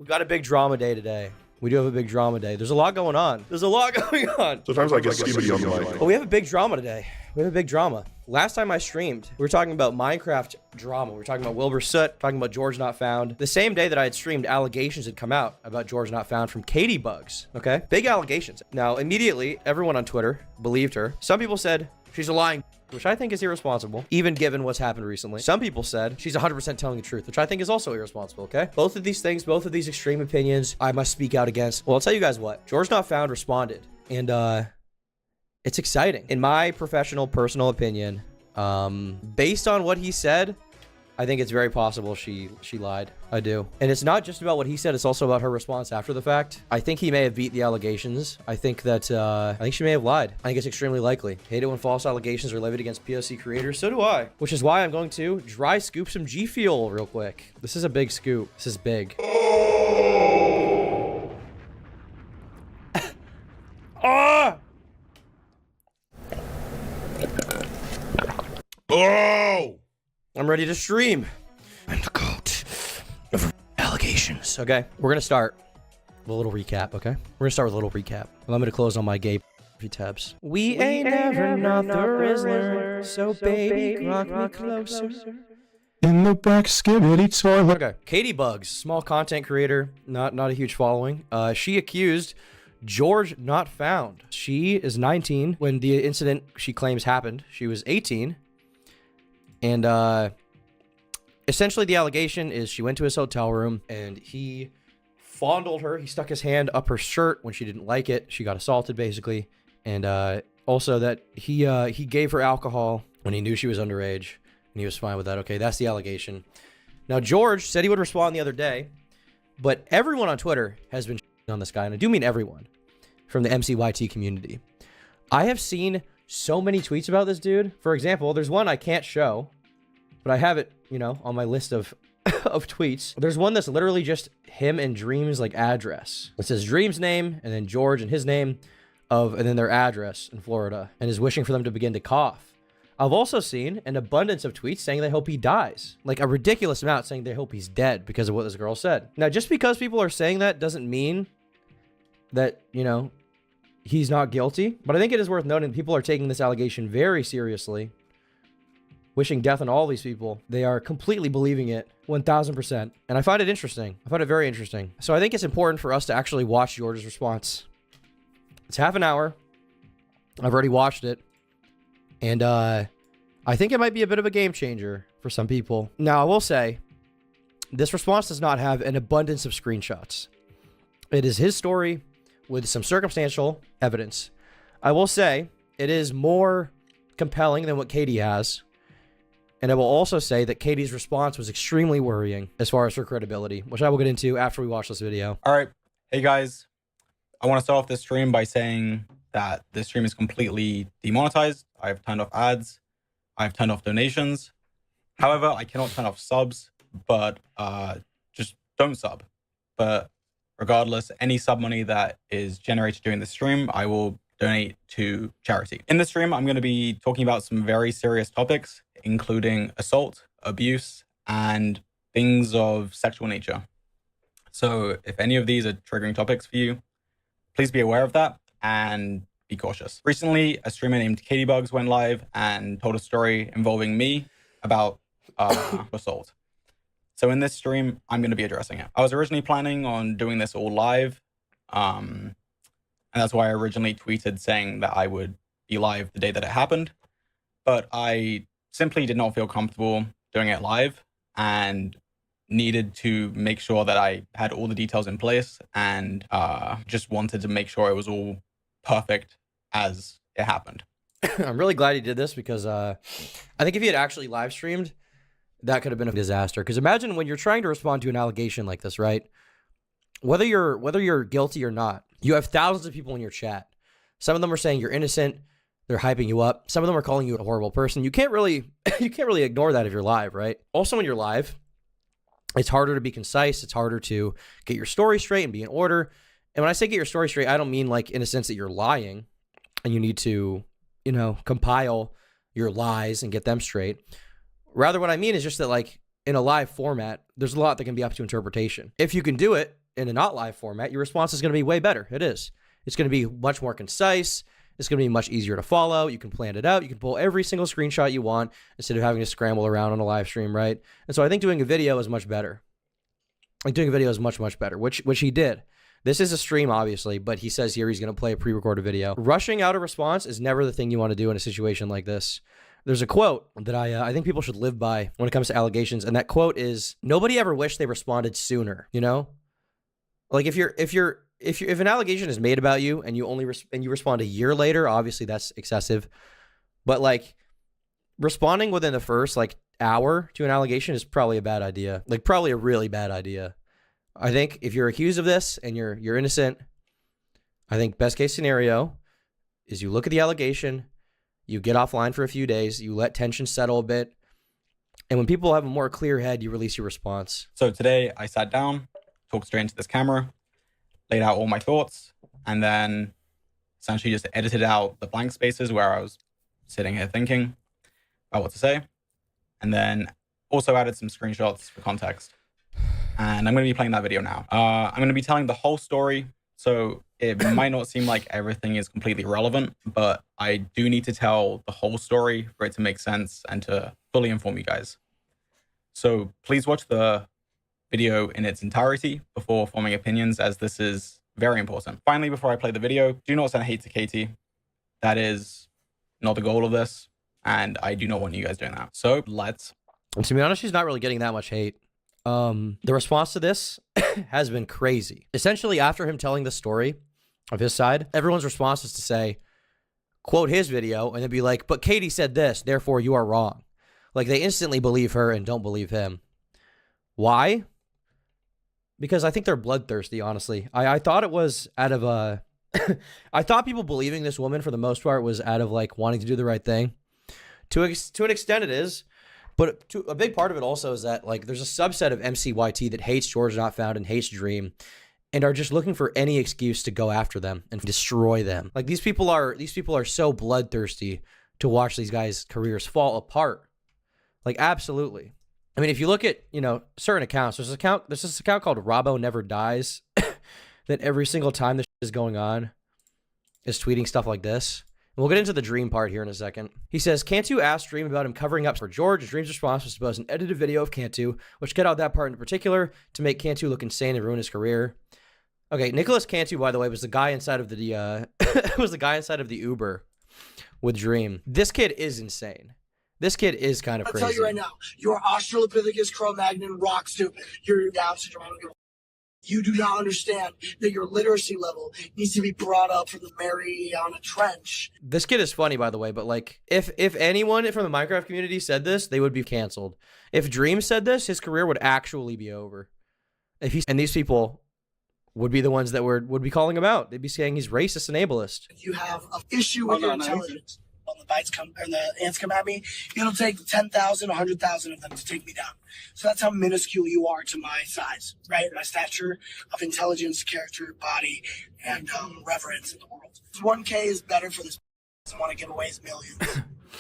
got a big drama day today. We do have a big drama day. There's a lot going on. Sometimes I get skibidi on the mic. But we have a big drama today. We have a big drama. Last time I streamed, we were talking about Minecraft drama. We were talking about Wilbur Soot, talking about GeorgeNotFound. The same day that I had streamed, allegations had come out about GeorgeNotFound from Caitibugzz, okay? Big allegations. Now, immediately, everyone on Twitter believed her. Some people said she's a lying, which I think is irresponsible, even given what's happened recently. Some people said she's 100% telling the truth, which I think is also irresponsible, okay? Both of these things, both of these extreme opinions, I must speak out against. Well, I'll tell you guys what. GeorgeNotFound responded, and it's exciting. In my professional, personal opinion, based on what he said, I think it's very possible she lied. I do. And it's not just about what he said, it's also about her response after the fact. I think he may have beat the allegations. I think that, I think she may have lied. I think it's extremely likely. Hate it when false allegations are levied against POC creators. So do I. Which is why I'm going to dry scoop some G Fuel real quick. This is a big scoop. This is big. Ah! Oh! I'm ready to stream. I'm the goat of allegations. Okay, we're gonna start with a little recap, okay? We're gonna start with a little recap. Allow me to close on my gay tabs. We ain't never not the Rizzler, so baby, rock me closer. In the back skibidi toilet. Okay, Caitibugzz, small content creator, not a huge following. She accused GeorgeNotFound. She is 19 when the incident she claims happened. She was 18. And essentially the allegation is she went to his hotel room and he fondled her. He stuck his hand up her shirt when she didn't like it. She got assaulted basically. And also that he gave her alcohol when he knew she was underage and he was fine with that. Okay, that's the allegation. Now George said he would respond the other day, but everyone on Twitter has been on this guy, and I do mean everyone from the MCYT community. I have seen so many tweets about this dude. For example, there's one I can't show, but I have it, you know, on my list of of tweets. There's one that's literally just him and Dream's like address. It says Dream's name and then George and his name and then their address in Florida, and is wishing for them to begin to cough. I've also seen an abundance of tweets saying they hope he dies, like a ridiculous amount saying they hope he's dead because of what this girl said. Now, just because people are saying that doesn't mean that, you know, he's not guilty, but I think it is worth noting people are taking this allegation very seriously, wishing death on all these people. They are completely believing it 1000%. And I find it interesting. I find it very interesting. So I think it's important for us to actually watch George's response. It's half an hour. I've already watched it. And I think it might be a bit of a game changer for some people. Now, I will say, this response does not have an abundance of screenshots. It is his story with some circumstantial evidence. I will say it is more compelling than what Katie has. And I will also say that Katie's response was extremely worrying as far as her credibility, which I will get into after we watch this video. All right. Hey guys, I want to start off this stream by saying that this stream is completely demonetized. I've turned off ads. I've turned off donations. However, I cannot turn off subs, but just don't sub. But regardless, any sub money that is generated during the stream, I will donate to charity. In this stream, I'm going to be talking about some very serious topics, including assault, abuse, and things of sexual nature. So if any of these are triggering topics for you, please be aware of that and be cautious. Recently, a streamer named Caitibugzz went live and told a story involving me about assault. So in this stream, I'm going to be addressing it. I was originally planning on doing this all live, and that's why I originally tweeted saying that I would be live the day that it happened. But I simply did not feel comfortable doing it live and needed to make sure that I had all the details in place, and just wanted to make sure it was all perfect as it happened. I'm really glad he did this because I think if he had actually live streamed, that could have been a disaster. Because imagine when you're trying to respond to an allegation like this, right? Whether you're guilty or not, you have thousands of people in your chat. Some of them are saying you're innocent. They're hyping you up. Some of them are calling you a horrible person. You can't really ignore that if you're live, right? Also, when you're live, it's harder to be concise. It's harder to get your story straight and be in order. And when I say get your story straight, I don't mean like in a sense that you're lying and you need to, you know, compile your lies and get them straight. Rather, what I mean is just that, like, in a live format, there's a lot that can be up to interpretation. If you can do it in a not live format, your response is going to be way better. It is. It's going to be much more concise. It's going to be much easier to follow. You can plan it out. You can pull every single screenshot you want instead of having to scramble around on a live stream, right? And so I think doing a video is much better. Like doing a video is much, much better, which he did. This is a stream, obviously, but he says here he's going to play a pre-recorded video. Rushing out a response is never the thing you want to do in a situation like this. There's a quote that I think people should live by when it comes to allegations, and that quote is, "Nobody ever wished they responded sooner." You know, like if an allegation is made about you and you only you respond a year later, obviously that's excessive. But like responding within the first like hour to an allegation is probably a bad idea. Like probably a really bad idea. I think if you're accused of this and you're innocent, I think best case scenario is you look at the allegation, you get offline for a few days, you let tension settle a bit, and when people have a more clear head, you release your response. So today I sat down, talked straight into this camera, laid out all my thoughts, and then essentially just edited out the blank spaces where I was sitting here thinking about what to say, and then also added some screenshots for context. And I'm going to be playing that video now. I'm going to be telling the whole story, so it might not seem like everything is completely relevant, but I do need to tell the whole story for it to make sense and to fully inform you guys. So please watch the video in its entirety before forming opinions, as this is very important. Finally, before I play the video, do not send hate to Katie. That is not the goal of this, and I do not want you guys doing that. So let's... And to be honest, she's not really getting that much hate. The response to this has been crazy. Essentially, after him telling the story of his side, everyone's response is to say, quote his video, and then be like, but Katie said this, therefore you are wrong. Like, they instantly believe her and don't believe him. Why? Because I think they're bloodthirsty, honestly. I thought it was out of a... I thought people believing this woman, for the most part, was out of, like, wanting to do the right thing. To an extent, it is. But a big part of it also is that, like, there's a subset of MCYT that hates GeorgeNotFound and hates Dream and are just looking for any excuse to go after them and destroy them. Like, these people are so bloodthirsty to watch these guys' careers fall apart. Like, absolutely. I mean, if you look at, you know, certain accounts, there's this account called Robbo Never Dies that every single time this shit is going on is tweeting stuff like this. We'll get into the Dream part here in a second. He says, Cantu asked Dream about him covering up for George. Dream's response was to post an edited video of Cantu, which cut out that part in particular to make Cantu look insane and ruin his career. Okay, Nicholas Cantu, by the way, was the guy inside of the was the guy inside of the Uber with Dream. This kid is insane. This kid is kind of crazy. I'll tell you right now, your Australopithecus Cro-Magnon rock stupid. Your Down syndrome. I don't give a... You do not understand that your literacy level needs to be brought up from the Mariana Trench. This kid is funny, by the way, but like, if anyone from the Minecraft community said this, they would be canceled. If Dream said this, his career would actually be over. And these people would be the ones that would be calling him out. They'd be saying he's racist and ableist. If you have an issue with your intelligence, when the bites come or the ants come at me, it'll take 10,000, 100,000 of them to take me down. So that's how minuscule you are to my size, right? My stature of intelligence, character, body, and reverence in the world. 1K is better for this. I want to give away his millions.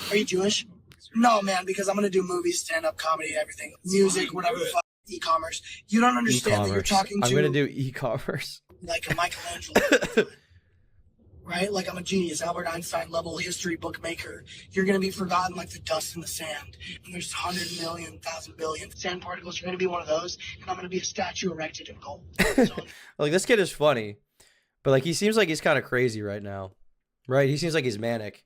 Are you Jewish? No, man, because I'm going to do movies, stand-up comedy, everything, music, whatever the fuck, e-commerce. You don't understand that you're talking to... I'm going to do e-commerce. Like a Michelangelo. Right? Like I'm a genius, Albert Einstein level history bookmaker. You're going to be forgotten like the dust in the sand. And there's 100 million, 1,000 billion sand particles. You're going to be one of those. And I'm going to be a statue erected in gold. So, like, this kid is funny. But, like, he seems like he's kind of crazy right now. Right? He seems like he's manic.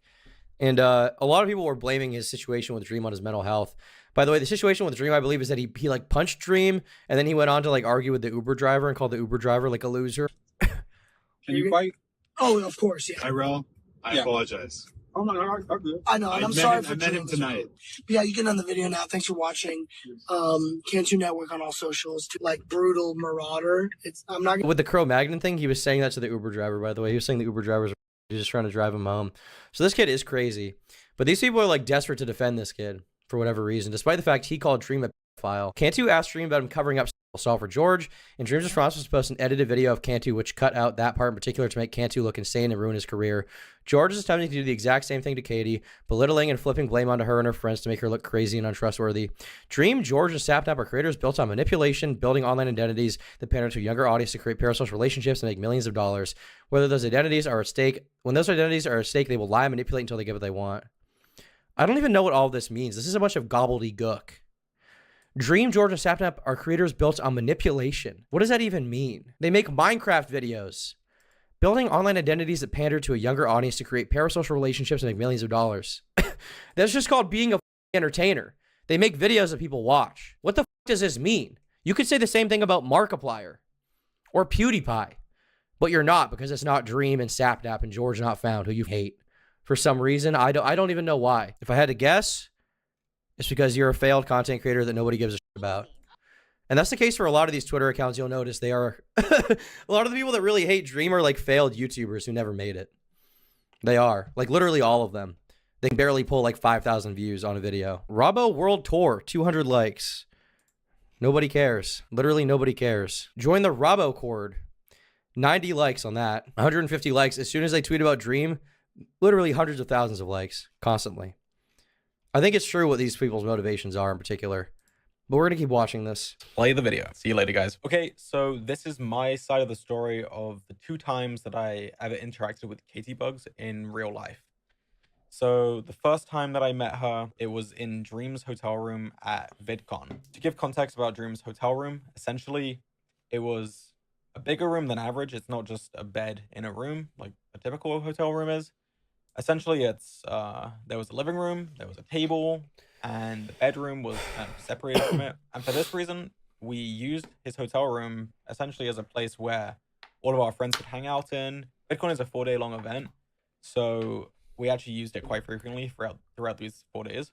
And a lot of people were blaming his situation with Dream on his mental health. By the way, the situation with Dream, I believe, is that he like, punched Dream. And then he went on to, like, argue with the Uber driver and called the Uber driver, like, a loser. Can you fight? Oh, of course, yeah. Tyrell, I apologize. Oh my God, I'm good. I know, and I'm sorry for I met him tonight. But yeah, you get on the video now. Thanks for watching. Cantu Network on all socials. Like brutal marauder. I'm not. With the Cro-Magnon thing, he was saying that to the Uber driver. By the way, he was saying the Uber driver's just trying to drive him home. So this kid is crazy. But these people are like desperate to defend this kid for whatever reason, despite the fact he called Dream a pedophile. Cantu asked Dream about him covering up So for George, and Dreams Response was to post an edited video of Cantu, which cut out that part in particular to make Cantu look insane and ruin his career. George is attempting to do the exact same thing to Katie, belittling and flipping blame onto her and her friends to make her look crazy and untrustworthy. Dream, George, and Sapnap are creators built on manipulation, building online identities that pander to a younger audience to create parasocial relationships and make millions of dollars. When those identities are at stake, they will lie and manipulate until they get what they want. I don't even know what all of this means. This is a bunch of gobbledygook. Dream, George, and Sapnap are creators built on manipulation. What does that even mean? They make Minecraft videos, building online identities that pander to a younger audience to create parasocial relationships and make millions of dollars. That's just called being a entertainer. They make videos that people watch. What the does this mean? You could say the same thing about Markiplier or PewDiePie, but you're not, because it's not Dream and Sapnap and GeorgeNotFound, who you hate for some reason. I don't even know why. If I had to guess, it's because you're a failed content creator that nobody gives a shit about. And that's the case for a lot of these Twitter accounts. You'll notice they are a lot of the people that really hate Dream are like failed YouTubers who never made it. They are, like, literally all of them. They can barely pull like 5,000 views on a video. Robbo World Tour, 200 likes. Nobody cares. Literally nobody cares. Join the Robbo Cord. 90 likes on that. 150 likes. As soon as they tweet about Dream, literally hundreds of thousands of likes constantly. I think it's true what these people's motivations are in particular. But we're going to keep watching this. Play the video. See you later, guys. Okay, so this is my side of the story of the 2 times that I ever interacted with Caitibugzz in real life. So the first time that I met her, it was in Dream's hotel room at VidCon. To give context about Dream's hotel room, essentially, it was a bigger room than average. It's not just a bed in a room like a typical hotel room is. Essentially, it's there was a living room, there was a table, and the bedroom was kind of separated from it. And for this reason, we used his hotel room essentially as a place where all of our friends could hang out in. VidCon is a 4-day-long event, so we actually used it quite frequently throughout these 4 days.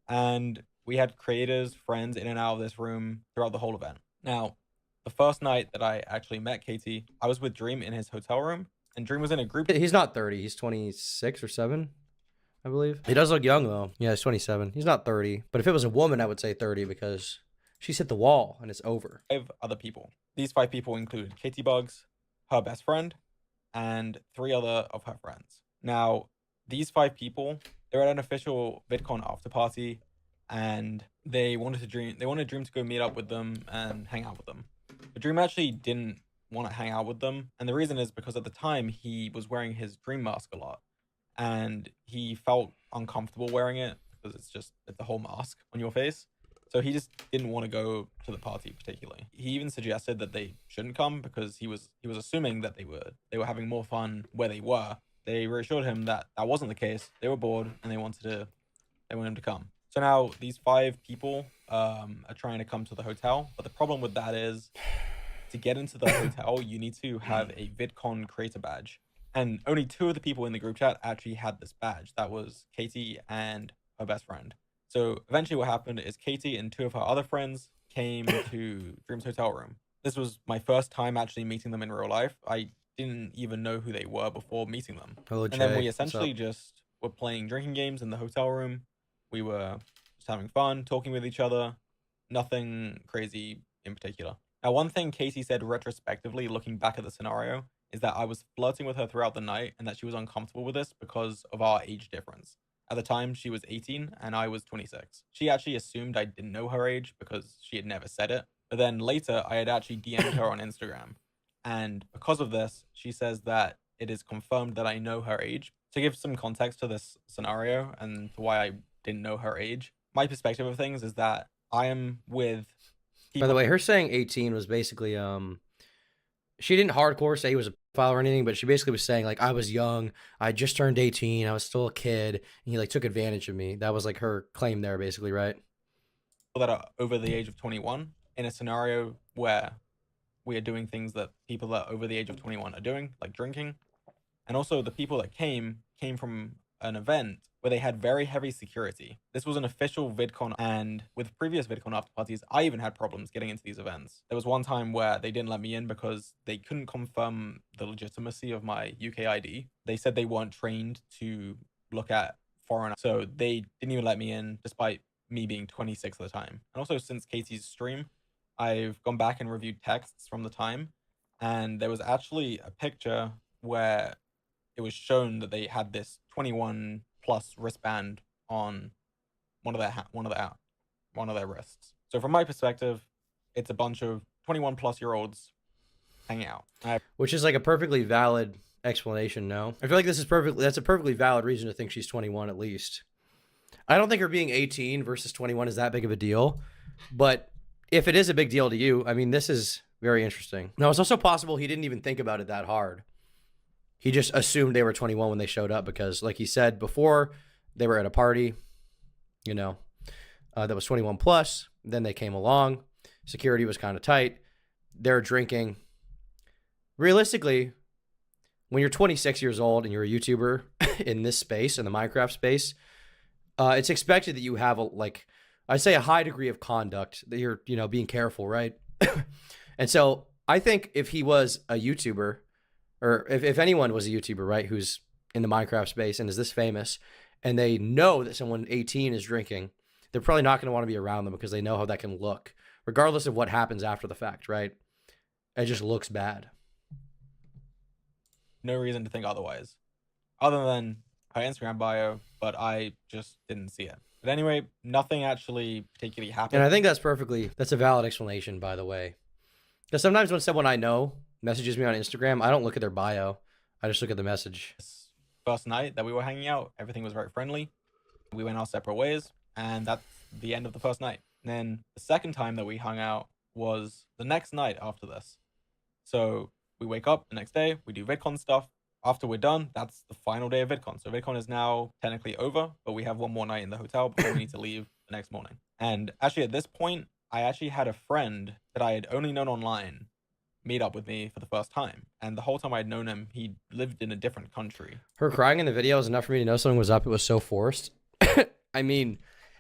And we had creators, friends in and out of this room throughout the whole event. Now, the first night that I actually met Katie, I was with Dream in his hotel room. And Dream was in a group. He's not 30. He's 26 or 7, I believe. He does look young, though. Yeah, he's 27. He's not 30. But if it was a woman, I would say 30 because she's hit the wall and it's over. 5 other people. These 5 people included Caitibugzz, her best friend, and 3 other of her friends. Now, these 5 people, they were at an official VidCon after party, and they wanted Dream to go meet up with them and hang out with them. But Dream actually didn't want to hang out with them, and the reason is because at the time he was wearing his Dream mask a lot, and he felt uncomfortable wearing it because it's the whole mask on your face. So he just didn't want to go to the party particularly. He even suggested that they shouldn't come because he was assuming that they were having more fun where they were. They reassured him that that wasn't the case. They were bored and they wanted him to come. So now these 5 people are trying to come to the hotel, but the problem with that is, to get into the hotel, you need to have a VidCon creator badge. And only 2 of the people in the group chat actually had this badge. That was Katie and her best friend. So eventually what happened is Katie and 2 of her other friends came to Dream's hotel room. This was my first time actually meeting them in real life. I didn't even know who they were before meeting them. Hello, and then we essentially just were playing drinking games in the hotel room. We were just having fun, talking with each other. Nothing crazy in particular. Now, one thing Katie said retrospectively, looking back at the scenario, is that I was flirting with her throughout the night and that she was uncomfortable with this because of our age difference. At the time, she was 18 and I was 26. She actually assumed I didn't know her age because she had never said it. But then later, I had actually DM'd her on Instagram. And because of this, she says that it is confirmed that I know her age. To give some context to this scenario and to why I didn't know her age, my perspective of things is that I am with people. By the way, her saying 18 was basically, she didn't hardcore say he was a pedophile or anything, but she basically was saying, like, I was young, I just turned 18, I was still a kid, and he, like, took advantage of me. That was, like, her claim there, basically, right? That are over the age of 21 in a scenario where we are doing things that people that are over the age of 21 are doing, like drinking. And also the people that came from an event where they had very heavy security. This was an official VidCon, and with previous VidCon after parties, I even had problems getting into these events. There was one time where they didn't let me in because they couldn't confirm the legitimacy of my UK ID. They said they weren't trained to look at foreign, so they didn't even let me in despite me being 26 at the time. And also, since Katie's stream, I've gone back and reviewed texts from the time, and there was actually a picture where it was shown that they had this 21 plus wristband on one of their wrists. So from my perspective, it's a bunch of 21 plus year olds hanging out. Which is like a perfectly valid explanation, no? I feel like that's a perfectly valid reason to think she's 21 at least. I don't think her being 18 versus 21 is that big of a deal, but if it is a big deal to you, I mean, this is very interesting. Now, it's also possible he didn't even think about it that hard. He just assumed they were 21 when they showed up because, like he said before, they were at a party, you know, that was 21 plus. Then they came along. Security was kind of tight. They're drinking. Realistically, when you're 26 years old and you're a YouTuber in this space, in the Minecraft space, it's expected that you have I'd say a high degree of conduct, that you're, you know, being careful, right? And so I think if he was a YouTuber, or if anyone was a YouTuber, right, who's in the Minecraft space and is this famous, and they know that someone 18 is drinking, they're probably not going to want to be around them because they know how that can look, regardless of what happens after the fact, right? It just looks bad. No reason to think otherwise, other than her Instagram bio, but I just didn't see it. But anyway, nothing actually particularly happened. And I think that's a valid explanation, by the way. Because sometimes when someone I know messages me on Instagram, I don't look at their bio. I just look at the message. This first night that we were hanging out, everything was very friendly. We went our separate ways, and that's the end of the first night. And then the second time that we hung out was the next night after this. So we wake up the next day, we do VidCon stuff. After we're done, that's the final day of VidCon. So VidCon is now technically over, but we have one more night in the hotel before we need to leave the next morning. And actually at this point, I actually had a friend that I had only known online meet up with me for the first time. And the whole time I'd known him, he lived in a different country. Her crying in the video was enough for me to know something was up. It was so forced. I mean,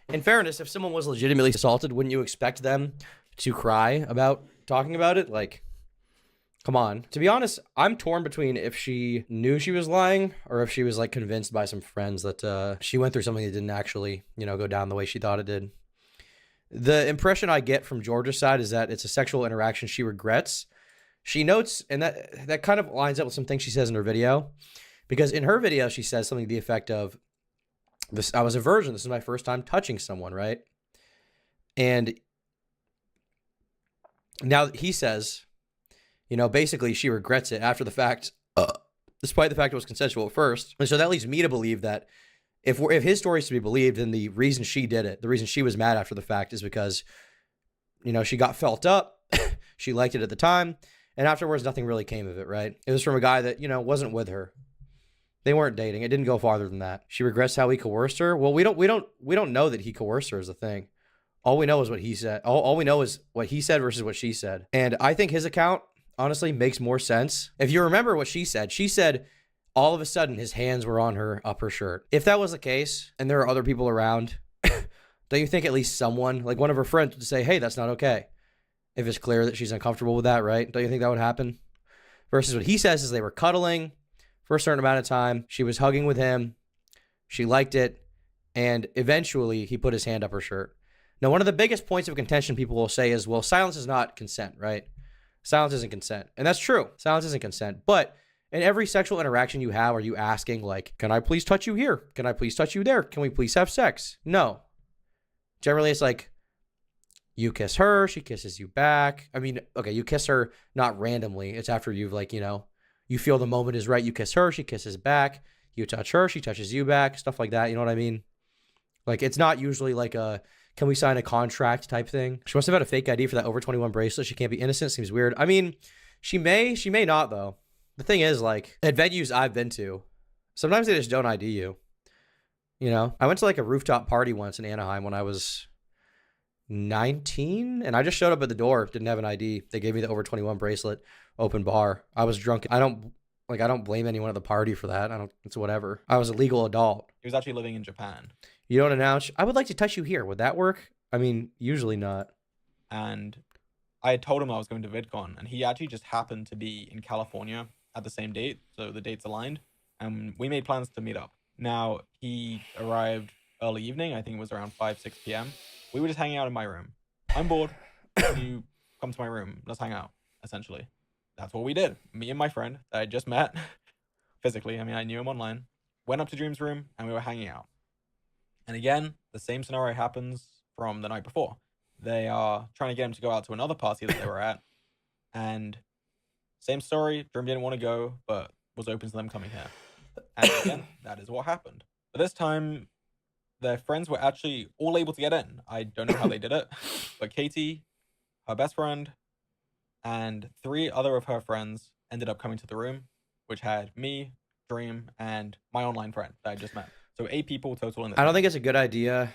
in fairness, if someone was legitimately assaulted, wouldn't you expect them to cry about talking about it? Like, come on. To be honest, I'm torn between if she knew she was lying or if she was like convinced by some friends that she went through something that didn't actually, you know, go down the way she thought it did. The impression I get from George's side is that it's a sexual interaction she regrets. She notes, and that kind of lines up with some things she says in her video, because in her video, she says something to the effect of, I was a virgin. This is my first time touching someone, right? And now he says, you know, basically she regrets it after the fact, despite the fact it was consensual at first. And so that leads me to believe that if his story is to be believed, then the reason she did it, the reason she was mad after the fact is because, you know, she got felt up. She liked it at the time. And afterwards, nothing really came of it, right? It was from a guy that, you know, wasn't with her. They weren't dating. It didn't go farther than that. She regrets how he coerced her. Well, we don't know that he coerced her is the thing. All we know is what he said. All we know is what he said versus what she said. And I think his account honestly makes more sense. If you remember what she said all of a sudden his hands were on her upper shirt. If that was the case and there are other people around, don't you think at least someone, like one of her friends, would say, hey, that's not okay? If it's clear that she's uncomfortable with that, right? Don't you think that would happen? Versus what he says is they were cuddling for a certain amount of time. She was hugging with him. She liked it. And eventually he put his hand up her shirt. Now, one of the biggest points of contention people will say is, well, silence is not consent, right? Silence isn't consent. And that's true. Silence isn't consent. But in every sexual interaction you have, are you asking, like, can I please touch you here? Can I please touch you there? Can we please have sex? No. Generally, it's like, you kiss her, she kisses you back. I mean, okay, you kiss her not randomly. It's after you've, like, you know, you feel the moment is right. You kiss her, she kisses back. You touch her, she touches you back. Stuff like that. You know what I mean? Like, it's not usually like a, can we sign a contract type thing? She must have had a fake ID for that over 21 bracelet. She can't be innocent. Seems weird. I mean, she may not, though. The thing is, like, at venues I've been to, sometimes they just don't ID you. You know? I went to, like, a rooftop party once in Anaheim when I was 19, and I just showed up at the door, didn't have an ID. They gave me the over 21 bracelet, open bar. I was drunk. I don't blame anyone at the party for that. It's whatever. I was a legal adult. He was actually living in Japan. You don't announce, I would like to touch you here. Would that work? I mean, usually not. And I had told him I was going to VidCon, and he actually just happened to be in California at the same date, so the dates aligned, and we made plans to meet up. Now, he arrived early evening. I think it was around 5-6 p.m. We were just hanging out in my room. I'm bored. Can you come to my room. Let's hang out, essentially. That's what we did. Me and my friend that I just met physically. I mean, I knew him online. Went up to Dream's room and we were hanging out. And again, the same scenario happens from the night before. They are trying to get him to go out to another party that they were at. And same story. Dream didn't want to go, but was open to them coming here. And again, that is what happened. But this time, their friends were actually all able to get in. I don't know how they did it, but Katie, her best friend, and 3 other of her friends ended up coming to the room, which had me, Dream, and my online friend that I just met. So 8 people total in this. I don't think it's a good idea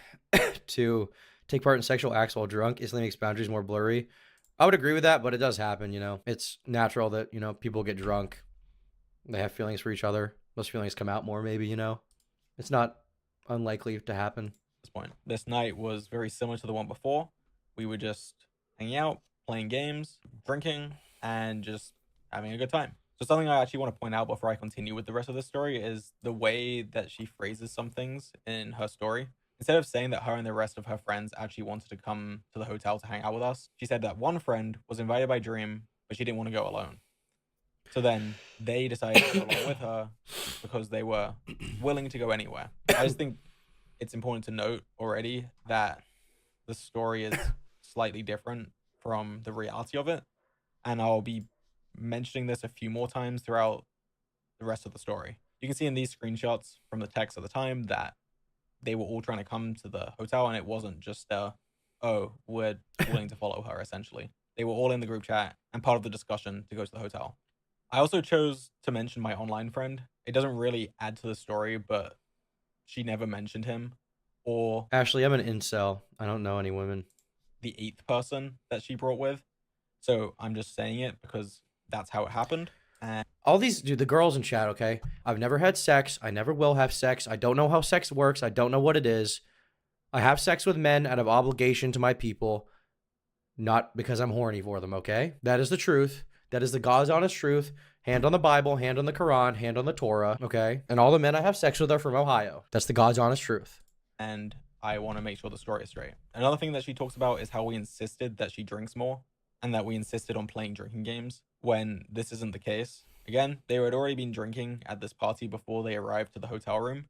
to take part in sexual acts while drunk. Instantly makes boundaries more blurry. I would agree with that, but it does happen, you know. It's natural that, you know, people get drunk. They have feelings for each other. Those feelings come out more, maybe, you know. It's not unlikely to happen. At this point, this night was very similar to the one before. We were just hanging out, playing games, drinking, and just having a good time. So something I actually want to point out before I continue with the rest of the story is the way that she phrases some things in her story. Instead of saying that her and the rest of her friends actually wanted to come to the hotel to hang out with us, she said that one friend was invited by Dream, but she didn't want to go alone. So then they decided to go along with her because they were willing to go anywhere. I just think it's important to note already that the story is slightly different from the reality of it. And I'll be mentioning this a few more times throughout the rest of the story. You can see in these screenshots from the text at the time that they were all trying to come to the hotel, and it wasn't just oh, we're willing to follow her, essentially. They were all in the group chat and part of the discussion to go to the hotel. I also chose to mention my online friend. It doesn't really add to the story, but she never mentioned him. Or Ashley, I'm an incel. I don't know any women. the 8th person that she brought with. So I'm just saying it because that's how it happened. And All these, dude, the girls in chat, okay? I've never had sex. I never will have sex. I don't know how sex works. I don't know what it is. I have sex with men out of obligation to my people, not because I'm horny for them, okay? That is the truth. That is the God's honest truth. Hand on the Bible, hand on the Quran, hand on the Torah, okay? And all the men I have sex with are from Ohio. That's the God's honest truth. and I want to make sure the story is straight. Another thing that she talks about is how we insisted that she drinks more and that we insisted on playing drinking games when this isn't the case. Again, they had already been drinking at this party before they arrived to the hotel room,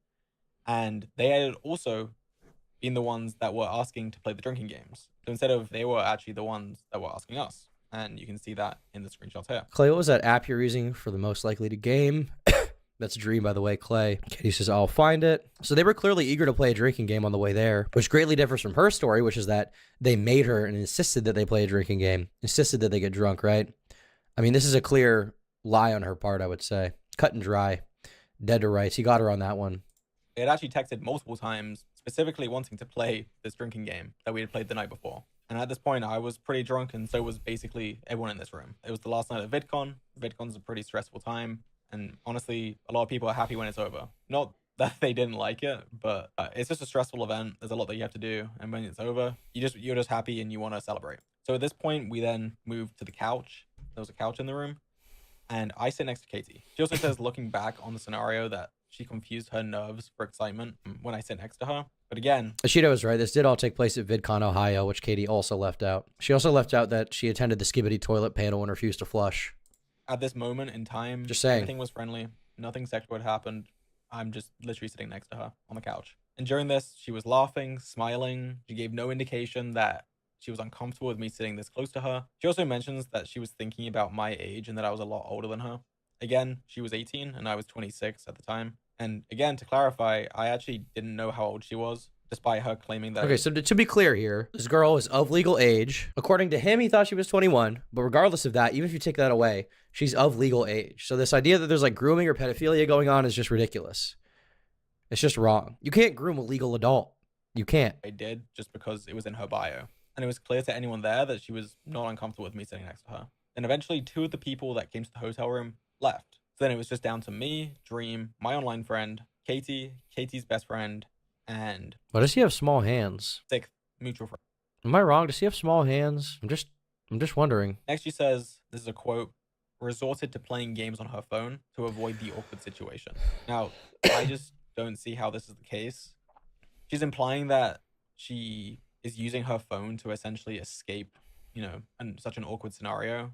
and they had also been the ones that were asking to play the drinking games. So instead of, they were actually the ones that were asking us. And you can see that in the screenshots here. Clay, what was that app you're using for the most likely to game? That's Dream, by the way, Clay. Katie says, I'll find it. So they were clearly eager to play a drinking game on the way there, which greatly differs from her story, which is that they made her and insisted that they play a drinking game, insisted that they get drunk, right? I mean, this is a clear lie on her part, I would say. Cut and dry. Dead to rights. He got her on that one. They had actually texted multiple times, specifically wanting to play this drinking game that we had played the night before. And at this point, I was pretty drunk, and so was basically everyone in this room. It was the last night of VidCon. VidCon's a pretty stressful time, and honestly, a lot of people are happy when it's over. Not that they didn't like it, but it's just a stressful event. There's a lot that you have to do, and when it's over, you're just happy and you want to celebrate. So at this point, we then moved to the couch. There was a couch in the room, and I sit next to Katie. She also says, looking back on the scenario, that she confused her nerves for excitement when I sit next to her. But again, Ashita was right. This did all take place at VidCon, Ohio, which Katie also left out. She also left out that she attended the Skibbity toilet panel and refused to flush. at this moment in time, Just saying. everything was friendly. Nothing sexual had happened. I'm just literally sitting next to her on the couch. And during this, she was laughing, smiling. She gave no indication that she was uncomfortable with me sitting this close to her. She also mentions that she was thinking about my age and that I was a lot older than her. Again, she was 18 and I was 26 at the time. And again, to clarify, I actually didn't know how old she was, despite her claiming that. Okay, so to be clear here, this girl is of legal age. According to him, he thought she was 21. But regardless of that, even if you take that away, she's of legal age. So this idea that there's like grooming or pedophilia going on is just ridiculous. It's just wrong. You can't groom a legal adult. You can't. I did, just because it was in her bio. And it was clear to anyone there that she was not uncomfortable with me sitting next to her. And eventually, 2 of the people that came to the hotel room left. So then it was just down to me, Dream, my online friend, Katie, Katie's best friend, and Why does he have small hands? 6th mutual friend. Am I wrong? Does he have small hands? I'm just wondering. Next, she says, this is a quote, resorted to playing games on her phone to avoid the awkward situation. Now, I just don't see how this is the case. She's implying that she is using her phone to essentially escape, you know, and such an awkward scenario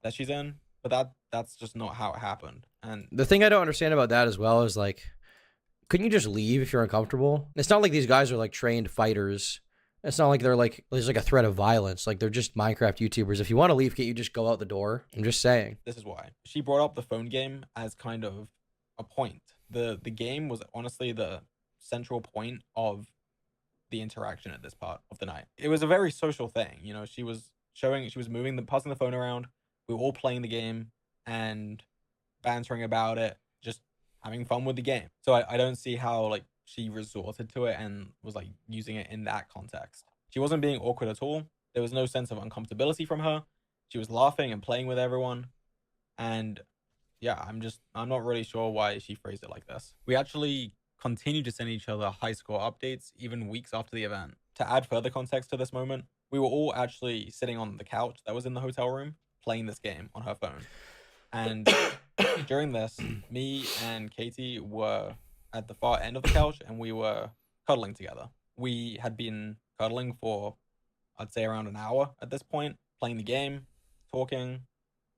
that she's in. But that's just not how it happened. And The thing I don't understand about that as well is like, couldn't you just leave if you're uncomfortable? It's not like these guys are like trained fighters. It's not like they're like, there's like a threat of violence. Like they're just Minecraft YouTubers. If you want to leave, can't you just go out the door? I'm just saying. this is why. She brought up the phone game as kind of a point. The game was honestly the central point of the interaction at this part of the night. It was a very social thing. You know, she was passing the phone around. We were all playing the game and bantering about it, just having fun with the game. So I don't see how like she resorted to it and was like using it in that context. She wasn't being awkward at all. There was no sense of uncomfortability from her. She was laughing and playing with everyone. And yeah, I'm not really sure why she phrased it like this. We actually continued to send each other high score updates even weeks after the event. To add further context to this moment, we were all actually sitting on the couch that was in the hotel room playing this game on her phone. And during this, me and Katie were at the far end of the couch and we were cuddling together. We had been cuddling for, I'd say, around an hour at this point, playing the game, talking,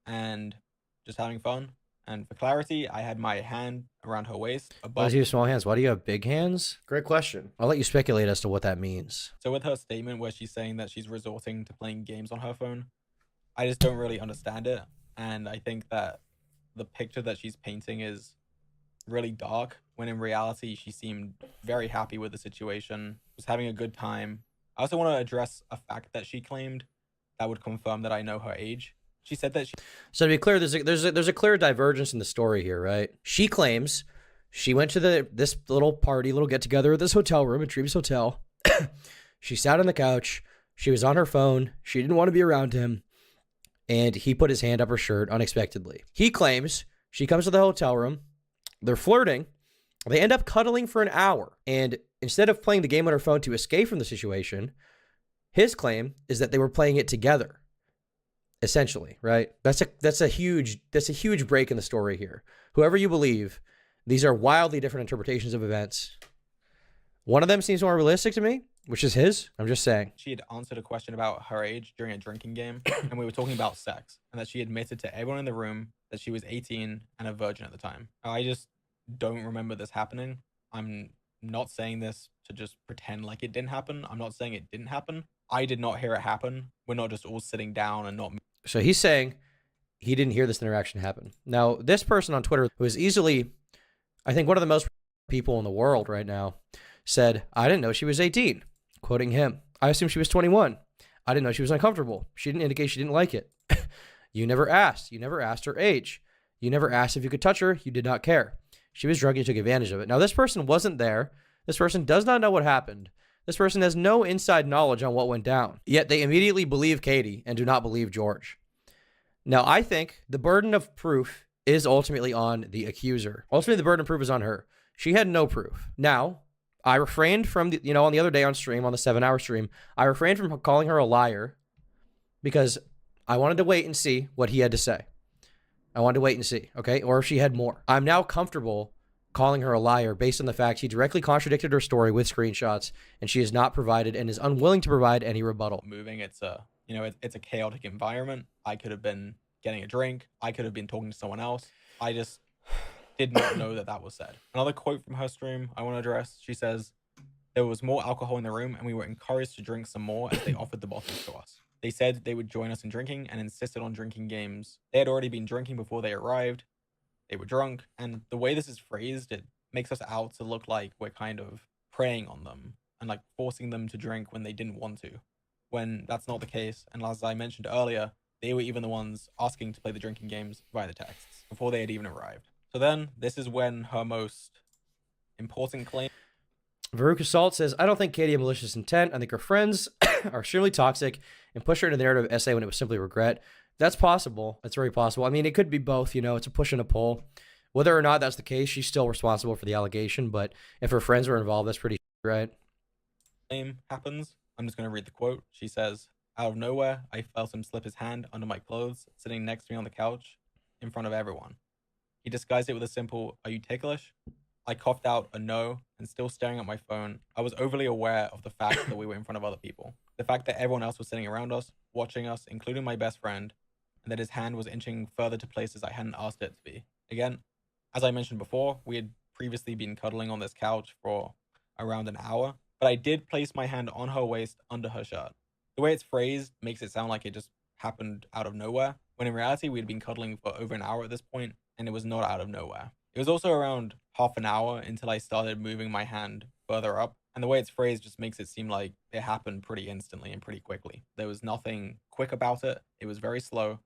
and just having fun. And for clarity, I had my hand around her waist Why above. do you have small hands? Why do you have big hands? Great question. I'll let you speculate as to what that means. So with her statement where she's saying that she's resorting to playing games on her phone, I just don't really understand it. And I think that the picture that she's painting is really dark, when in reality, she seemed very happy with the situation, was having a good time. I also want to address a fact that she claimed that would confirm that I know her age. She said that So to be clear, there's a clear divergence in the story here, right? She claims she went to this little party, little get together at this hotel room at Treeby's Hotel. She sat on the couch. She was on her phone. She didn't want to be around him. And he put his hand up her shirt unexpectedly. He claims she comes to the hotel room. They're flirting. They end up cuddling for an hour. And instead of playing the game on her phone to escape from the situation, his claim is that they were playing it together. Essentially, right? That's a huge break in the story here. Whoever you believe, these are wildly different interpretations of events. One of them seems more realistic to me, which is his. I'm just saying. she had answered a question about her age during a drinking game, and we were talking about sex, and that she admitted to everyone in the room that she was 18 and a virgin at the time. I just don't remember this happening. I'm not saying this to just pretend like it didn't happen. I'm not saying it didn't happen. I did not hear it happen. We're not just all sitting down and not. So he's saying he didn't hear this interaction happen. Now, this person on Twitter, who is easily, I think, one of the most people in the world right now, said, I didn't know she was 18. Quoting him, I assumed she was 21. I didn't know she was uncomfortable. She didn't indicate she didn't like it. You never asked. You never asked her age. You never asked if you could touch her. You did not care. She was drunk. You took advantage of it. Now, this person wasn't there. This person does not know what happened. This person has no inside knowledge on what went down. Yet they immediately believe Katie and do not believe George. Now, I think the burden of proof is ultimately on the accuser. Ultimately, the burden of proof is on her. She had no proof. Now, I refrained from, on the other day on stream, on the 7-hour stream, I refrained from calling her a liar because I wanted to wait and see what he had to say. I wanted to wait and see, okay? Or if she had more. I'm now comfortable calling her a liar based on the fact she directly contradicted her story with screenshots, and she has not provided and is unwilling to provide any rebuttal. Moving, it's a chaotic environment. I could have been getting a drink. I could have been talking to someone else. I just did not know that was said. Another quote from her stream I want to address. She says, there was more alcohol in the room and we were encouraged to drink some more as they offered the bottles to us. They said they would join us in drinking and insisted on drinking games. They had already been drinking before they arrived. They were drunk, and the way this is phrased, it makes us out to look like we're kind of preying on them and like forcing them to drink when they didn't want to, when that's not the case. And as I mentioned earlier, they were even the ones asking to play the drinking games via the texts before they had even arrived. So then, this is when her most important claim. Varuk Assault says, I don't think Katie had malicious intent. I think her friends are extremely toxic and push her into the narrative essay when it was simply regret. That's possible. That's very possible. I mean, it could be both, it's a push and a pull. Whether or not that's the case, she's still responsible for the allegation, but if her friends were involved, that's pretty right. Claim happens. I'm just going to read the quote. She says, out of nowhere, I felt him slip his hand under my clothes, sitting next to me on the couch in front of everyone. He disguised it with a simple, are you ticklish? I coughed out a no, and still staring at my phone, I was overly aware of the fact that we were in front of other people. The fact that everyone else was sitting around us watching us, including my best friend, and that his hand was inching further to places I hadn't asked it to be. Again, as I mentioned before, we had previously been cuddling on this couch for around an hour, but I did place my hand on her waist under her shirt. The way it's phrased makes it sound like it just happened out of nowhere, when in reality we had been cuddling for over an hour at this point, and it was not out of nowhere. It was also around half an hour until I started moving my hand further up, and the way it's phrased just makes it seem like it happened pretty instantly and pretty quickly. There was nothing quick about it. It was very slow,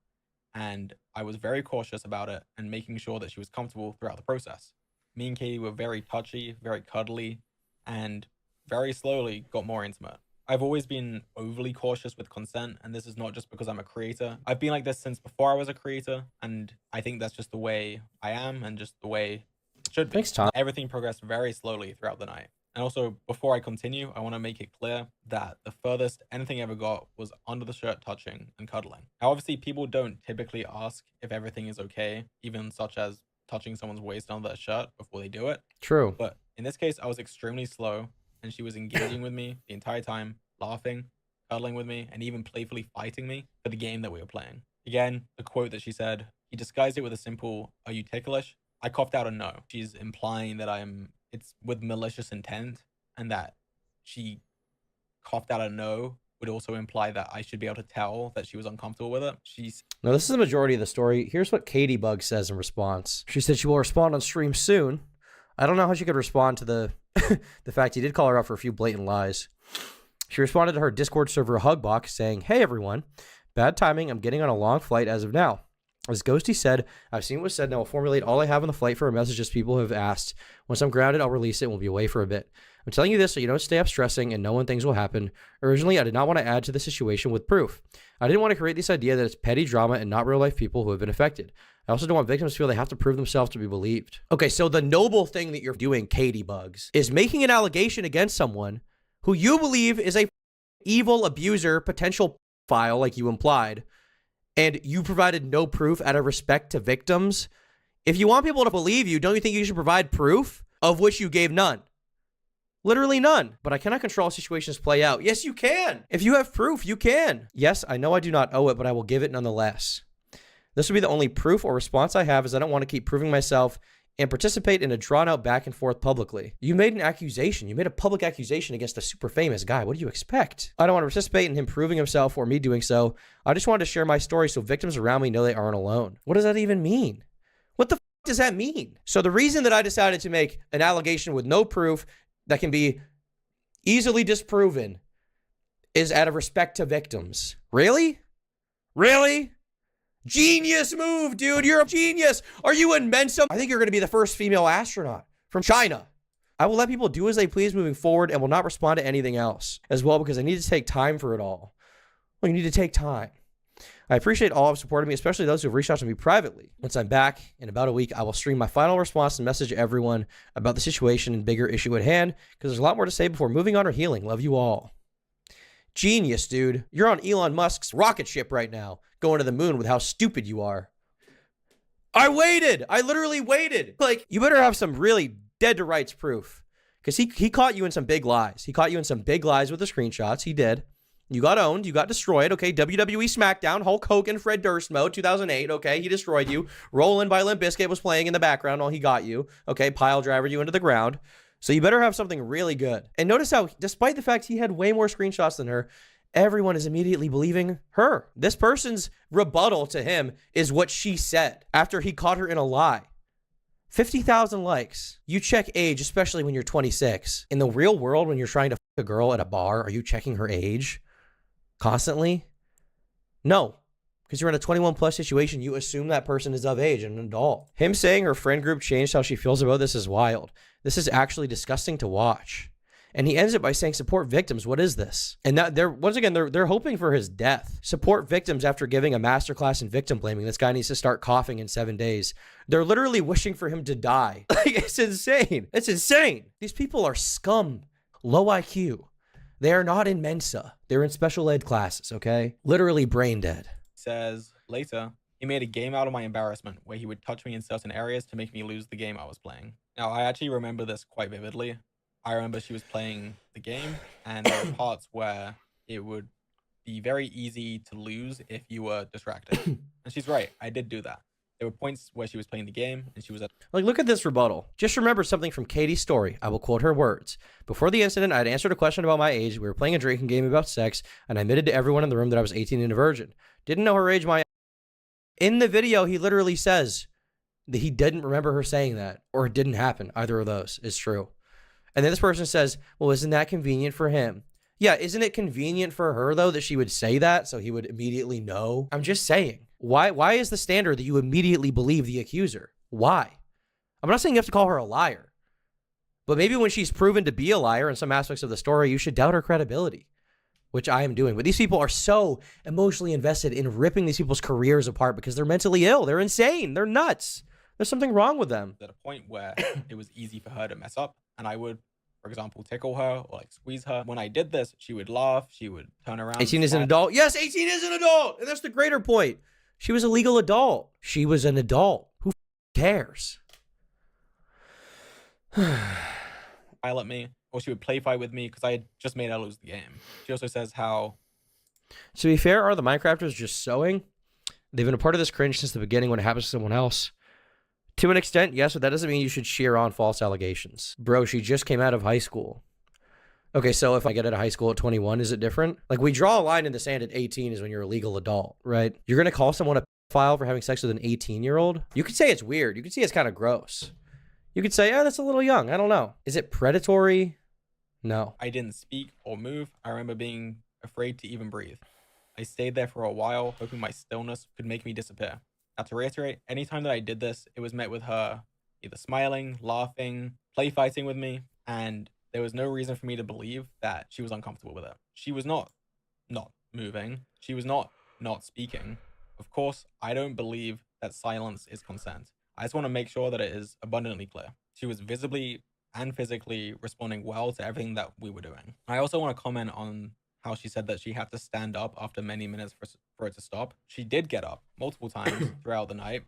and I was very cautious about it and making sure that she was comfortable throughout the process. Me and Katie were very touchy, very cuddly, and very slowly got more intimate. I've always been overly cautious with consent, and this is not just because I'm a creator. I've been like this since before I was a creator, and I think that's just the way I am and just the way it should be. Thanks, Tom. Everything progressed very slowly throughout the night. And also, before I continue, I want to make it clear that the furthest anything ever got was under the shirt touching and cuddling. Now, obviously, people don't typically ask if everything is okay, even such as touching someone's waist under their shirt before they do it. True. But in this case, I was extremely slow, and she was engaging with me the entire time, laughing, cuddling with me, and even playfully fighting me for the game that we were playing. Again, the quote that she said, he disguised it with a simple, "Are you ticklish?" I coughed out a no. She's implying that it's with malicious intent, and that she coughed out a no would also imply that I should be able to tell that she was uncomfortable with it. No, this is the majority of the story. Here's what Caitibugzz says in response. She said she will respond on stream soon. I don't know how she could respond to the the fact he did call her out for a few blatant lies. She responded to her Discord server hug box saying, "Hey everyone, bad timing. I'm getting on a long flight as of now. As Ghosty said, I've seen what was said and I will formulate all I have on the flight for a messages people have asked. Once I'm grounded, I'll release it and we'll be away for a bit. I'm telling you this so you don't stay up stressing and know when things will happen. Originally, I did not want to add to the situation with proof. I didn't want to create this idea that it's petty drama and not real life people who have been affected. I also don't want victims to feel they have to prove themselves to be believed." Okay, so the noble thing that you're doing, Caitibugzz, is making an allegation against someone who you believe is a evil abuser, potential file, like you implied, and you provided no proof out of respect to victims. If you want people to believe you, don't you think you should provide proof, of which you gave none? Literally none. But I cannot control how situations play out. Yes, you can. If you have proof, you can. Yes, I know I do not owe it, but I will give it nonetheless. This will be the only proof or response I have, as I don't want to keep proving myself and participate in a drawn-out back and forth publicly. You made an accusation. You made a public accusation against a super famous guy. What do you expect? I don't want to participate in him proving himself or me doing so. I just wanted to share my story so victims around me know they aren't alone. What does that even mean? What the f does that mean? So the reason that I decided to make an allegation with no proof that can be easily disproven is out of respect to victims. Really? Really? Genius move, dude. You're a genius. Are you in Mensa? I think you're going to be the first female astronaut from China. I will let people do as they please moving forward and will not respond to anything else as well, because I need to take time for it all. Well, you need to take time. I appreciate all who have supported me, especially those who have reached out to me privately. Once I'm back in about a week, I will stream my final response and message everyone about the situation and bigger issue at hand, because there's a lot more to say before moving on or healing. Love you all. Genius, dude. You're on Elon Musk's rocket ship right now, going to the moon with how stupid you are. I waited. I literally waited. Like, you better have some really dead to rights proof, because he caught you in some big lies. He caught you in some big lies with the screenshots. He did. You got owned. You got destroyed. Okay, WWE SmackDown, Hulk Hogan, Fred Durst mode, 2008. Okay, he destroyed you. Rollin' by Limp Bizkit was playing in the background while he got you. Okay, pile driver you into the ground. So you better have something really good. And notice how, despite the fact he had way more screenshots than her, everyone is immediately believing her. This person's rebuttal to him is what she said after he caught her in a lie. 50,000 likes. You check age, especially when you're 26. In the real world, when you're trying to f a girl at a bar, are you checking her age constantly? No. Because you're in a 21 plus situation, you assume that person is of age and an adult. Him saying her friend group changed how she feels about this is wild. This is actually disgusting to watch. And he ends it by saying, support victims. What is this? And that once again, they're hoping for his death. Support victims after giving a masterclass in victim blaming. This guy needs to start coughing in 7 days. They're literally wishing for him to die. Like, it's insane. It's insane. These people are scum. Low IQ. They are not in Mensa. They're in special ed classes, okay? Literally brain dead. Says later, he made a game out of my embarrassment where he would touch me in certain areas to make me lose the game I was playing. Now, I actually remember this quite vividly. I remember she was playing the game and there were parts where it would be very easy to lose if you were distracted. And she's right. I did do that. There were points where she was playing the game and she was at. Like, look at this rebuttal. Just remember something from Katie's story. I will quote her words. Before the incident, I had answered a question about my age. We were playing a drinking game about sex, and I admitted to everyone in the room that I was 18 and a virgin. Didn't know her age. In the video, he literally says that he didn't remember her saying that, or it didn't happen. Either of those is true. And then this person says, well, isn't that convenient for him? Yeah, isn't it convenient for her, though, that she would say that so he would immediately know? I'm just saying. Why is the standard that you immediately believe the accuser? Why? I'm not saying you have to call her a liar. But maybe when she's proven to be a liar in some aspects of the story, you should doubt her credibility, which I am doing. But these people are so emotionally invested in ripping these people's careers apart because they're mentally ill. They're insane. They're nuts. There's something wrong with them. At a point where it was easy for her to mess up, and I would, for example, tickle her or like squeeze her. When I did this, she would laugh. She would turn around. 18 is an adult. Yes, 18 is an adult. And that's the greater point. She was a legal adult. She was an adult. Who cares? Smile at me, or she would play fight with me because I had just made her lose the game. She also says how. To be fair, are the Minecrafters just sewing? They've been a part of this cringe since the beginning when it happens to someone else. To an extent, yes, but that doesn't mean you should cheer on false allegations. Bro, she just came out of high school. Okay, so if I get out of high school at 21, is it different? Like, we draw a line in the sand at 18 is when you're a legal adult, right? You're going to call someone a pedophile for having sex with an 18-year-old? You could say it's weird. You could say it's kind of gross. You could say, oh, that's a little young. I don't know. Is it predatory? No. I didn't speak or move. I remember being afraid to even breathe. I stayed there for a while, hoping my stillness could make me disappear. Now, to reiterate, anytime that I did this, it was met with her either smiling, laughing, play fighting with me, and there was no reason for me to believe that she was uncomfortable with it. She was not moving. She was not speaking. Of course, I don't believe that silence is consent. I just want to make sure that it is abundantly clear. She was visibly and physically responding well to everything that we were doing. I also want to comment on how she said that she had to stand up after many minutes for it to stop. She did get up multiple times throughout the night.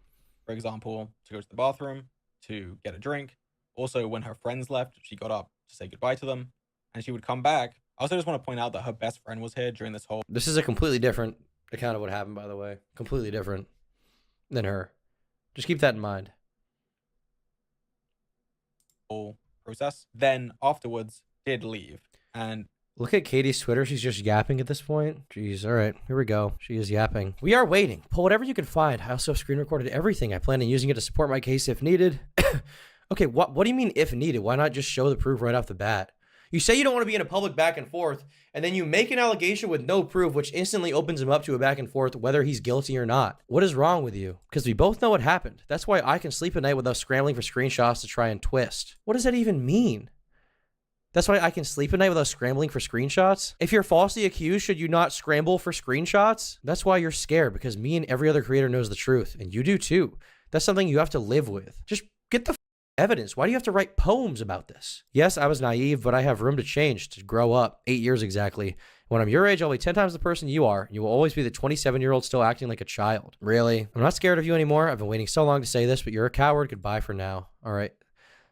For example, to go to the bathroom, to get a drink. Also, when her friends left, she got up to say goodbye to them, and she would come back. I also just want to point out that her best friend was here during this whole. This is a completely different account of what happened, by the way. Completely different than her. Just keep that in mind. Whole process. Then afterwards, did leave, and look at Katie's Twitter. She's just yapping at this point. Jeez. All right. Here we go. She is yapping. We are waiting. Pull whatever you can find. I also screen recorded everything. I plan on using it to support my case if needed. Okay. What do you mean if needed? Why not just show the proof right off the bat? You say you don't want to be in a public back and forth, and then you make an allegation with no proof, which instantly opens him up to a back and forth, whether he's guilty or not. What is wrong with you? Because we both know what happened. That's why I can sleep at night without scrambling for screenshots to try and twist. What does that even mean? That's why I can sleep at night without scrambling for screenshots? If you're falsely accused, should you not scramble for screenshots? That's why you're scared, because me and every other creator knows the truth, and you do too. That's something you have to live with. Just get the evidence. Why do you have to write poems about this? Yes, I was naive, but I have room to change, to grow up. 8 years exactly. When I'm your age, I'll be 10 times the person you are. You will always be the 27-year-old still acting like a child. Really? I'm not scared of you anymore. I've been waiting so long to say this, but you're a coward. Goodbye for now. All right.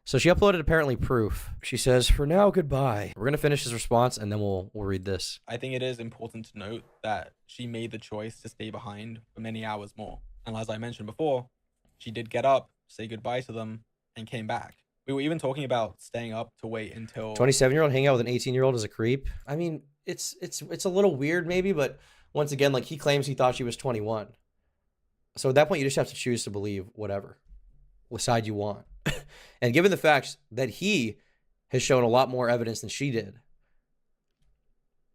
So she uploaded apparently proof. She says, for now, goodbye. We're going to finish his response and then we'll read this. I think it is important to note that she made the choice to stay behind for many hours more. And as I mentioned before, she did get up, say goodbye to them, and came back. We were even talking about staying up to wait until 27-year-old hanging out with an 18-year-old is a creep. I mean, it's a little weird maybe, but once again, like, he claims he thought she was 21. So at that point, you just have to choose to believe whatever side you want. And given the facts that he has shown a lot more evidence than she did,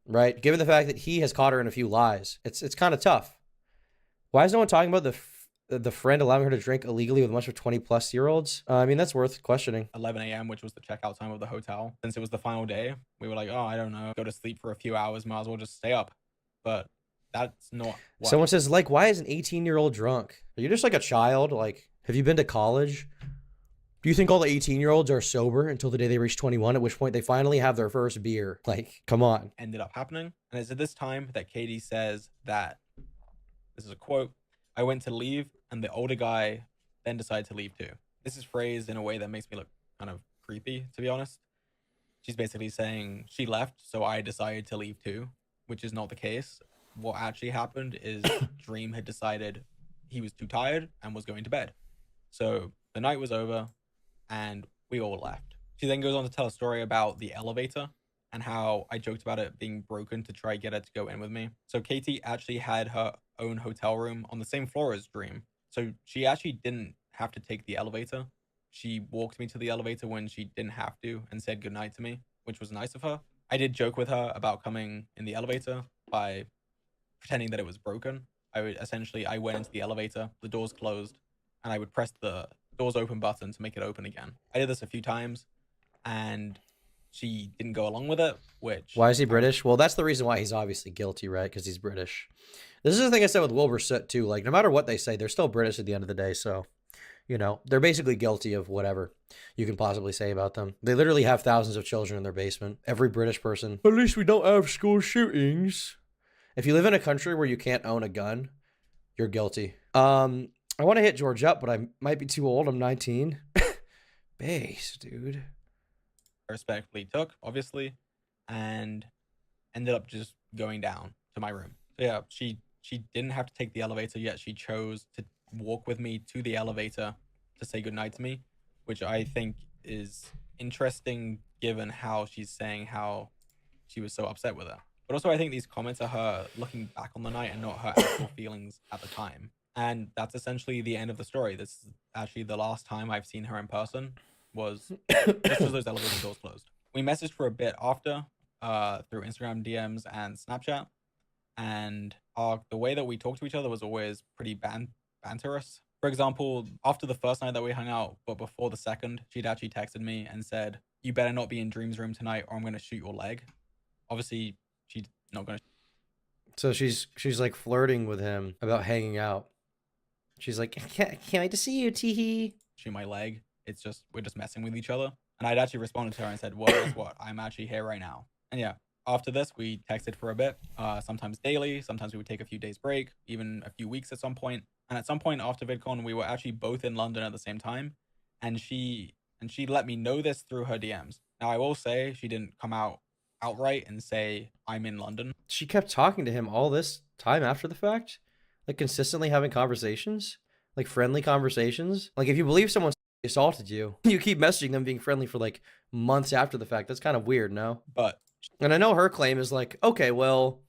right? Given the fact that he has caught her in a few lies, it's kind of tough. Why is no one talking about the friend allowing her to drink illegally with a bunch of 20-plus-year-olds? I mean, that's worth questioning. 11 a.m., which was the checkout time of the hotel. Since it was the final day, we were like, oh, I don't know, go to sleep for a few hours, might as well just stay up. But that's not what. Someone says, like, why is an 18-year-old drunk? Are you just like a child? Like, have you been to college? Do you think all the 18-year-olds are sober until the day they reach 21, at which point they finally have their first beer? Like, come on. Ended up happening. And it's at this time that Katie says that, this is a quote, I went to leave and the older guy then decided to leave too. This is phrased in a way that makes me look kind of creepy, to be honest. She's basically saying she left, so I decided to leave too, which is not the case. what actually happened is Dream had decided he was too tired and was going to bed. So the night was over and we all left. She then goes on to tell a story about the elevator and how I joked about it being broken to try get her to go in with me. So Katie actually had her own hotel room on the same floor as Dream. So she actually didn't have to take the elevator. She walked me to the elevator when she didn't have to and said goodnight to me, which was nice of her. I did joke with her about coming in the elevator by pretending that it was broken. I went into the elevator, the doors closed, and I would press the doors open button to make it open again. I did this a few times, and she didn't go along with it, which... Why is he British? Well, that's the reason why he's obviously guilty, right? Because he's British. This is the thing I said with Wilbur Soot, too. Like, no matter what they say, they're still British at the end of the day, so... You know, they're basically guilty of whatever you can possibly say about them. They literally have thousands of children in their basement. Every British person. At least we don't have school shootings. If you live in a country where you can't own a gun, you're guilty. I want to hit George up, but I might be too old. I'm 19. Base, dude. Respectfully took, obviously, and ended up just going down to my room. So yeah, she didn't have to take the elevator, yet she chose to walk with me to the elevator to say goodnight to me, which I think is interesting given how she's saying how she was so upset with her. But also I think these comments are her looking back on the night and not her actual feelings at the time. And that's essentially the end of the story. This is actually the last time I've seen her in person was just as those elevator doors closed. We messaged for a bit after through Instagram DMs and Snapchat. And the way that we talked to each other was always pretty banterous. For example, after the first night that we hung out, but before the second, she'd actually texted me and said, "You better not be in Dream's room tonight or I'm going to shoot your leg." Obviously, she's not going to. So she's like flirting with him about hanging out. She's like, can't wait to see you, teehee. Shoot my leg. It's just, we're just messing with each other. And I'd actually responded to her and said, well, guess what? I'm actually here right now. And yeah, after this, we texted for a bit, sometimes daily. Sometimes we would take a few days break, even a few weeks at some point. And at some point after VidCon, we were actually both in London at the same time. And she let me know this through her DMs. Now, I will say she didn't come out outright and say, I'm in London. She kept talking to him all this time after the fact? Like consistently having conversations? Like friendly conversations? Like if you believe someone assaulted you, you keep messaging them being friendly for like months after the fact. That's kind of weird, no? But... And I know her claim is like, okay, well,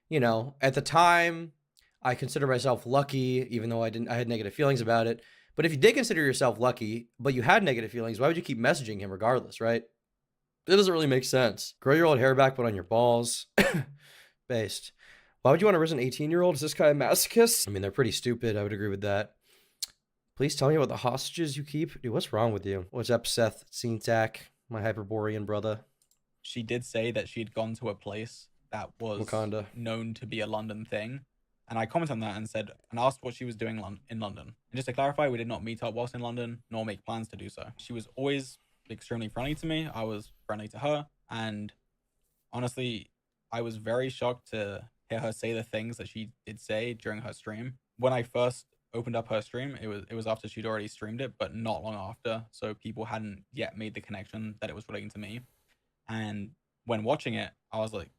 you know, at the time, I consider myself lucky, even though I had negative feelings about it. But if you did consider yourself lucky, but you had negative feelings, why would you keep messaging him regardless, right? It doesn't really make sense. Grow your old hair back, put on your balls. Based. Why would you want a risen 18-year-old? Is this guy a masochist? I mean, they're pretty stupid. I would agree with that. Please tell me about the hostages you keep. Dude, what's wrong with you? What's up, Seth Cintac, my Hyperborean brother? She did say that she had gone to a place that was Wakanda, known to be a London thing. And I commented on that and said, and asked what she was doing in London. And just to clarify, we did not meet up whilst in London, nor make plans to do so. She was always extremely friendly to me. I was friendly to her. And honestly, I was very shocked to hear her say the things that she did say during her stream. When I first opened up her stream, it was after she'd already streamed it, but not long after. So people hadn't yet made the connection that it was relating to me. And when watching it, I was like,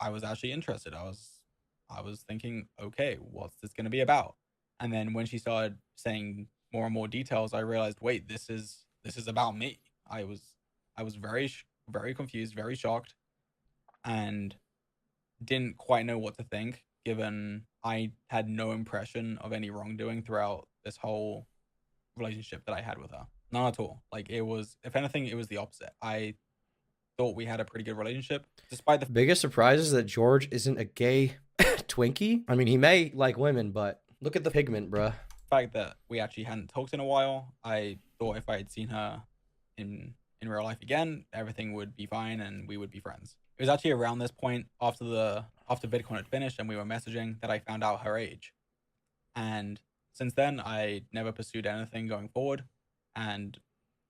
I was actually interested. I was thinking, okay, what's this going to be about? And then when she started saying more and more details, I realized, wait, this is about me. I was very, very confused, very shocked, and didn't quite know what to think, given I had no impression of any wrongdoing throughout this whole relationship that I had with her. None at all. Like, it was, if anything, it was the opposite. I thought we had a pretty good relationship, despite the biggest surprise is that George isn't a gay Twinkie. I mean, he may like women, but look at the pigment, bruh. fact that we actually hadn't talked in a while. I thought if I had seen her in real life again, everything would be fine and we would be friends. It was actually around this point, after VidCon had finished and we were messaging, that I found out her age. And since then, I never pursued anything going forward, and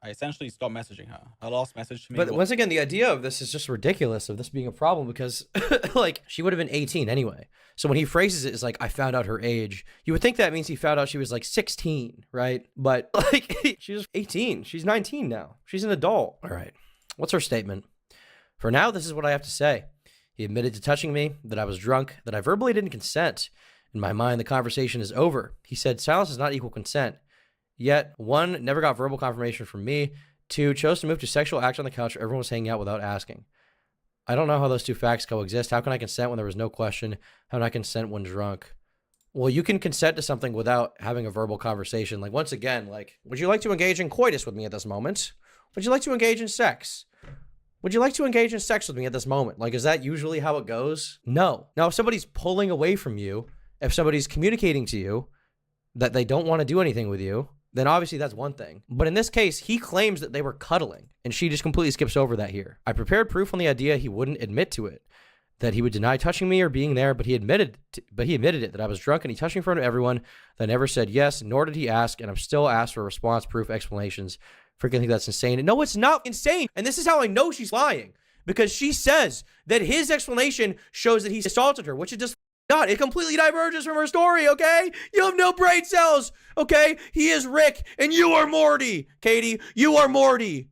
I essentially stopped messaging her. Her last message to me. But once again, the idea of this is just ridiculous, of this being a problem, because like she would have been 18 anyway. So when he phrases it as like, I found out her age, you would think that means he found out she was like 16, right? But like she was 18. She's 19 now. She's an adult. All right. What's her statement? For now, this is what I have to say. He admitted to touching me, that I was drunk, that I verbally didn't consent. In my mind, the conversation is over. He said silence does not equal consent. Yet, 1, never got verbal confirmation from me. 2, chose to move to sexual act on the couch where everyone was hanging out without asking. I don't know how those two facts coexist. How can I consent when there was no question? How can I consent when drunk? Well, you can consent to something without having a verbal conversation. Like, once again, like, would you like to engage in coitus with me at this moment? Would you like to engage in sex? Would you like to engage in sex with me at this moment? Like, is that usually how it goes? No. Now, if somebody's pulling away from you, if somebody's communicating to you that they don't want to do anything with you, then obviously that's one thing. But in this case, he claims that they were cuddling, and she just completely skips over that here. I prepared proof on the idea he wouldn't admit to it, that he would deny touching me or being there, but he admitted it, that I was drunk and he touched me in front of everyone, that I never said yes, nor did he ask, and I'm still asked for response, proof, explanations. Freaking think that's insane. No, it's not insane. And this is how I know she's lying, because she says that his explanation shows that he assaulted her, which it just not. It completely diverges from her story, okay? You have no brain cells, okay? He is Rick, and you are Morty, Katie. You are Morty.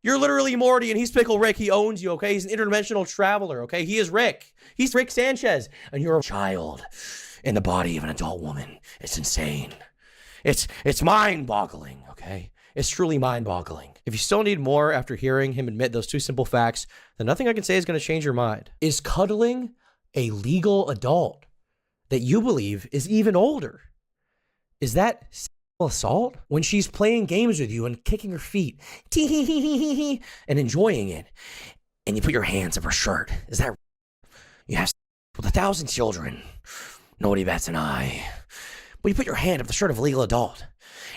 You're literally Morty, and he's Pickle Rick. He owns you, okay? He's an interdimensional traveler, okay? He is Rick. He's Rick Sanchez, and you're a child in the body of an adult woman. It's insane. It's mind-boggling, okay? It's truly mind-boggling. If you still need more after hearing him admit those two simple facts, then nothing I can say is going to change your mind. Is cuddling a legal adult that you believe is even older? Is that sexual assault? When she's playing games with you and kicking her feet, and enjoying it, and you put your hands up her shirt, is that you have sex with 1,000 children? Nobody bats an eye. But you put your hand up the shirt of a legal adult,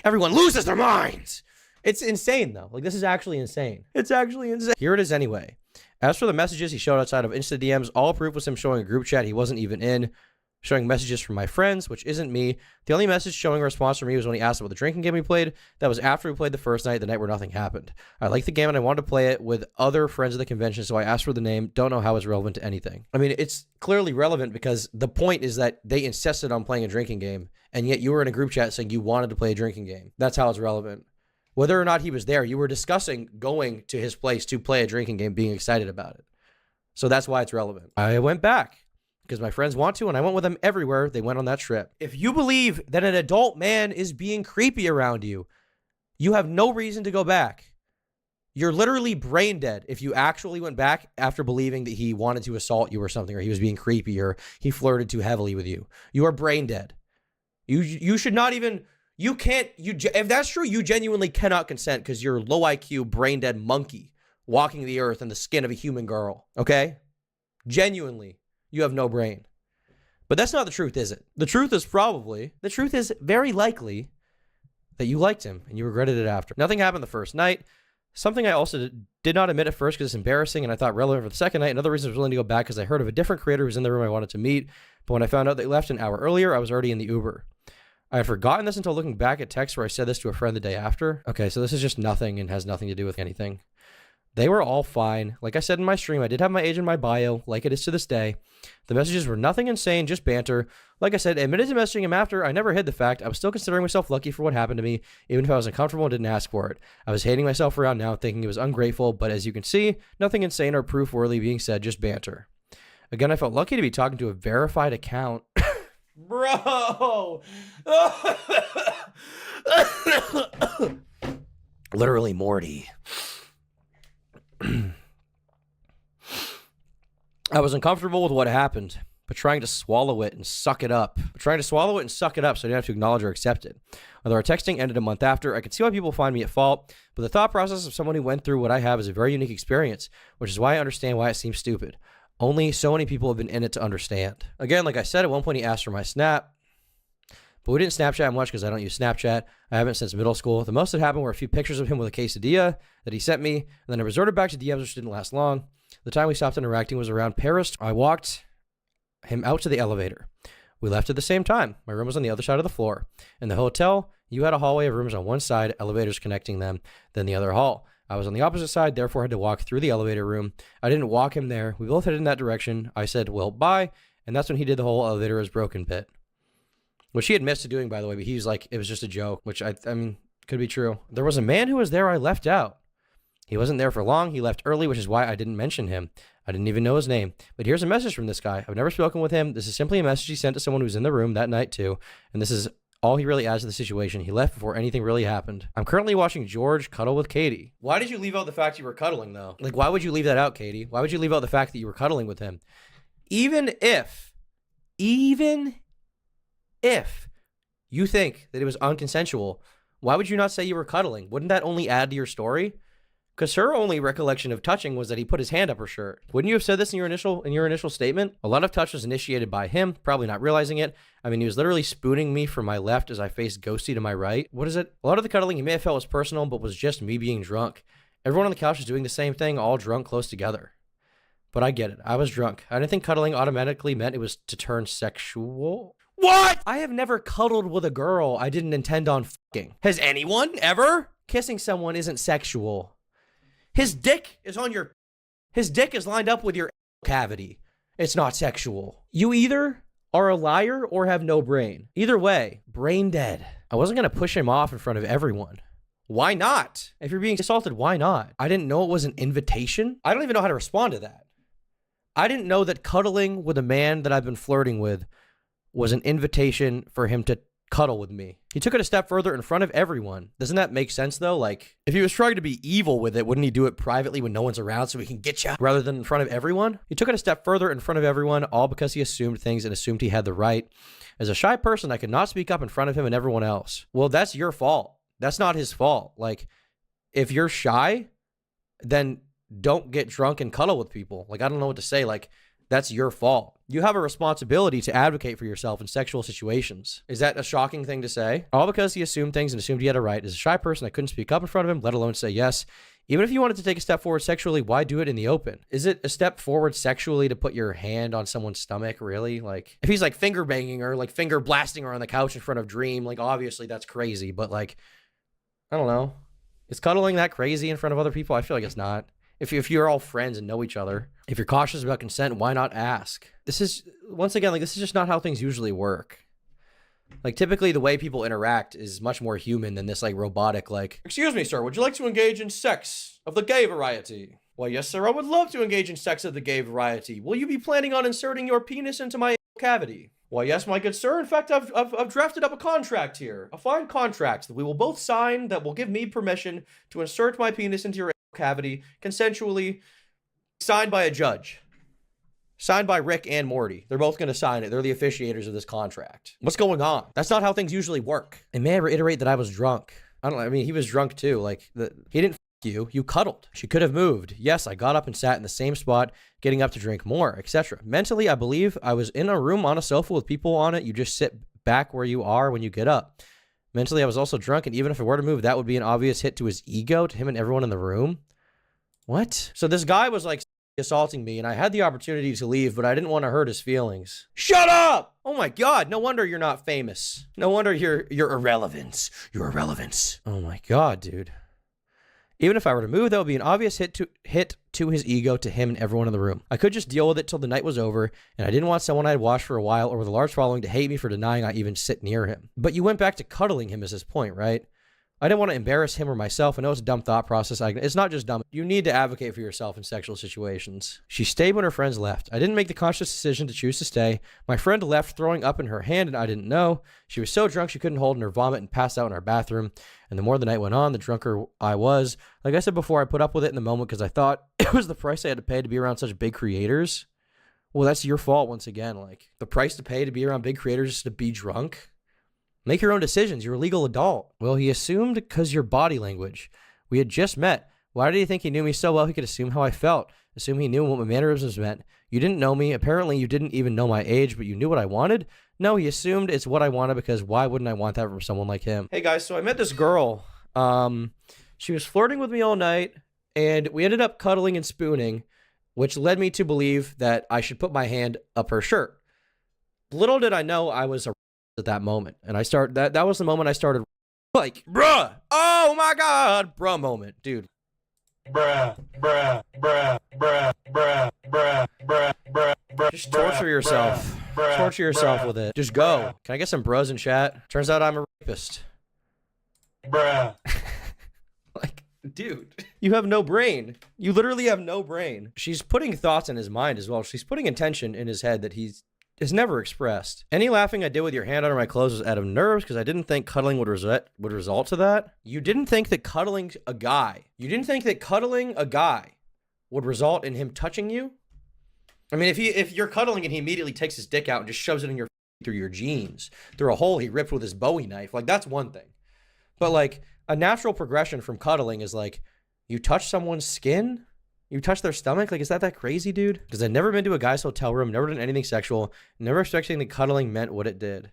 everyone loses their minds. It's insane, though. Like, this is actually insane. It's actually insane. Here it is anyway. As for the messages he showed outside of Insta DMs, all proof was him showing a group chat he wasn't even in, showing messages from my friends, which isn't me. The only message showing a response from me was when he asked about the drinking game we played. That was after we played the first night, the night where nothing happened. I liked the game and I wanted to play it with other friends of the convention, so I asked for the name. Don't know how it's relevant to anything. I mean, it's clearly relevant because the point is that they insisted on playing a drinking game, and yet you were in a group chat saying you wanted to play a drinking game. That's how it's relevant. Whether or not he was there, you were discussing going to his place to play a drinking game, being excited about it. So that's why it's relevant. I went back because my friends want to, and I went with them everywhere they went on that trip. If you believe that an adult man is being creepy around you, you have no reason to go back. You're literally brain dead if you actually went back after believing that he wanted to assault you or something, or he was being creepy, or he flirted too heavily with you. You are brain dead. You should not even... if that's true, you genuinely cannot consent because you're low IQ, brain dead monkey walking the earth in the skin of a human girl. Okay? Genuinely, you have no brain. But that's not the truth, is it? The truth is very likely that you liked him and you regretted it after. Nothing happened the first night. Something I also did not admit at first because it's embarrassing and I thought relevant for the second night. Another reason I was willing to go back because I heard of a different creator who's in the room I wanted to meet. But when I found out they left an hour earlier, I was already in the Uber. I had forgotten this until looking back at texts where I said this to a friend the day after. Okay, so this is just nothing and has nothing to do with anything. They were all fine. Like I said in my stream, I did have my age in my bio, like it is to this day. The messages were nothing insane, just banter. Like I said, I admitted to messaging him after. I never hid the fact. I was still considering myself lucky for what happened to me, even if I was uncomfortable and didn't ask for it. I was hating myself around now, thinking it was ungrateful, but as you can see, nothing insane or proof-worthy being said, just banter. Again, I felt lucky to be talking to a verified account. Bro! Literally Morty. I was uncomfortable with what happened, but trying to swallow it and suck it up. So I didn't have to acknowledge or accept it. Although our texting ended a month after, I could see why people find me at fault, but the thought process of someone who went through what I have is a very unique experience, which is why I understand why it seems stupid. Only so many people have been in it to understand. Again, like I said, at one point he asked for my snap, but we didn't Snapchat much because I don't use Snapchat. I haven't since middle school. The most that happened were a few pictures of him with a quesadilla that he sent me, and then I resorted back to DMs, which didn't last long. The time we stopped interacting was around Paris. I walked him out to the elevator. We left at the same time. My room was on the other side of the floor. In the hotel, you had a hallway of rooms on one side, elevators connecting them, then the other hall. I was on the opposite side, therefore had to walk through the elevator room. I didn't walk him there. We both headed in that direction. I said, well, bye. And that's when he did the whole elevator is broken bit. Which he admits to doing, by the way, but he's like, it was just a joke, which I mean, could be true. There was a man who was there I left out. He wasn't there for long. He left early, which is why I didn't mention him. I didn't even know his name. But here's a message from this guy. I've never spoken with him. This is simply a message he sent to someone who was in the room that night too. And this is all he really adds to the situation. He left before anything really happened. I'm currently watching George cuddle with Katie. Why did you leave out the fact you were cuddling though? Like, why would you leave that out, Katie? Why would you leave out the fact that you were cuddling with him? Even if you think that it was unconsensual, why would you not say you were cuddling? Wouldn't that only add to your story? Because her only recollection of touching was that he put his hand up her shirt. Wouldn't you have said this in your initial statement? A lot of touch was initiated by him, probably not realizing it. I mean, he was literally spooning me from my left as I faced Ghosty to my right. What is it? A lot of the cuddling he may have felt was personal, but was just me being drunk. Everyone on the couch was doing the same thing, all drunk close together. But I get it. I was drunk. I didn't think cuddling automatically meant it was to turn sexual. What? I have never cuddled with a girl I didn't intend on fucking. Has anyone ever? Kissing someone isn't sexual. His dick is lined up with your cavity. It's not sexual. You either are a liar or have no brain. Either way, brain dead. I wasn't going to push him off in front of everyone. Why not? If you're being assaulted, why not? I didn't know it was an invitation. I don't even know how to respond to that. I didn't know that cuddling with a man that I've been flirting with was an invitation for him to cuddle with me. He took it a step further in front of everyone. Doesn't that make sense though? Like, if he was trying to be evil with it, wouldn't he do it privately when no one's around so he can get you rather than in front of everyone? He took it a step further in front of everyone, all because he assumed things and assumed he had the right. As a shy person, I could not speak up in front of him and everyone else. Well, that's your fault. That's not his fault. Like, if you're shy, then don't get drunk and cuddle with people. Like, I don't know what to say. Like, that's your fault. You have a responsibility to advocate for yourself in sexual situations. Is that a shocking thing to say? All because he assumed things and assumed he had a right. As a shy person, I couldn't speak up in front of him, let alone say yes. Even if you wanted to take a step forward sexually, why do it in the open? Is it a step forward sexually to put your hand on someone's stomach, really? Like, if he's like finger banging her, like finger blasting her on the couch in front of Dream, like obviously that's crazy, but like, I don't know. Is cuddling that crazy in front of other people? I feel like it's not. If you're all friends and know each other, if you're cautious about consent, why not ask? This is, once again, like, this is just not how things usually work. Like, typically the way people interact is much more human than this, like, robotic, like, excuse me, sir, would you like to engage in sex of the gay variety? Why, yes, sir, I would love to engage in sex of the gay variety. Will you be planning on inserting your penis into my cavity? Why, yes, my good sir. In fact, I've drafted up a contract here. A fine contract that we will both sign that will give me permission to insert my penis into your cavity consensually, signed by a judge. Signed by Rick and Morty. They're both going to sign it. They're the officiators of this contract. What's going on? That's not how things usually work. And may I reiterate that I was drunk. I mean, he was drunk too. Like, he didn't you. You cuddled. She could have moved. Yes, I got up and sat in the same spot, getting up to drink more, etc. Mentally, I believe I was in a room on a sofa with people on it. You just sit back where you are when you get up. Mentally, I was also drunk, and even if I were to move, that would be an obvious hit to his ego, to him and everyone in the room. What? So this guy was like assaulting me, and I had the opportunity to leave, but I didn't want to hurt his feelings. Shut up! Oh my God, no wonder you're not famous. No wonder you're irrelevant. You're irrelevant. Oh my God, dude. Even if I were to move, that would be an obvious hit to his ego, to him and everyone in the room. I could just deal with it till the night was over, and I didn't want someone I'd watched for a while or with a large following to hate me for denying I even sit near him. But you went back to cuddling him as his point, right? I didn't want to embarrass him or myself. I know it's a dumb thought process. It's not just dumb. You need to advocate for yourself in sexual situations. She stayed when her friends left. I didn't make the conscious decision to choose to stay. My friend left, throwing up in her hand, and I didn't know. She was so drunk she couldn't hold in her vomit and passed out in our bathroom. And the more the night went on, the drunker I was. Like I said before, I put up with it in the moment because I thought it was the price I had to pay to be around such big creators. Well, that's your fault once again. Like, the price to pay to be around big creators is to be drunk. Make your own decisions. You're a legal adult. Well, he assumed because your body language. We had just met. Why did he think he knew me so well he could assume how I felt? Assume he knew what my mannerisms meant. You didn't know me. Apparently, you didn't even know my age, but you knew what I wanted? No, he assumed it's what I wanted because why wouldn't I want that from someone like him? Hey, guys, so I met this girl. She was flirting with me all night, and we ended up cuddling and spooning, which led me to believe that I should put my hand up her shirt. Little did I know I was a at that moment, and that was the moment I started like, bruh, oh my God, bruh moment, dude. Bruh, bruh, bruh, bruh, bruh, bruh, bruh, bruh. Just torture yourself. Torture yourself with it. Just go. Can I get some bros in chat? Turns out I'm a rapist. Bruh. Like, dude, You have no brain. You literally have no brain. She's putting thoughts in his mind as well. She's putting intention in his head that he's is never expressed. Any laughing I did with your hand under my clothes was out of nerves because I didn't think cuddling would result to that. You didn't think that cuddling a guy would result in him touching you? I mean, if you're cuddling and he immediately takes his dick out and just shoves it in your through your jeans, through a hole he ripped with his Bowie knife, like that's one thing. But like a natural progression from cuddling is like you touch someone's skin, you touch their stomach. Like, is that crazy, dude? Because I've never been to a guy's hotel room, never done anything sexual, never expecting that cuddling meant what it did.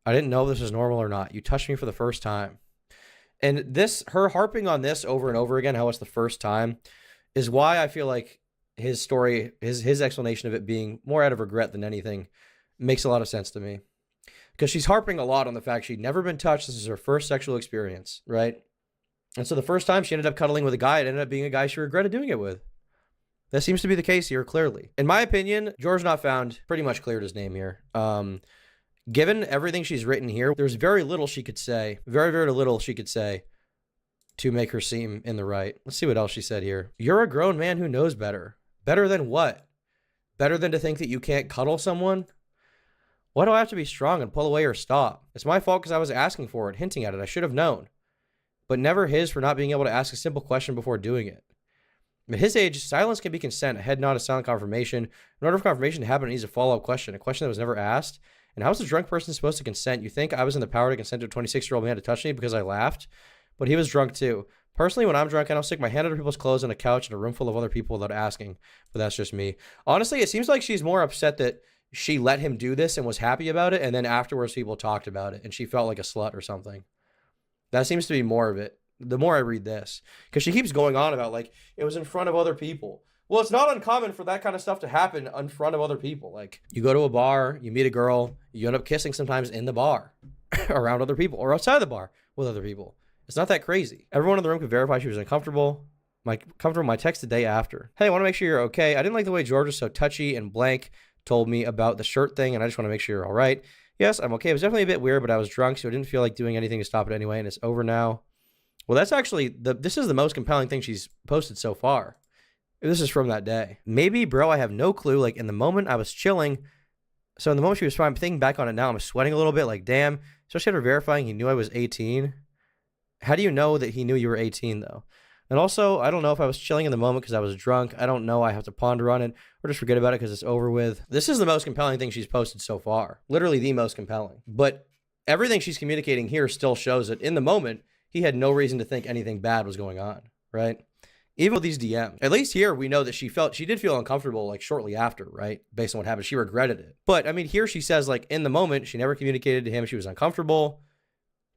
I didn't know if this was normal or not. You touched me for the first time. And this, her harping on this over and over again, how it's the first time, is why I feel like his story, his explanation of it being more out of regret than anything, makes a lot of sense to me. Because she's harping a lot on the fact she'd never been touched. This is her first sexual experience, right? And so the first time she ended up cuddling with a guy, it ended up being a guy she regretted doing it with. That seems to be the case here, clearly. In my opinion, GeorgeNotFound pretty much cleared his name here. Given everything she's written here, there's very little she could say, very, very little she could say to make her seem in the right. Let's see what else she said here. You're a grown man who knows better. Better than what? Better than to think that you can't cuddle someone? Why do I have to be strong and pull away or stop? It's my fault because I was asking for it, hinting at it. I should have known. But never his for not being able to ask a simple question before doing it. At his age, silence can be consent. A head nod is silent confirmation. In order for confirmation to happen, it needs a follow-up question, a question that was never asked. And how is a drunk person supposed to consent? You think I was in the power to consent to a 26-year-old man to touch me because I laughed? But he was drunk too. Personally, when I'm drunk, I don't stick my hand under people's clothes on a couch in a room full of other people without asking. But that's just me. Honestly, it seems like she's more upset that she let him do this and was happy about it. And then afterwards, people talked about it and she felt like a slut or something. That seems to be more of it. The more I read this, because she keeps going on about like it was in front of other people. Well, it's not uncommon for that kind of stuff to happen in front of other people. Like you go to a bar, you meet a girl, you end up kissing sometimes in the bar around other people or outside the bar with other people. It's not that crazy. Everyone in the room could verify she was uncomfortable. My text the day after. Hey, I want to make sure you're okay. I didn't like the way George was so touchy and blank told me about the shirt thing, and I just want to make sure you're all right. Yes, I'm okay. It was definitely a bit weird, but I was drunk, so I didn't feel like doing anything to stop it anyway, and it's over now. Well, that's actually, this is the most compelling thing she's posted so far. This is from that day. Maybe, bro, I have no clue. Like, in the moment, I was chilling. So in the moment she was fine, I'm thinking back on it now, I'm sweating a little bit, like, damn. Especially after verifying he knew I was 18. How do you know that he knew you were 18, though? And also, I don't know if I was chilling in the moment because I was drunk. I don't know. I have to ponder on it or just forget about it because it's over with. This is the most compelling thing she's posted so far. Literally the most compelling. But everything she's communicating here still shows that in the moment, he had no reason to think anything bad was going on, right? Even with these DMs. At least here, we know that she did feel uncomfortable, like, shortly after, right? Based on what happened. She regretted it. But, I mean, here she says, like, in the moment, she never communicated to him. She was uncomfortable.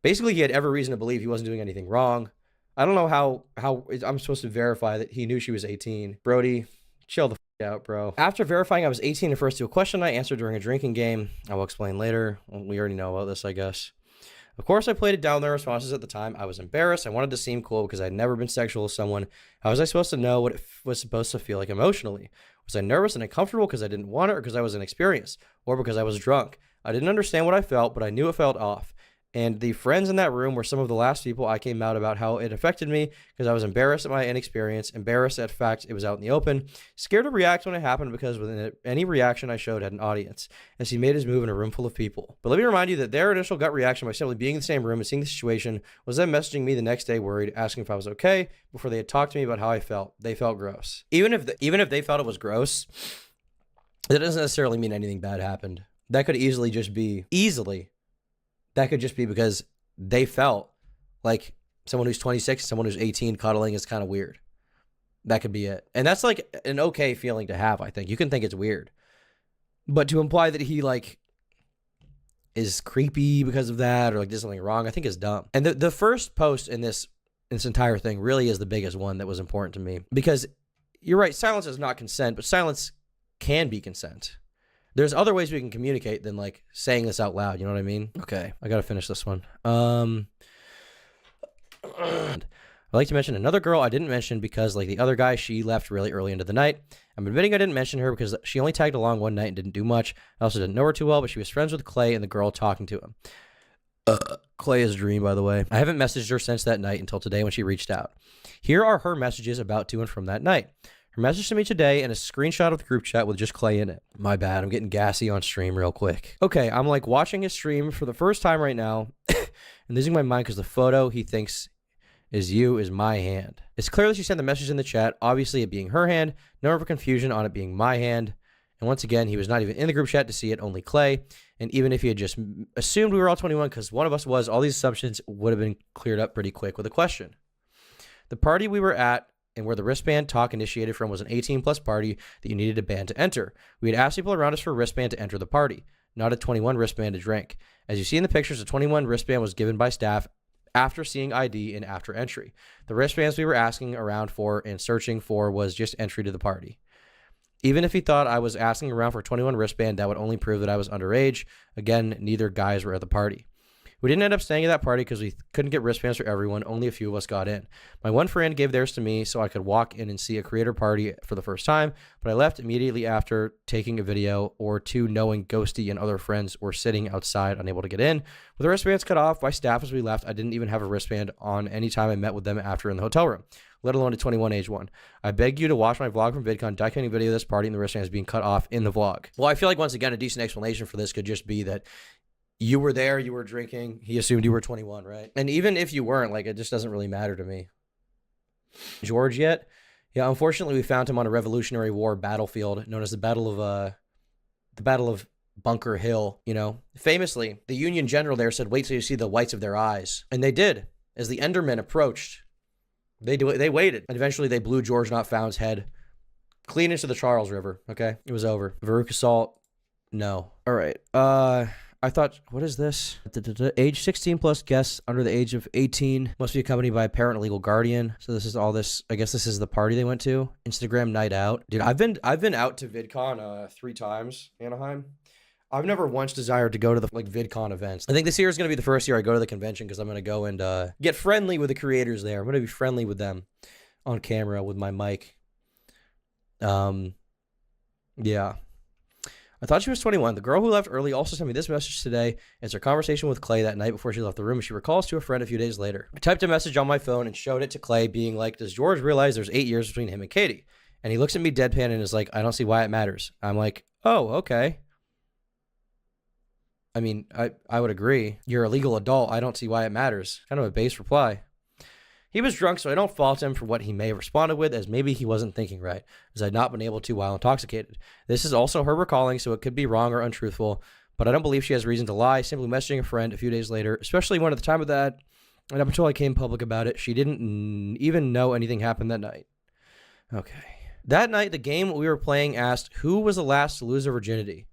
Basically, he had every reason to believe he wasn't doing anything wrong. I don't know how I'm supposed to verify that he knew she was 18. Brody, chill the f out, bro. After verifying I was 18 and first to a question I answered during a drinking game, I will explain later. We already know about this, I guess. Of course, I played it down their responses at the time. I was embarrassed. I wanted to seem cool because I'd never been sexual with someone. How was I supposed to know what it was supposed to feel like emotionally? Was I nervous and uncomfortable because I didn't want it or because I was inexperienced or because I was drunk? I didn't understand what I felt, but I knew it felt off. And the friends in that room were some of the last people I came out about how it affected me because I was embarrassed at my inexperience, embarrassed at the fact it was out in the open, scared to react when it happened because within it, any reaction I showed had an audience, as he made his move in a room full of people. But let me remind you that their initial gut reaction by simply being in the same room and seeing the situation was them messaging me the next day worried, asking if I was okay, before they had talked to me about how I felt. They felt gross. Even if they felt it was gross, that doesn't necessarily mean anything bad happened. That could easily just be, that could just be because they felt like someone who's 26, someone who's 18 cuddling is kind of weird. That could be it. And that's like an okay feeling to have, I think. You can think it's weird. But to imply that he like is creepy because of that or like did something wrong, I think is dumb. And the first post in this entire thing really is the biggest one that was important to me. Because you're right, silence is not consent, but silence can be consent. There's other ways we can communicate than like saying this out loud. You know what I mean? Okay, I gotta finish this one. I'd like to mention another girl I didn't mention because like the other guy, she left really early into the night. I'm admitting I didn't mention her because she only tagged along one night and didn't do much. I also didn't know her too well, but she was friends with Clay and the girl talking to him. Clay is a dream, by the way. I haven't messaged her since that night until today when she reached out. Here are her messages about to and from that night. Her message to me today and a screenshot of the group chat with just Clay in it. My bad, I'm getting gassy on stream real quick. Okay, I'm like watching his stream for the first time right now and losing my mind because the photo he thinks is you is my hand. It's clear that she sent the message in the chat, obviously it being her hand, no room for confusion on it being my hand. And once again, he was not even in the group chat to see it, only Clay. And even if he had just assumed we were all 21 because one of us was, all these assumptions would have been cleared up pretty quick with a question. The party we were at and where the wristband talk initiated from was an 18-plus party that you needed a band to enter. We had asked people around us for a wristband to enter the party, not a 21 wristband to drink. As you see in the pictures, a 21 wristband was given by staff after seeing ID and after entry. The wristbands we were asking around for and searching for was just entry to the party. Even if he thought I was asking around for a 21 wristband, that would only prove that I was underage. Again, neither guys were at the party. We didn't end up staying at that party because we couldn't get wristbands for everyone. Only a few of us got in. My one friend gave theirs to me so I could walk in and see a creator party for the first time, but I left immediately after taking a video or two, knowing Ghosty and other friends were sitting outside unable to get in. With the wristbands cut off by staff as we left, I didn't even have a wristband on any time I met with them after in the hotel room, let alone a 21 age one. I beg you to watch my vlog from VidCon documenting video of this party and the wristbands being cut off in the vlog. Well, I feel like once again, a decent explanation for this could just be that you were there, you were drinking, he assumed you were 21, right? And even if you weren't, like, it just doesn't really matter to me. George yet? Yeah, unfortunately, we found him on a Revolutionary War battlefield known as the Battle of Bunker Hill, you know. Famously, the Union general there said, wait till you see the whites of their eyes. And they did. As the Endermen approached, they waited. And eventually they blew GeorgeNotFound's head clean into the Charles River, okay? It was over. Veruca Salt, no. All right. I thought, what is this? Age 16 plus guests under the age of 18 must be accompanied by a parent or legal guardian. So this is all this. I guess this is the party they went to. Instagram night out. Dude, I've been out to VidCon 3 times, Anaheim. I've never once desired to go to the VidCon events. I think this year is going to be the first year I go to the convention because I'm going to go and get friendly with the creators there. I'm going to be friendly with them on camera with my mic. Yeah. I thought she was 21. The girl who left early also sent me this message today. It's her conversation with Clay that night before she left the room. She recalls to a friend a few days later. I typed a message on my phone and showed it to Clay being like, does George realize there's 8 years between him and Katie? And he looks at me deadpan and is like, I don't see why it matters. I'm like, oh, okay. I mean, I would agree. You're a legal adult. I don't see why it matters. Kind of a base reply. He was drunk, so I don't fault him for what he may have responded with, as maybe he wasn't thinking right, as I'd not been able to while intoxicated. This is also her recalling, so it could be wrong or untruthful, but I don't believe she has reason to lie. Simply messaging a friend a few days later, especially when at the time of that, and up until I came public about it, she didn't even know anything happened that night. Okay. That night, the game we were playing asked who was the last to lose their virginity.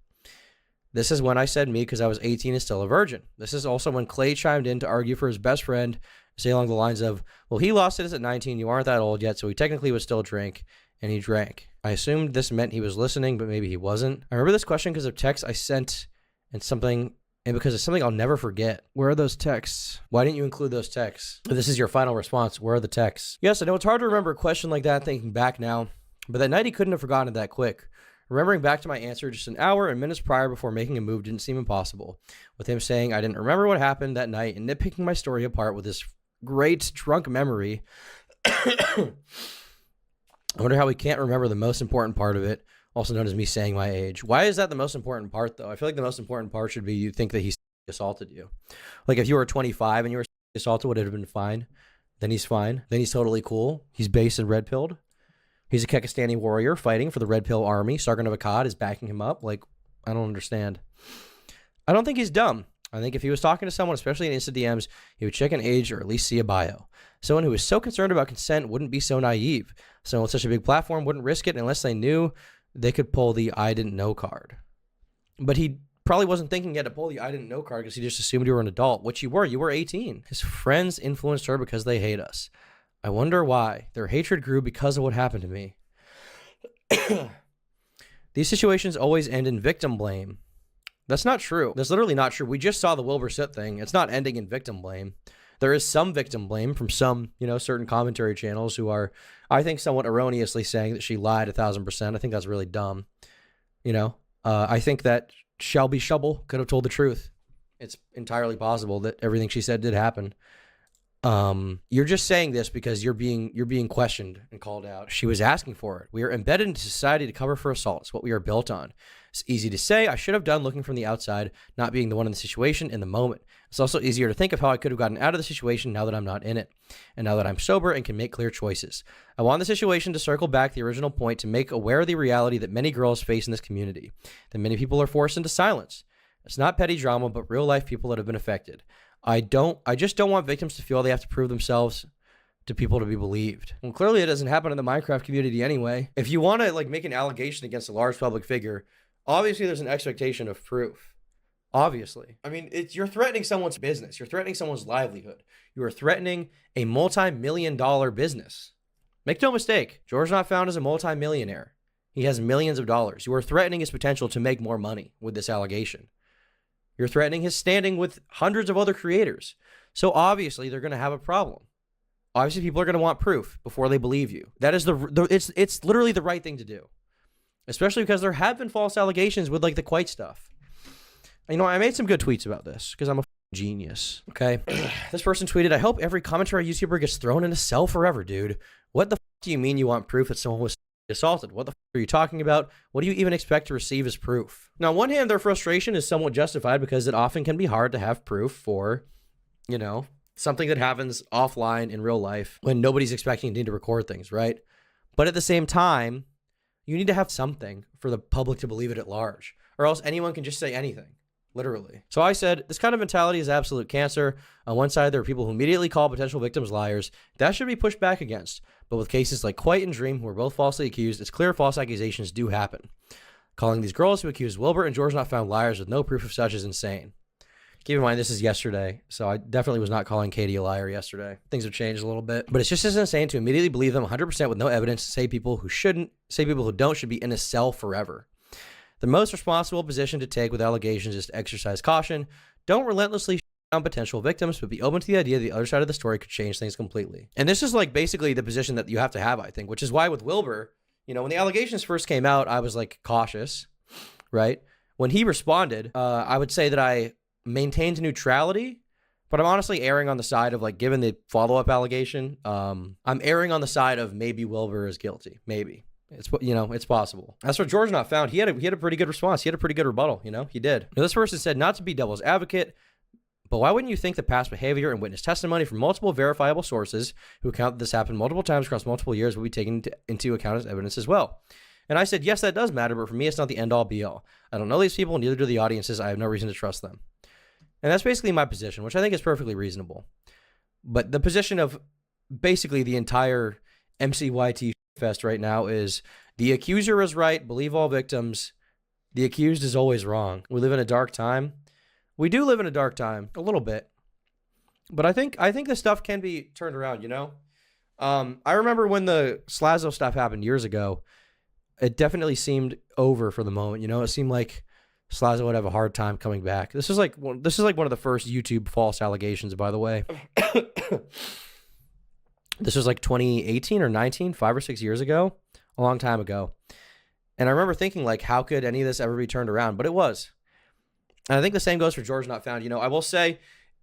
This is when I said me because I was 18 and still a virgin. This is also when Clay chimed in to argue for his best friend, say along the lines of, well, he lost it at 19, you aren't that old yet, so he technically would still drink, and he drank. I assumed this meant he was listening, but maybe he wasn't. I remember this question because of texts I sent and because it's something I'll never forget. Where are those texts? Why didn't you include those texts? This is your final response. Where are the texts? Yes, I know it's hard to remember a question like that thinking back now, but that night he couldn't have forgotten it that quick. Remembering back to my answer just an hour and minutes prior before making a move didn't seem impossible. With him saying I didn't remember what happened that night and nitpicking my story apart with this great drunk memory. I wonder how we can't remember the most important part of it, also known as me saying my age. Why is that the most important part, though? I feel like the most important part should be you think that he assaulted you. Like if you were 25 and you were assaulted, would it have been fine? Then he's fine. Then he's totally cool. He's base and red-pilled. He's a Kekistani warrior fighting for the Red Pill army. Sargon of Akkad is backing him up. Like, I don't understand. I don't think he's dumb. I think if he was talking to someone, especially in Insta DMs, he would check an age or at least see a bio. Someone who is so concerned about consent wouldn't be so naive. Someone with such a big platform wouldn't risk it unless they knew they could pull the I didn't know card. But he probably wasn't thinking he had to pull the I didn't know card because he just assumed you were an adult, which you were. You were 18. His friends influenced her because they hate us. I wonder why. Their hatred grew because of what happened to me. These situations always end in victim blame. That's not true. That's literally not true. We just saw the Wilbur Soot thing. It's not ending in victim blame. There is some victim blame from some, certain commentary channels who are, I think, somewhat erroneously saying that she lied 1,000%. I think that's really dumb. I think that Shelby Shubble could have told the truth. It's entirely possible that everything she said did happen. You're just saying this because you're being questioned and called out. She was asking for it. We are embedded into society to cover for assault. It's what we are built on. It's easy to say I should have done looking from the outside, not being the one in the situation in the moment. It's also easier to think of how I could have gotten out of the situation now that I'm not in it, and now that I'm sober and can make clear choices. I want the situation to circle back the original point to make aware of the reality that many girls face in this community, that many people are forced into silence. It's not petty drama, but real life people that have been affected. I just don't want victims to feel they have to prove themselves to people to be believed. Well, clearly it doesn't happen in the Minecraft community anyway. If you want to like make an allegation against a large public figure, obviously there's an expectation of proof. Obviously. I mean, you're threatening someone's business. You're threatening someone's livelihood. You are threatening a multi-million-dollar business. Make no mistake, GeorgeNotFound is a multi-millionaire. He has millions of dollars. You are threatening his potential to make more money with this allegation. You're threatening his standing with hundreds of other creators. So obviously they're going to have a problem. Obviously people are going to want proof before they believe you. That is it's literally the right thing to do. Especially because there have been false allegations with like the Quite stuff. You know, I made some good tweets about this because I'm a genius. Okay. This person tweeted, I hope every commentary YouTuber gets thrown in a cell forever, dude. What the do you mean you want proof that someone was assaulted? What the are you talking about? What do you even expect to receive as proof? Now, on one hand, their frustration is somewhat justified because it often can be hard to have proof for, you know, something that happens offline in real life when nobody's expecting you to need to record things, right? But at the same time, you need to have something for the public to believe it at large, or else anyone can just say anything. Literally. So I said, this kind of mentality is absolute cancer. On one side, there are people who immediately call potential victims liars. That should be pushed back against. But with cases like Quite and Dream, who were both falsely accused, it's clear false accusations do happen. Calling these girls who accused Wilbur and GeorgeNotFound liars with no proof of such is insane. Keep in mind, this is yesterday, so I definitely was not calling Katie a liar yesterday. Things have changed a little bit. But it's just as insane to immediately believe them 100% with no evidence, say people who don't should be in a cell forever. The most responsible position to take with allegations is to exercise caution. Don't relentlessly on potential victims, but be open to the idea the other side of the story could change things completely. And this is like basically the position that you have to have, I think, which is why with Wilbur, you know, when the allegations first came out, I was like cautious, right? When he responded, I would say that I maintained neutrality, but I'm honestly erring on the side of like, given the follow-up allegation, I'm erring on the side of maybe Wilbur is guilty, maybe. It's, you know, it's possible. As for GeorgeNotFound, he had a pretty good response. He had a pretty good rebuttal, you know, he did. Now, this person said not to be devil's advocate, but why wouldn't you think the past behavior and witness testimony from multiple verifiable sources who account that this happened multiple times across multiple years will be taken into account as evidence as well? And I said, yes, that does matter, but for me, it's not the end all be all. I don't know these people, neither do the audiences. I have no reason to trust them. And that's basically my position, which I think is perfectly reasonable. But the position of basically the entire MCYT fest right now is the accuser is right, believe all victims. The accused is always wrong. We live in a dark time. We do live in a dark time, a little bit. But I think this stuff can be turned around, you know? I remember when the Slazo stuff happened years ago, it definitely seemed over for the moment, you know? It seemed like Slazo would have a hard time coming back. This is like one of the first YouTube false allegations, by the way. This was like 2018 or 19, 5 or 6 years ago, a long time ago. And I remember thinking, like, how could any of this ever be turned around? But it was. And I think the same goes for GeorgeNotFound. You know, I will say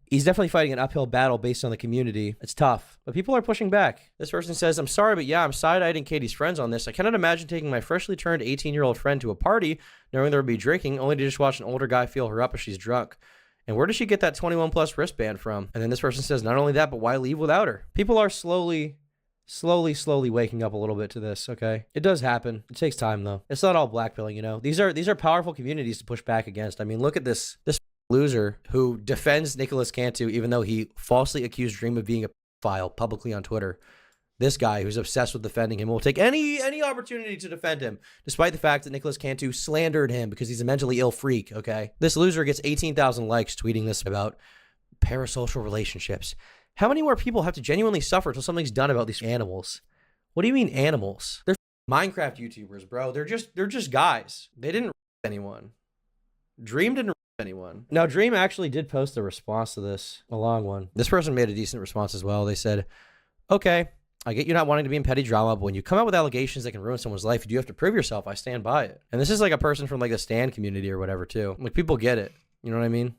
he's definitely fighting an uphill battle based on the community. It's tough, but people are pushing back. This person says, I'm sorry, but yeah, I'm side-eyeing Katie's friends on this. I cannot imagine taking my freshly turned 18-year-old friend to a party, knowing there would be drinking, only to just watch an older guy feel her up if she's drunk. And where does she get that 21 plus wristband from? And then this person says, not only that, but why leave without her? People are slowly waking up a little bit to this, okay? It does happen. It takes time, though. It's not all blackpilling, you know? These are powerful communities to push back against. I mean, look at this loser who defends Nicholas Cantu, even though he falsely accused Dream of being a pedophile publicly on Twitter. This guy who's obsessed with defending him will take any opportunity to defend him, despite the fact that Nicholas Cantu slandered him because he's a mentally ill freak, okay? This loser gets 18,000 likes tweeting this about parasocial relationships. How many more people have to genuinely suffer until something's done about these animals? What do you mean animals? They're Minecraft YouTubers, bro. They're just guys. They didn't anyone. Dream didn't anyone. Now, Dream actually did post a response to this, a long one. This person made a decent response as well. They said, okay, I get you not wanting to be in petty drama, but when you come out with allegations that can ruin someone's life, you do have to prove yourself. I stand by it. And this is like a person from like the Stan community or whatever too. Like people get it. You know what I mean?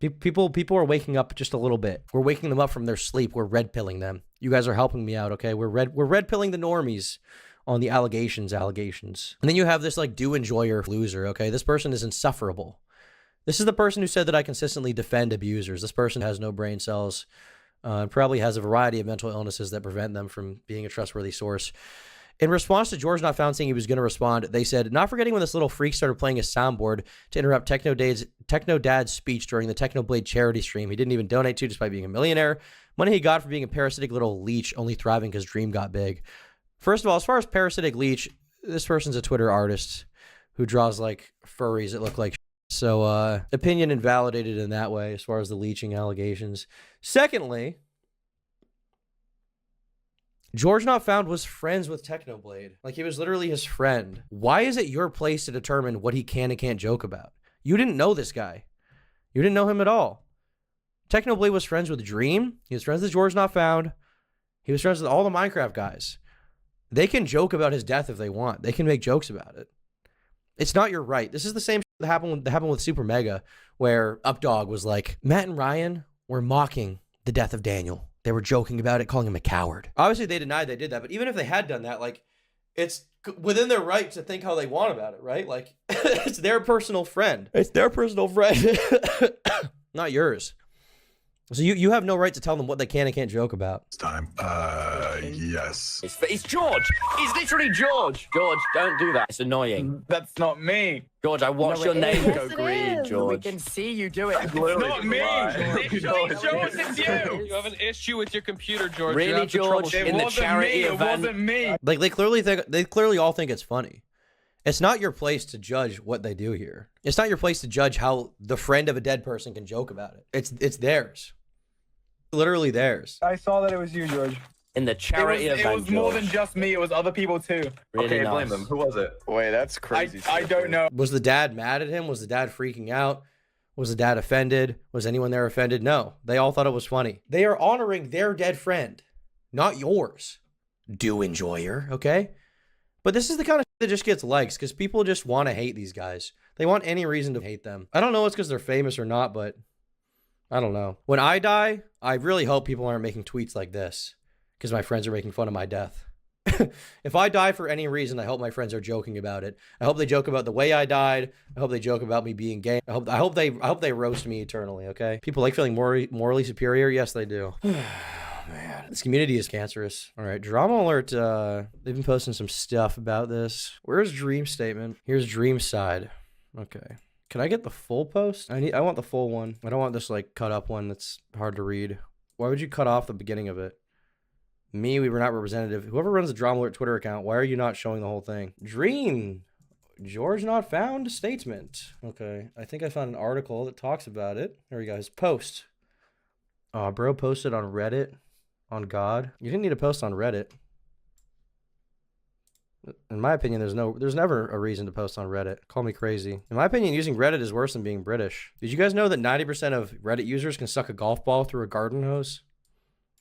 People are waking up just a little bit. We're waking them up from their sleep. We're red pilling them. You guys are helping me out, okay? We're red pilling the normies on the allegations. And then you have this like do enjoyer loser, okay? This person is insufferable. This is the person who said that I consistently defend abusers. This person has no brain cells, probably has a variety of mental illnesses that prevent them from being a trustworthy source. In response to GeorgeNotFound saying he was going to respond, they said, not forgetting when this little freak started playing his soundboard to interrupt Techno Dad's speech during the Technoblade charity stream he didn't even donate to despite being a millionaire. Money he got for being a parasitic little leech, only thriving because Dream got big. First of all, as far as parasitic leech, this person's a Twitter artist who draws like furries that look like so opinion invalidated in that way as far as the leeching allegations. Secondly, GeorgeNotFound was friends with Technoblade. Like, he was literally his friend. Why is it your place to determine what he can and can't joke about? You didn't know this guy. You didn't know him at all. Technoblade was friends with Dream. He was friends with GeorgeNotFound. He was friends with all the Minecraft guys. They can joke about his death if they want. They can make jokes about it. It's not your right. This is the same that happened with Super Mega, where Updog was like, Matt and Ryan were mocking the death of Daniel. They were joking about it, calling him a coward. Obviously, they denied they did that, but even if they had done that, like, it's within their right to think how they want about it, right? Like, it's their personal friend. It's their personal friend, not yours. So you have no right to tell them what they can and can't joke about. It's time. Yes. It's George. It's literally George. George, don't do that. It's annoying. That's not me. George, I watched your name go green, is. George. We can see you do it. It's not me. Literally, George, it's you. You have an issue with your computer, George. Really, George? It In the wasn't charity me. It event. wasn't me. Like, they clearly all think it's funny. It's not your place to judge what they do here. It's not your place to judge how the friend of a dead person can joke about it. It's theirs. Literally theirs. I saw that it was you, George. In the charity event, It was more George. than just me. It was other people too. Really Okay, nice. blame them. Who was it? Wait, that's crazy. I don't know. Was the dad mad at him? Was the dad freaking out? Was the dad offended? Was anyone there offended? No. They all thought it was funny. They are honoring their dead friend, not yours. Do enjoyer, okay? But this is the kind of that just gets likes because people just want to hate these guys. They want any reason to hate them. I don't know it's because they're famous or not, but I don't know. When I die, I really hope people aren't making tweets like this because my friends are making fun of my death. If I die for any reason, I hope my friends are joking about it. I hope they joke about the way I died. I hope they joke about me being gay. I hope they roast me eternally, okay? People like feeling morally superior? Yes, they do. Man, this community is cancerous. All right, drama alert. They've been posting some stuff about this. Where's Dream's statement? Here's Dream's side. Okay. Can I get the full post? I want the full one. I don't want this like cut up one that's hard to read. Why would you cut off the beginning of it? Me, we were not representative. Whoever runs the Drama Alert Twitter account, why are you not showing the whole thing? Dream. GeorgeNotFound statement. Okay, I think I found an article that talks about it. There we go. His post. Bro posted on Reddit. On God. You didn't need to post on Reddit. In my opinion, there's never a reason to post on Reddit. Call me crazy. In my opinion, using Reddit is worse than being British. Did you guys know that 90% of Reddit users can suck a golf ball through a garden hose?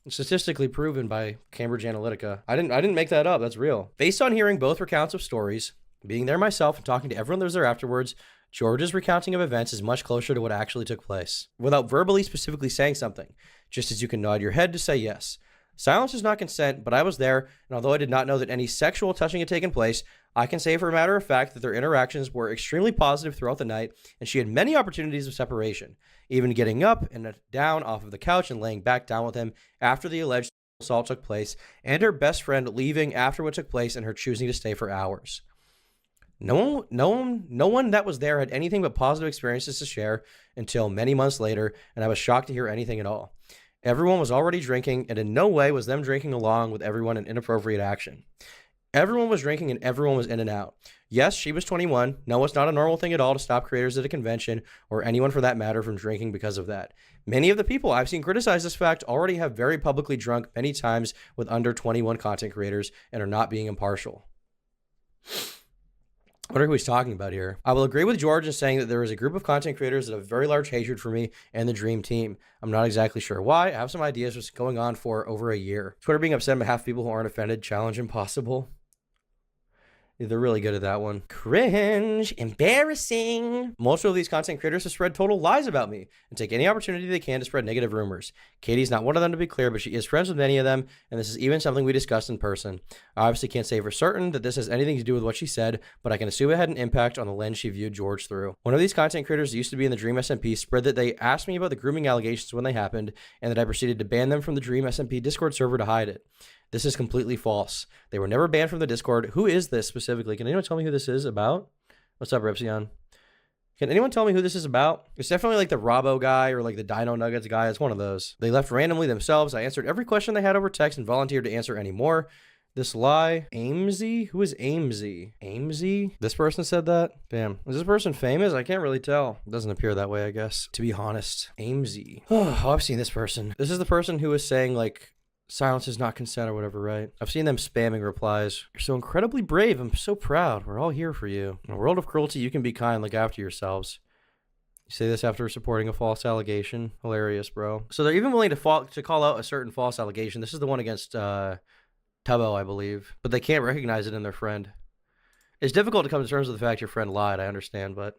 It's statistically proven by Cambridge Analytica. I didn't make that up. That's real. Based on hearing both recounts of stories, being there myself and talking to everyone that was there afterwards, George's recounting of events is much closer to what actually took place, without verbally specifically saying something, just as you can nod your head to say yes. Silence is not consent, but I was there, and although I did not know that any sexual touching had taken place, I can say for a matter of fact that their interactions were extremely positive throughout the night, and she had many opportunities of separation, even getting up and down off of the couch and laying back down with him after the alleged assault took place, and her best friend leaving after what took place and her choosing to stay for hours. No one that was there had anything but positive experiences to share until many months later, and I was shocked to hear anything at all. Everyone was already drinking, and in no way was them drinking along with everyone an inappropriate action. Everyone was drinking and everyone was in and out. Yes, she was 21. No, it's not a normal thing at all to stop creators at a convention, or anyone for that matter, from drinking because of that. Many of the people I've seen criticize this fact already have very publicly drunk many times with under 21 content creators and are not being impartial. I wonder who he's talking about here. I will agree with George in saying that there is a group of content creators that have very large hatred for me and the Dream Team. I'm not exactly sure why. I have some ideas what's going on for over a year. Twitter being upset on behalf of people who aren't offended. Challenge impossible. They're really good at that one. Cringe. Embarrassing. Most of these content creators have spread total lies about me and take any opportunity they can to spread negative rumors. Katie's not one of them, to be clear, but she is friends with many of them, and this is even something we discussed in person. I obviously can't say for certain that this has anything to do with what she said, but I can assume it had an impact on the lens she viewed George through. One of these content creators used to be in the Dream SMP spread that they asked me about the grooming allegations when they happened, and that I proceeded to ban them from the Dream SMP Discord server to hide it. This is completely false. They were never banned from the Discord. Who is this specifically? Can anyone tell me who this is about? What's up, Ripsion? Can anyone tell me who this is about? It's definitely like the Robo guy or like the Dino Nuggets guy. It's one of those. They left randomly themselves. I answered every question they had over text and volunteered to answer any more. This lie. Amesy? Who is Amesy? Amesy? This person said that? Damn. Is this person famous? I can't really tell. It doesn't appear that way, I guess. To be honest. Amesy. Oh, I've seen this person. This is the person who was saying like, silence is not consent or whatever, right? I've seen them spamming replies. You're so incredibly brave. I'm so proud. We're all here for you. In a world of cruelty, you can be kind. Look after yourselves. You say this after supporting a false allegation. Hilarious, bro. So they're even willing to call out a certain false allegation. This is the one against Tubbo, I believe. But they can't recognize it in their friend. It's difficult to come to terms with the fact your friend lied. I understand, but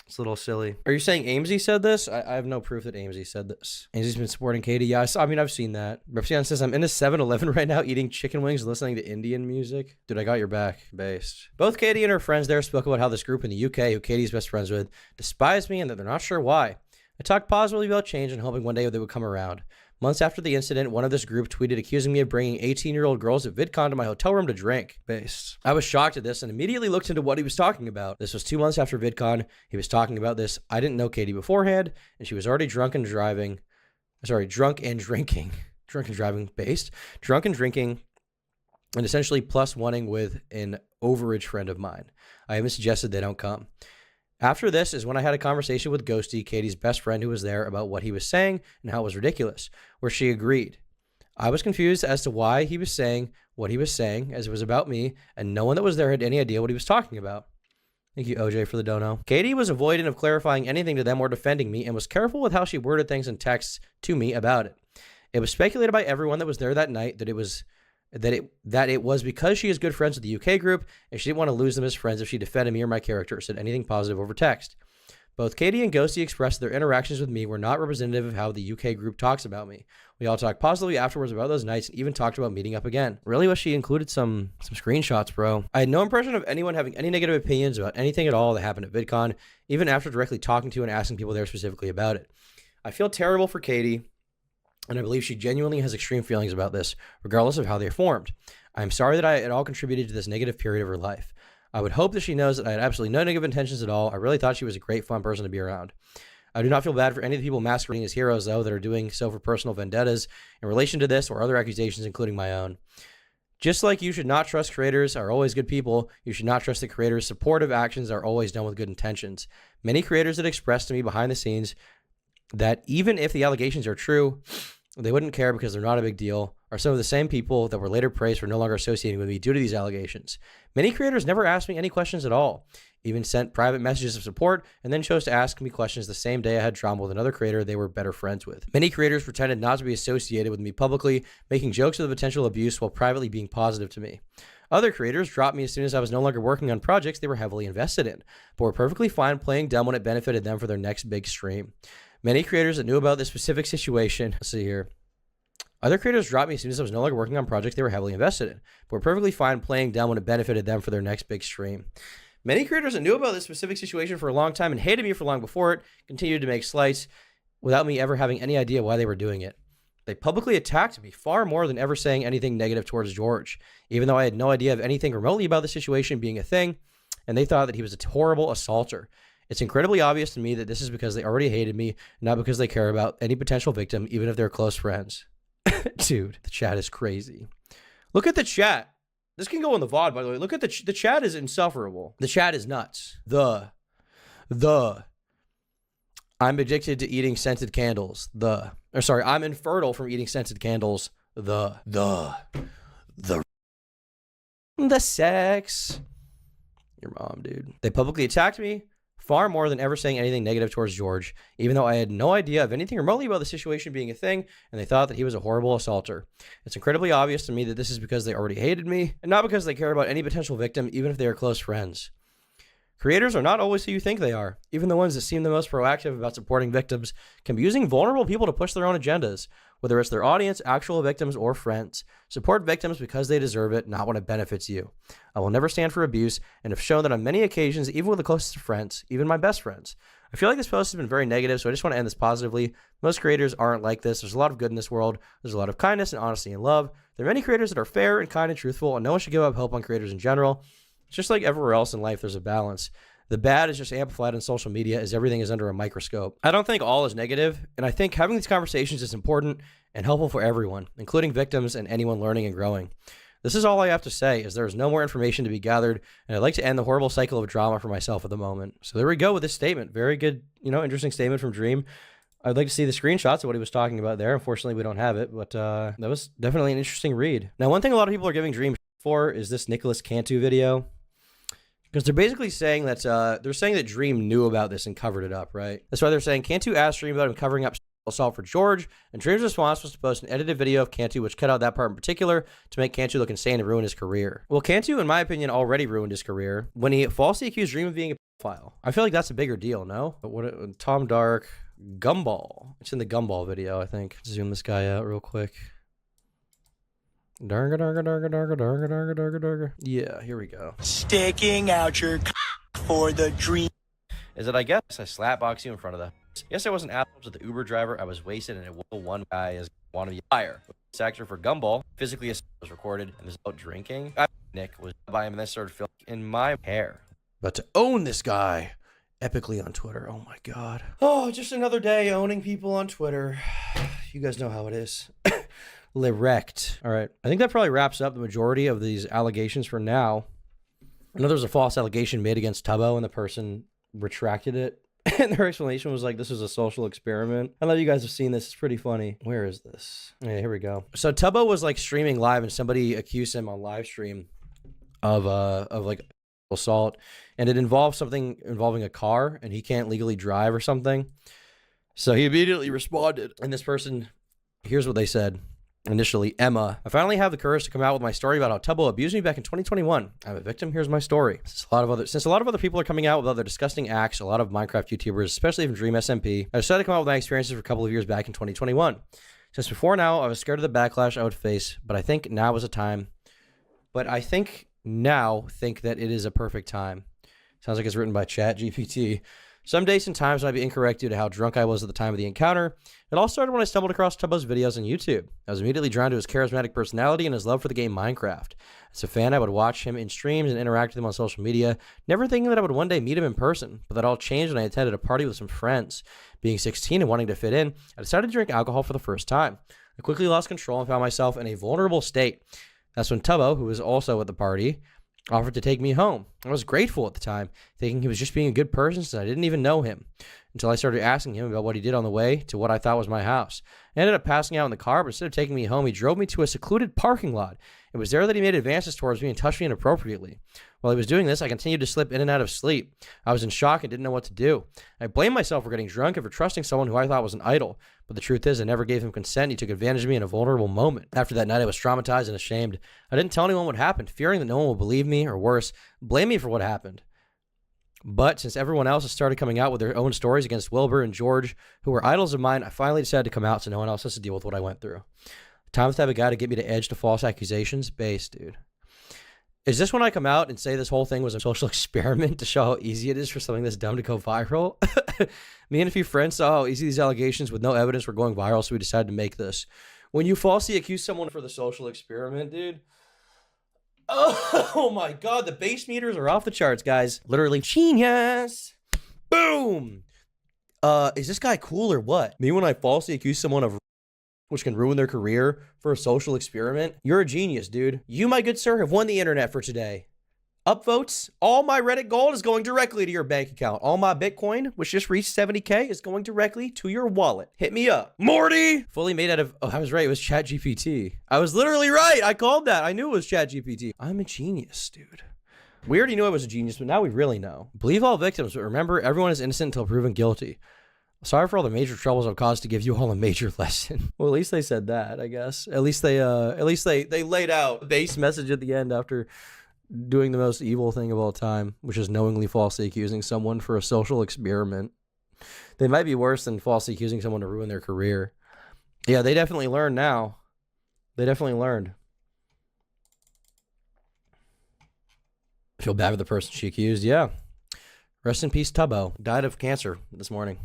it's a little silly. Are you saying Amesy said this? I have no proof that Amesy said this. Amesy's been supporting Katie. Yeah, I mean, I've seen that. Repsian says, I'm in a 7-Eleven right now eating chicken wings and listening to Indian music. Dude, I got your back. Based. Both Katie and her friends there spoke about how this group in the UK, who Katie's best friends with, despise me and that they're not sure why. I talked positively about change and hoping one day they would come around. Months after the incident, one of this group tweeted accusing me of bringing 18-year-old girls at VidCon to my hotel room to drink. Based. I was shocked at this and immediately looked into what he was talking about. This was 2 months after VidCon. He was talking about this. I didn't know Katie beforehand, and she was already drunk and drinking. Drunk and driving. Based. Drunk and drinking, and essentially plus wanting with an overage friend of mine. I even suggested they don't come. After this is when I had a conversation with Ghosty, Katie's best friend who was there, about what he was saying and how it was ridiculous, where she agreed. I was confused as to why he was saying what he was saying, as it was about me, and no one that was there had any idea what he was talking about. Thank you, OJ, for the dono. Katie was avoidant of clarifying anything to them or defending me, and was careful with how she worded things in texts to me about it. It was speculated by everyone that was there that night that it was because she is good friends with the UK group, and she didn't want to lose them as friends if she defended me or my character or said anything positive over text. Both Katie and Ghosty expressed their interactions with me were not representative of how the UK group talks about me. We all talked positively afterwards about those nights and even talked about meeting up again. Really wish she included some screenshots, bro. I had no impression of anyone having any negative opinions about anything at all that happened at VidCon, even after directly talking to and asking people there specifically about it. I feel terrible for Katie, and I believe she genuinely has extreme feelings about this, regardless of how they formed. I am sorry that I at all contributed to this negative period of her life. I would hope that she knows that I had absolutely no negative intentions at all. I really thought she was a great, fun person to be around. I do not feel bad for any of the people masquerading as heroes, though, that are doing so for personal vendettas in relation to this or other accusations, including my own. Just like you should not trust creators are always good people, you should not trust the creators' supportive actions are always done with good intentions. Many creators had expressed to me behind the scenes that even if the allegations are true, they wouldn't care because they're not a big deal, are some of the same people that were later praised for no longer associating with me due to these allegations. Many creators never asked me any questions at all, even sent private messages of support, and then chose to ask me questions the same day I had drama with another creator they were better friends with. Many creators pretended not to be associated with me publicly, making jokes of the potential abuse while privately being positive to me. Other creators dropped me as soon as I was no longer working on projects they were heavily invested in, but were perfectly fine playing dumb when it benefited them for their next big stream. Many creators that knew about this specific situation, let's see here. Other creators dropped me as soon as I was no longer working on projects they were heavily invested in, but were perfectly fine playing dumb when it benefited them for their next big stream. Many creators that knew about this specific situation for a long time and hated me for long before it continued to make slights without me ever having any idea why they were doing it. They publicly attacked me far more than ever saying anything negative towards George, even though I had no idea of anything remotely about the situation being a thing, and they thought that he was a horrible assaulter. It's incredibly obvious to me that this is because they already hated me, not because they care about any potential victim, even if they're close friends. Dude, the chat is crazy. Look at the chat. This can go in the VOD, by the way. Look at the chat is insufferable. The chat is nuts. I'm addicted to eating scented candles. I'm infertile from eating scented candles. The sex. Your mom, dude. They publicly attacked me far more than ever saying anything negative towards George, even though I had no idea of anything remotely about the situation being a thing, and they thought that he was a horrible assaulter. It's incredibly obvious to me that this is because they already hated me, and not because they care about any potential victim, even if they are close friends. Creators are not always who you think they are. Even the ones that seem the most proactive about supporting victims can be using vulnerable people to push their own agendas, whether it's their audience, actual victims, or friends. Support victims because they deserve it, not when it benefits you. I will never stand for abuse, and have shown that on many occasions, even with the closest of friends, even my best friends. I feel like this post has been very negative, so I just want to end this positively. Most creators aren't like this. There's a lot of good in this world. There's a lot of kindness and honesty and love. There are many creators that are fair and kind and truthful, and no one should give up hope on creators in general. It's just like everywhere else in life, there's a balance. The bad is just amplified on social media as everything is under a microscope. I don't think all is negative, and I think having these conversations is important and helpful for everyone, including victims and anyone learning and growing. This is all I have to say, as there is no more information to be gathered, and I'd like to end the horrible cycle of drama for myself at the moment. So there we go with this statement. Very good, interesting statement from Dream. I'd like to see the screenshots of what he was talking about there. Unfortunately, we don't have it, but that was definitely an interesting read. Now, one thing a lot of people are giving Dream for is this Nicholas Cantu video. Because they're basically saying that Dream knew about this and covered it up, right? That's why they're saying Cantu asked Dream about him covering up assault for George, and Dream's response was to post an edited video of Cantu, which cut out that part in particular to make Cantu look insane and ruin his career. Well, Cantu, in my opinion, already ruined his career when he falsely accused Dream of being a pedophile. I feel like that's a bigger deal, no? But Tom Dark, Gumball. It's in the Gumball video, I think. Zoom this guy out real quick. Yeah, here we go. Sticking out your for the dream. Is it, I guess, I slapbox you in front of the... Yes, I wasn't asshole to the Uber driver. I was wasted, and it will one guy is wanted to be higher. This actor for Gumball, physically was recorded, and was out drinking. Nick was by him, and then started filming in my hair. About to own this guy epically on Twitter. Oh my god. Oh, just another day owning people on Twitter. You guys know how it is. Lirect. All right. I think that probably wraps up the majority of these allegations for now. I know there was a false allegation made against Tubbo, and the person retracted it. And their explanation was like, this was a social experiment. I know you guys have seen this. It's pretty funny. Where is this? Yeah, here we go. So Tubbo was like streaming live, and somebody accused him on live stream of like assault, and it involved something involving a car, and he can't legally drive or something. So he immediately responded, and this person, here's what they said. Initially, Emma, I finally have the courage to come out with my story about how Tubbo abused me back in 2021. I'm a victim. Here's my story. Since a lot of other people are coming out with other disgusting acts, a lot of Minecraft YouTubers, especially from Dream SMP, I decided to come out with my experiences for a couple of years back in 2021. Since before now, I was scared of the backlash I would face, but I think now is a time. But I think that it is a perfect time. Sounds like it's written by ChatGPT. Some days and times might be incorrect due to how drunk I was at the time of the encounter. It all started when I stumbled across Tubbo's videos on YouTube. I was immediately drawn to his charismatic personality and his love for the game Minecraft. As a fan, I would watch him in streams and interact with him on social media, never thinking that I would one day meet him in person. But that all changed when I attended a party with some friends. Being 16 and wanting to fit in, I decided to drink alcohol for the first time. I quickly lost control and found myself in a vulnerable state. That's when Tubbo, who was also at the party, offered to take me home. I was grateful at the time, thinking he was just being a good person since I didn't even know him, until I started asking him about what he did on the way to what I thought was my house. I ended up passing out in the car, but instead of taking me home, he drove me to a secluded parking lot. It was there that he made advances towards me and touched me inappropriately. While he was doing this, I continued to slip in and out of sleep. I was in shock and didn't know what to do. I blamed myself for getting drunk and for trusting someone who I thought was an idol. But the truth is, I never gave him consent. He took advantage of me in a vulnerable moment. After that night, I was traumatized and ashamed. I didn't tell anyone what happened, fearing that no one would believe me, or worse, blame me for what happened. But since everyone else has started coming out with their own stories against Wilbur and George, who were idols of mine, I finally decided to come out so no one else has to deal with what I went through. Tom's the type of guy to get me to edge to false accusations. Base, dude. Is this when I come out and say this whole thing was a social experiment to show how easy it is for something this dumb to go viral? Me and a few friends saw how easy these allegations with no evidence were going viral, so we decided to make this. When you falsely accuse someone for the social experiment, dude. Oh my god, the base meters are off the charts, guys. Literally genius. Boom. Is this guy cool or what? Me when I falsely accuse someone of which can ruin their career for a social experiment? You're a genius, dude. You, my good sir, have won the internet for today. Upvotes, all my Reddit gold is going directly to your bank account. All my Bitcoin, which just reached 70K, is going directly to your wallet. Hit me up. Morty! Fully made out of, oh, I was right, it was ChatGPT. I was literally right, I called that. I knew it was ChatGPT. I'm a genius, dude. We already knew I was a genius, but now we really know. Believe all victims, but remember, everyone is innocent until proven guilty. Sorry for all the major troubles I've caused to give you all a major lesson. Well, at least they said that, I guess. At least they laid out a base message at the end after doing the most evil thing of all time, which is knowingly falsely accusing someone for a social experiment. They might be worse than falsely accusing someone to ruin their career. Yeah, they definitely learned now. They definitely learned. Feel bad for the person she accused. Yeah. Rest in peace, Tubbo. Died of cancer this morning.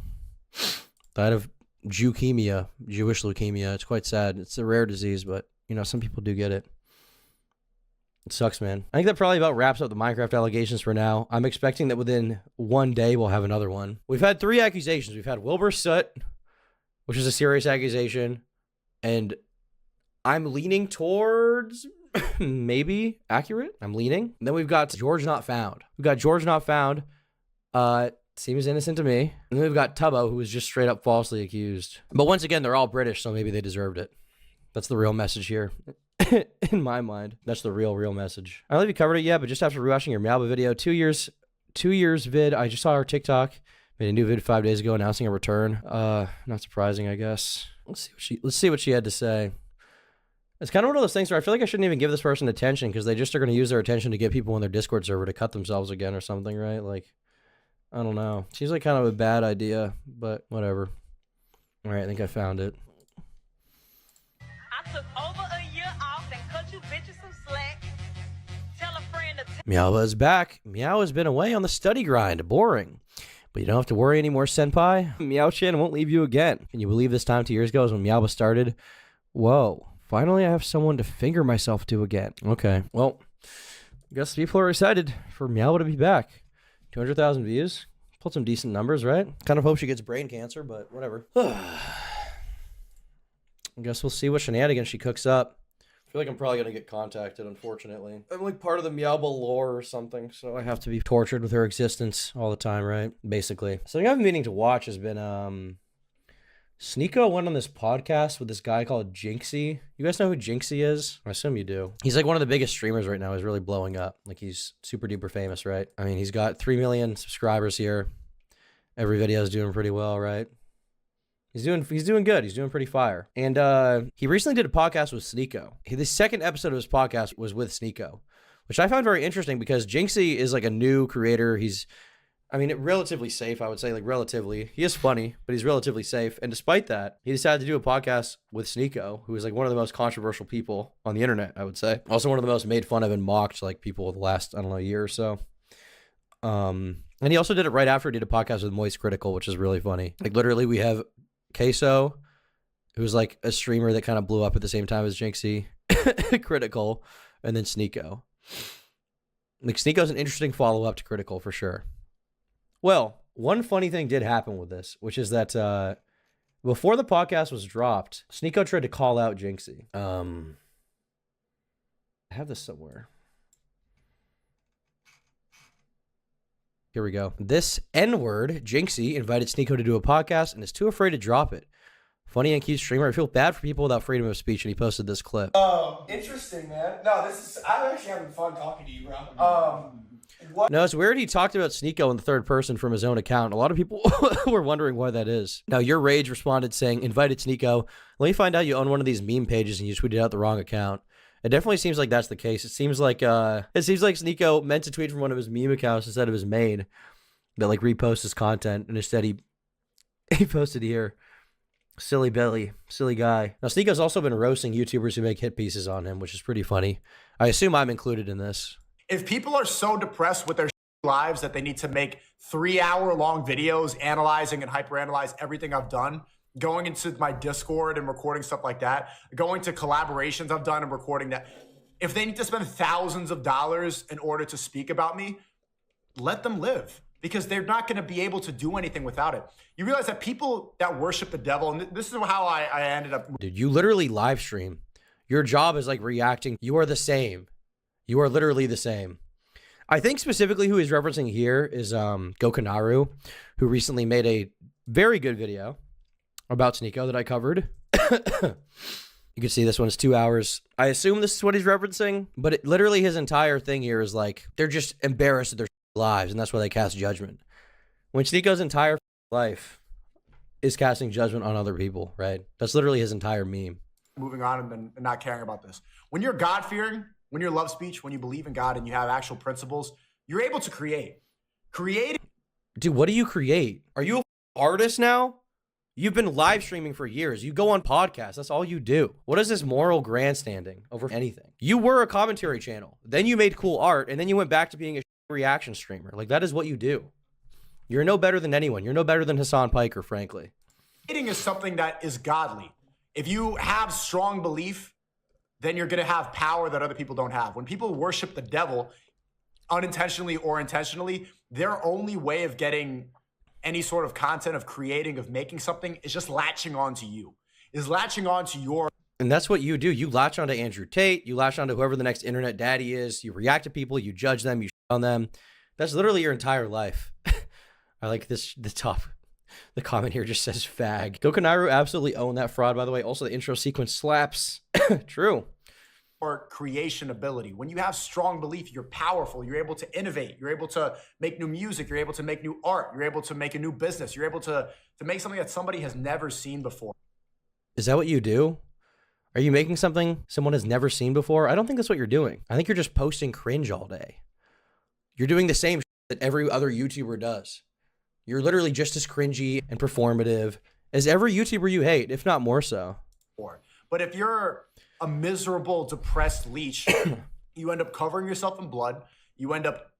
Died of leukemia, Jewish leukemia. It's quite sad. It's a rare disease, but, you know, some people do get it. It sucks, man. I think that probably about wraps up the Minecraft allegations for now. I'm expecting that within one day we'll have another one. We've had 3 accusations. We've had Wilbur Soot, which is a serious accusation, and I'm leaning towards maybe accurate. I'm leaning. And then we've got GeorgeNotFound. We've got GeorgeNotFound. Seems innocent to me. And then we've got Tubbo, who was just straight up falsely accused. But once again, they're all British, so maybe they deserved it. That's the real message here. In my mind, that's the real message. I don't know if you covered it yet, but just after rewatching your Meowba video, 2 years vid, I just saw her TikTok. Made a new vid 5 days ago announcing a return. Not surprising, I guess. Let's see what she had to say. It's kind of one of those things where I feel like I shouldn't even give this person attention because they just are going to use their attention to get people on their Discord server to cut themselves again or something, right? Like, I don't know. Seems like kind of a bad idea, but whatever. All right, I think I found it. I took over a year off and cut you bitches some slack. Tell a friend to Meow is back. Meow has been away on the study grind. Boring. But you don't have to worry anymore, senpai. Meow-chan won't leave you again. Can you believe this time 2 years ago is when Meowba started? Whoa. Finally, I have someone to finger myself to again. Okay. Well, I guess people are excited for Meowba to be back. 200,000 views. Pulled some decent numbers, right? Kind of hope she gets brain cancer, but whatever. I guess we'll see what shenanigans she cooks up. I feel like I'm probably going to get contacted, unfortunately. I'm like part of the Meowba lore or something, so I have to be tortured with her existence all the time, right? Basically. Something I've been meaning to watch has been, Sneeko went on this podcast with this guy called Jinxie. You guys know who Jinxie is? I assume you do. He's like one of the biggest streamers right now. He's really blowing up. Like he's super duper famous, right? I mean, he's got 3 million subscribers here. Every video is doing pretty well, right? He's doing good. He's doing pretty fire. And he recently did a podcast with Sneeko. The second episode of his podcast was with Sneeko, which I found very interesting because Jinxie is like a new creator. He's, I mean, relatively safe, I would say, like relatively. He is funny, but he's relatively safe. And despite that, he decided to do a podcast with Sneeko, who is like one of the most controversial people on the internet, I would say. Also one of the most made fun of and mocked like people the last, I don't know, year or so. And he also did it right after he did a podcast with Moist Critical, which is really funny. Like literally we have Queso, who's like a streamer that kind of blew up at the same time as Jinxie, Critical, and then Sneeko. Like Sneeko's an interesting follow-up to Critical for sure. Well, one funny thing did happen with this, which is that before the podcast was dropped, Sneeko tried to call out Jinxie. I have this somewhere. Here we go. This N-word, Jinxie, invited Sneeko to do a podcast and is too afraid to drop it. Funny and cute streamer. I feel bad for people without freedom of speech, and he posted this clip. Interesting, man. No, I'm actually having fun talking to you, bro. No, it's weird he talked about Sneeko in the third person from his own account. A lot of people were wondering why that is. Now, Your Rage responded saying, invited Sneeko. Let me find out you own one of these meme pages and you tweeted out the wrong account. It definitely seems like that's the case. It seems like Sneeko meant to tweet from one of his meme accounts instead of his main that like reposts his content, and instead he posted here. Silly belly, silly guy. Now Sneeko's also been roasting YouTubers who make hit pieces on him, which is pretty funny. I assume I'm included in this. If people are so depressed with their lives that they need to make 3-hour-long videos analyzing and hyperanalyze everything I've done, going into my Discord and recording stuff like that, going to collaborations I've done and recording that. If they need to spend thousands of dollars in order to speak about me, let them live, because they're not going to be able to do anything without it. You realize that people that worship the devil, and this is how I ended up. Dude, you literally live stream. Your job is like reacting. You are the same. You are literally the same. I think specifically who he's referencing here is Gokanaru, who recently made a very good video about Sneeko that I covered. You can see this one is 2 hours. I assume this is what he's referencing, but literally his entire thing here is like, they're just embarrassed at their lives, and that's why they cast judgment. When Sneako's entire life is casting judgment on other people, right? That's literally his entire meme. Moving on and not caring about this. When you're God-fearing, when you're love speech, when you believe in God and you have actual principles, you're able to create. Dude, what do you create? Are you an artist now? You've been live streaming for years. You go on podcasts. That's all you do. What is this moral grandstanding over anything? You were a commentary channel. Then you made cool art, and then you went back to being a reaction streamer. Like, that is what you do. You're no better than anyone. You're no better than Hassan Piker, frankly. Creating is something that is godly. If you have strong belief, then you're going to have power that other people don't have. When people worship the devil, unintentionally or intentionally, their only way of getting any sort of content, of creating, of making something, is just latching onto you. Is latching onto your... And that's what you do. You latch onto Andrew Tate. You latch onto whoever the next internet daddy is. You react to people. You judge them. You shit on them. That's literally your entire life. I like this. The comment here just says fag. Gokanairu absolutely owned that fraud, by the way. Also, the intro sequence slaps. True. Or creation ability. When you have strong belief, you're powerful. You're able to innovate. You're able to make new music. You're able to make new art. You're able to make a new business. You're able to make something that somebody has never seen before. Is that what you do? Are you making something someone has never seen before? I don't think that's what you're doing. I think you're just posting cringe all day. You're doing the same that every other YouTuber does. You're literally just as cringy and performative as every YouTuber you hate, if not more so. But if you're a miserable, depressed leech, you end up covering yourself in blood. You end up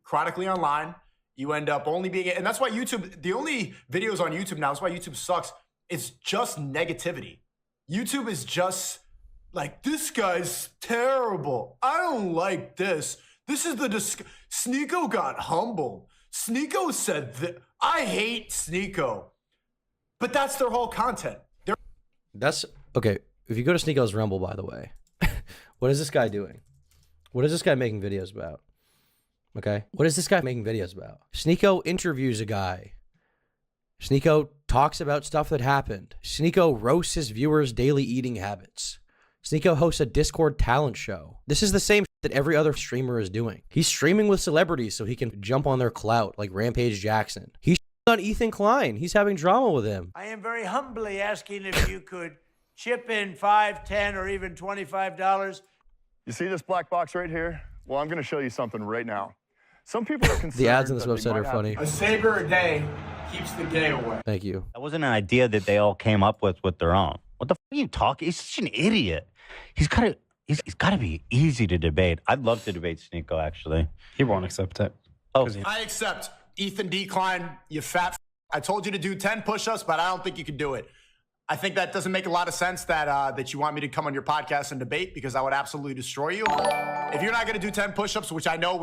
chronically online. You end up only being, and that's why YouTube, the only videos on YouTube now, that's why YouTube sucks. It's just negativity. YouTube is just like, this guy's terrible. I don't like this. This is Sneako got humbled. Sneako said that. I hate Sneako. But that's their whole content. That's okay. If you go to Sneako's Rumble, by the way, what is this guy doing? What is this guy making videos about? Okay. What is this guy making videos about? Sneako interviews a guy. Sneako talks about stuff that happened. Sneako roasts his viewers' daily eating habits. Sneako hosts a Discord talent show. This is the same that every other streamer is doing. He's streaming with celebrities so he can jump on their clout, like Rampage Jackson. He's on Ethan Klein. He's having drama with him. I am very humbly asking if you could chip in $5, $10, or even $25. You see this black box right here? Well, I'm going to show you something right now. Some people are concerned the ads on this that website are funny. A savior a day keeps the day away. Thank you. That wasn't an idea that they all came up with their own. What the f are you talking? He's such an idiot. He's got to be easy to debate. I'd love to debate Sneako, actually. He won't accept it. Oh, I accept. Ethan Decline, you fat. I told you to do 10 push-ups, but I don't think you can do it. I think that doesn't make a lot of sense that you want me to come on your podcast and debate, because I would absolutely destroy you. If you're not going to do 10 push-ups, which I know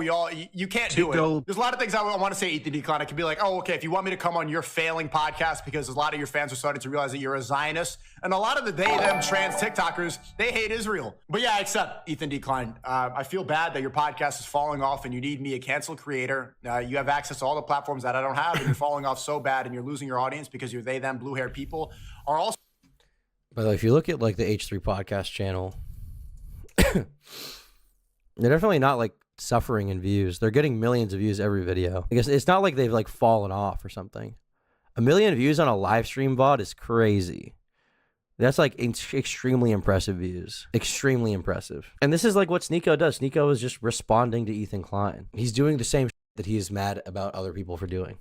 you can't do it. There's a lot of things I want to say, Ethan Decline. I could be like, oh, okay, if you want me to come on your failing podcast, because a lot of your fans are starting to realize that you're a Zionist. And a lot of the them trans TikTokers, they hate Israel. But yeah, I accept, Ethan Decline. I feel bad that your podcast is falling off and you need me, a canceled creator. You have access to all the platforms that I don't have, and you're falling off so bad and you're losing your audience because you're them blue-haired people are also. By the way, if you look at like the H3 podcast channel, they're definitely not like suffering in views. They're getting millions of views every video. I guess it's not like they've like fallen off or something. 1 million views on a live stream VOD is crazy. That's like extremely impressive views. Extremely impressive. And this is like what Sneako does. Sneako is just responding to Ethan Klein. He's doing the same that he is mad about other people for doing.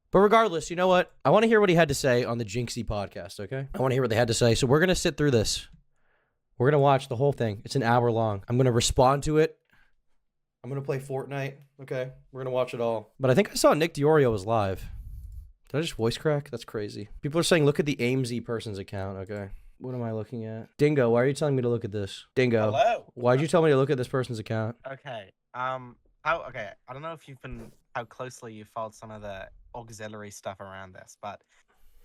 But regardless, you know what? I want to hear what he had to say on the Jinxie podcast, okay? I want to hear what they had to say. So we're going to sit through this. We're going to watch the whole thing. It's an hour long. I'm going to respond to it. I'm going to play Fortnite, okay? We're going to watch it all. But I think I saw Nick Diorio was live. Did I just voice crack? That's crazy. People are saying, look at the AIMZ person's account, okay? What am I looking at? Dingo, why are you telling me to look at this? Dingo. Hello. Why'd you tell me to look at this person's account? Okay. Okay. I don't know if how closely you followed some of the auxiliary stuff around this, but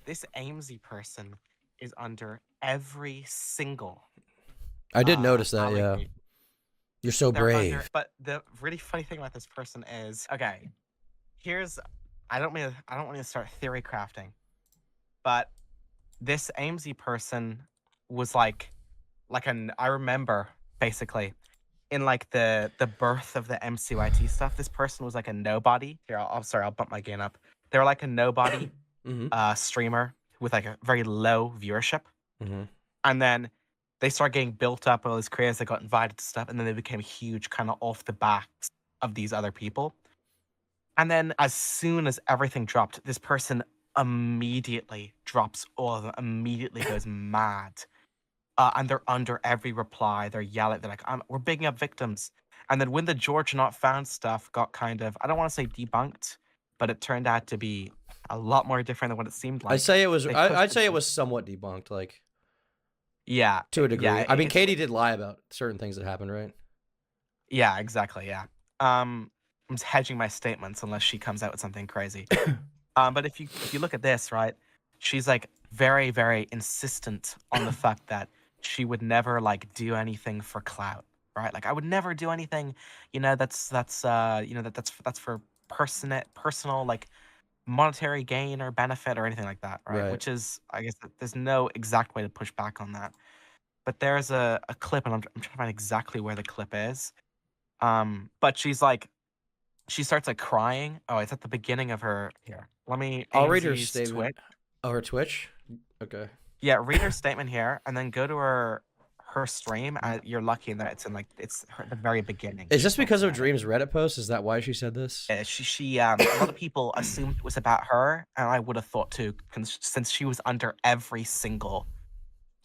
this AIMZ person is under every single. I did notice that, yeah. You're so brave. But the really funny thing about this person is, okay, I don't want to start theory crafting, but this AIMZ person was like I remember basically in like the birth of the MCYT stuff, this person was like a nobody. Here, I'm sorry, I'll bump my gain up. They were like a nobody streamer with like a very low viewership. And then they started getting built up, all these creators that got invited to stuff, and then they became huge kind of off the backs of these other people. And then as soon as everything dropped, this person immediately drops all of them, immediately goes mad. And they're under every reply. They're yelling. They're like, we're bigging up victims. And then when the GeorgeNotFound stuff got kind of, I don't want to say debunked, but it turned out to be a lot more different than what it seemed like. I'd say it was somewhat debunked, like yeah, to a degree. Yeah, I mean, Katie did lie about certain things that happened, right? Yeah, exactly. Yeah. I'm just hedging my statements unless she comes out with something crazy. But if you look at this, right, she's like very, very insistent on the fact that she would never like do anything for clout, right? Like I would never do anything, that's for personal like monetary gain or benefit or anything like that, right? Which is, I guess, there's no exact way to push back on that. But there's a clip, and I'm trying to find exactly where the clip is. But she starts like crying. Oh, it's at the beginning of her. Here, I'll read her statement. Twitch. Oh, her Twitch. Okay. Yeah, read her statement here, and then go to her stream. You're lucky in that it's at the very beginning. Is this because of Dream's Reddit post? Is that why she said this? Yeah, she a lot of people assumed it was about her, and I would have thought too, since she was under every single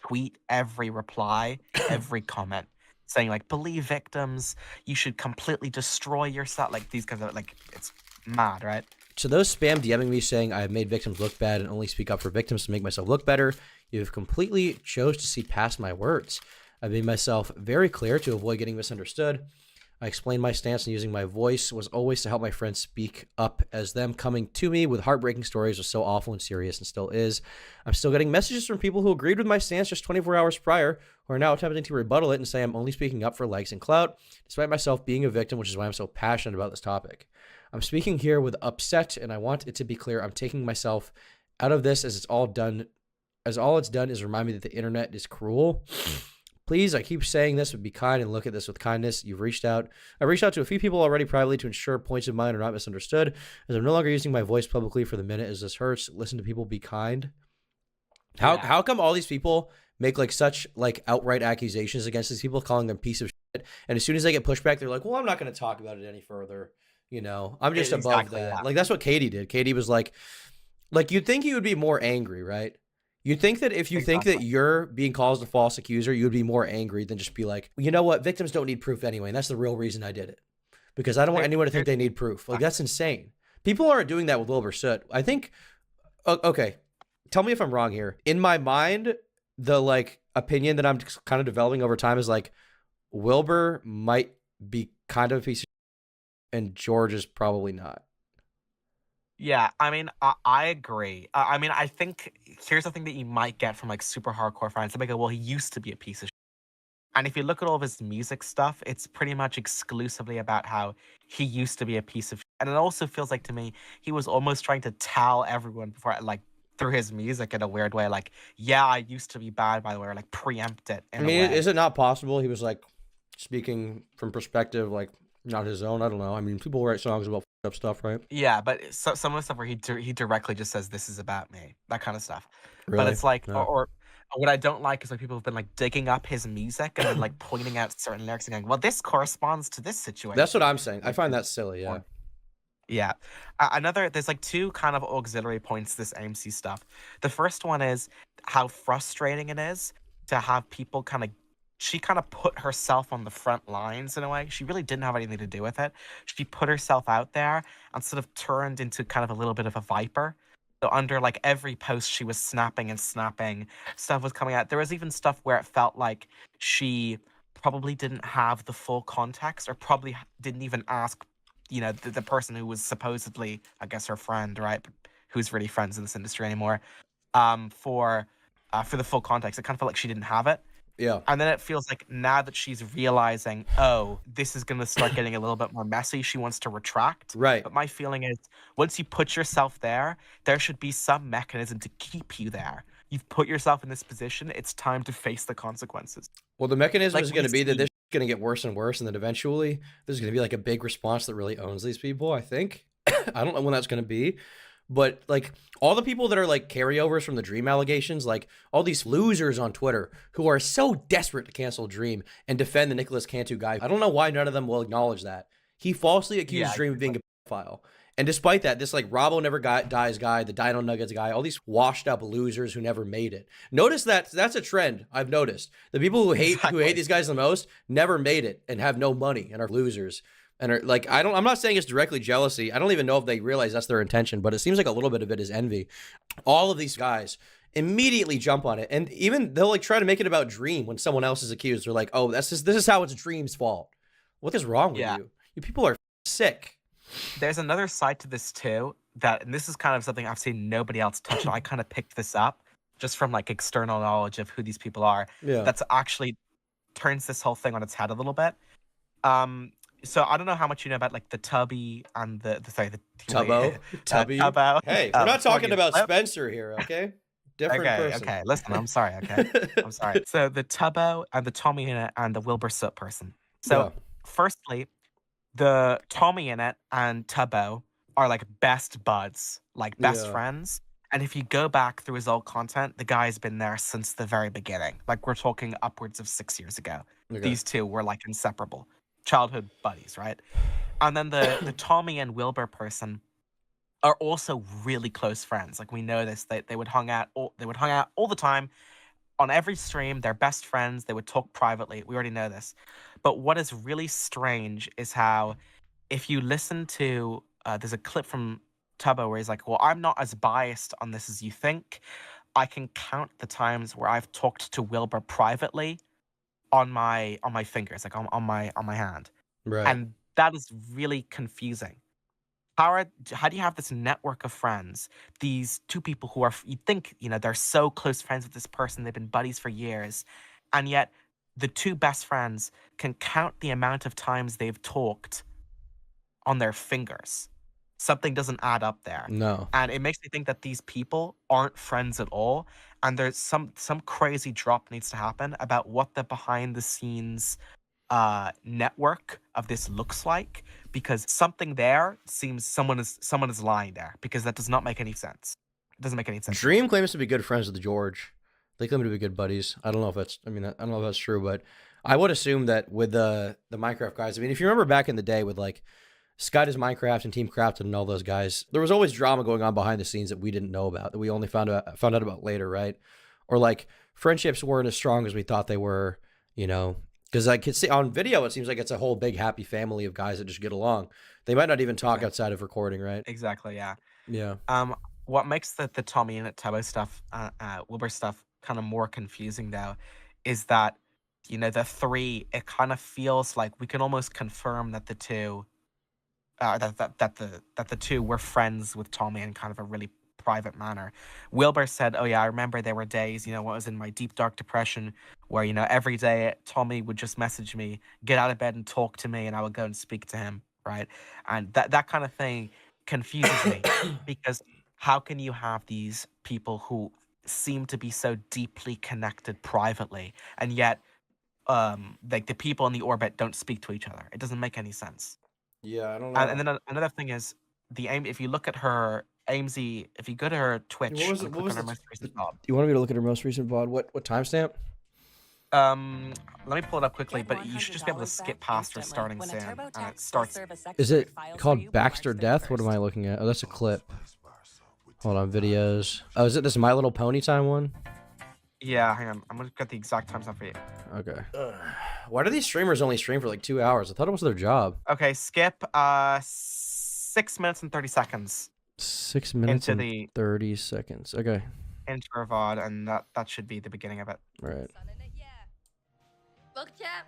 tweet, every reply, every comment, saying like, believe victims, you should completely destroy yourself, like these kinds of, like, it's mad, right? So those spam DMing me saying I have made victims look bad and only speak up for victims to make myself look better, you've completely chose to see past my words. I made myself very clear to avoid getting misunderstood. I explained my stance, and using my voice was always to help my friends speak up, as them coming to me with heartbreaking stories was so awful and serious, and still is. I'm still getting messages from people who agreed with my stance just 24 hours prior, who are now attempting to rebuttal it and say I'm only speaking up for likes and clout, despite myself being a victim, which is why I'm so passionate about this topic. I'm speaking here with upset, and I want it to be clear I'm taking myself out of this, as all it's done is remind me that the internet is cruel. Please, I keep saying this, but be kind and look at this with kindness. I reached out to a few people already privately to ensure points of mine are not misunderstood, as I'm no longer using my voice publicly for the minute as this hurts. Listen to people, be kind. How come all these people make like such like outright accusations against these people, calling them piece of shit, and as soon as they get pushback, they're like, well, I'm not going to talk about it any further. I'm just above that. Yeah. Like that's what Katie did. Katie was like you'd think he would be more angry, right? You'd think that if you think that you're being called a false accuser, you would be more angry than just be like, you know what? Victims don't need proof anyway. And that's the real reason I did it. Because I don't want anyone to think they need proof. Like, that's insane. People aren't doing that with Wilbur Soot. I think, okay, tell me if I'm wrong here. In my mind, the like opinion that I'm kind of developing over time is like, Wilbur might be kind of a piece of shit, and George is probably not. Yeah, I mean, I agree. I mean, I think here's the thing that you might get from like super hardcore fans. They go, well, he used to be a piece of shit. And if you look at all of his music stuff, it's pretty much exclusively about how he used to be a piece of shit. And it also feels like to me, he was almost trying to tell everyone before, like through his music in a weird way, like, yeah, I used to be bad, by the way, or like preempt it. I mean, is it not possible he was like speaking from perspective, like not his own? I don't know. I mean, people write songs about up stuff, right? Yeah, but some of the stuff where he directly just says this is about me, that kind of stuff. Really? But it's like, No. or what I don't like is like people have been like digging up his music and then like pointing out certain lyrics and going, well, this corresponds to this situation. That's what I'm saying. I find that silly. Yeah. Yeah. There's like two kind of auxiliary points to this AMC stuff. The first one is how frustrating it is to have people she kind of put herself on the front lines in a way. She really didn't have anything to do with it. She put herself out there and sort of turned into kind of a little bit of a viper. So under like every post she was snapping, stuff was coming out. There was even stuff where it felt like she probably didn't have the full context, or probably didn't even ask, the person who was supposedly, I guess, her friend, right? Who's really friends in this industry anymore, for the full context. It kind of felt like she didn't have it. Yeah. And then it feels like now that she's realizing, oh, this is going to start getting a little bit more messy, she wants to retract. Right. But my feeling is once you put yourself there, there should be some mechanism to keep you there. you've put yourself in this position. It's time to face the consequences. Well, the mechanism Like, is going to we be that see- this is going to get worse and worse, and then eventually there's going to be like a big response that really owns these people, I think. I don't know when that's going to be, but like all the people that are like carryovers from the Dream allegations, like all these losers on Twitter who are so desperate to cancel Dream and defend the Nicholas Cantu guy. I don't know why none of them will acknowledge that. He falsely accused Dream of being a pedophile. And despite that, this like Robbo Never Dies guy, the Dino Nuggets guy, all these washed up losers who never made it. Notice that that's a trend I've noticed. The people who hate these guys the most never made it and have no money and are losers. And are like, I'm not saying it's directly jealousy. I don't even know if they realize that's their intention, but it seems like a little bit of it is envy. All of these guys immediately jump on it. And even they'll like try to make it about Dream when someone else is accused. They're like, oh, this is how it's Dream's fault. What is wrong with you? You people are sick. There's another side to this too, and this is kind of something I've seen nobody else touch on. I kind of picked this up just from like external knowledge of who these people are. Yeah. That's actually turns this whole thing on its head a little bit. So I don't know how much you know about like the Tubby and the Tubbo. Tubby. Tubbo. Hey, we're not talking about Spencer here, okay? Different person. Okay, listen, I'm sorry, okay? I'm sorry. So the Tubbo and the Tommy in it and the Wilbur Soot person. So firstly, the Tommy in it and Tubbo are like best buds, like best friends. And if you go back through his old content, the guy's been there since the very beginning. Like we're talking upwards of 6 years ago. Okay. These two were like inseparable childhood buddies, right? And then the Tommy and Wilbur person are also really close friends. Like we know this. They would hang out all the time. On every stream, they're best friends. They would talk privately. We already know this. But what is really strange is how if you listen to, there's a clip from Tubbo where he's like, well, I'm not as biased on this as you think. I can count the times where I've talked to Wilbur privately on my fingers, like on my hand. Right. And that is really confusing. How do you have this network of friends, these two people who are, you think, they're so close friends with this person, they've been buddies for years, and yet the two best friends can count the amount of times they've talked on their fingers. Something doesn't add up there. No. And it makes me think that these people aren't friends at all, and there's some crazy drop needs to happen about what the behind the scenes network of this looks like, because something there seems someone is lying there, because that does not make any sense. It doesn't make any sense. Dream claims to be good friends with George. They claim to be good buddies. I don't know if that's I don't know if that's true, but I would assume that with the Minecraft guys, if you remember back in the day with like Sky Does Minecraft and Team Crafted and all those guys, there was always drama going on behind the scenes that we didn't know about, that we only found out about later, right? Or like friendships weren't as strong as we thought they were, because I could see on video, it seems like it's a whole big happy family of guys that just get along. They might not even talk outside of recording, right? Exactly, yeah. Yeah. What makes the Tommy and Tubbo stuff, Wilbur stuff, kind of more confusing though, is that the three, it kind of feels like we can almost confirm that the two, that the two were friends with Tommy in kind of a really private manner. Wilbur said, oh yeah, I remember there were days, when I was in my deep dark depression where, every day Tommy would just message me, get out of bed and talk to me, and I would go and speak to him, right? And that kind of thing confuses me, because how can you have these people who seem to be so deeply connected privately, and yet like the people in the orbit don't speak to each other? It doesn't make any sense. Yeah, I don't know. And then another thing is if you look at her Aimsy, if you go to her Twitch, and click on her most recent VOD. You want me to look at her most recent VOD? What timestamp? Let me pull it up quickly, but you should just be able to skip past her starting soon. And it starts. Is it called Baxter Death? What am I looking at? Oh, that's a clip. Hold on, videos. Oh, is it this My Little Pony time one? Yeah, hang on. I'm gonna get the exact times up for you. Okay. Why do these streamers only stream for like 2 hours? I thought it was their job. Okay, skip 6 minutes and 30 seconds. 6 minutes and 30 seconds. Okay. Into her VOD, and that should be the beginning of it. Right. Look, chat.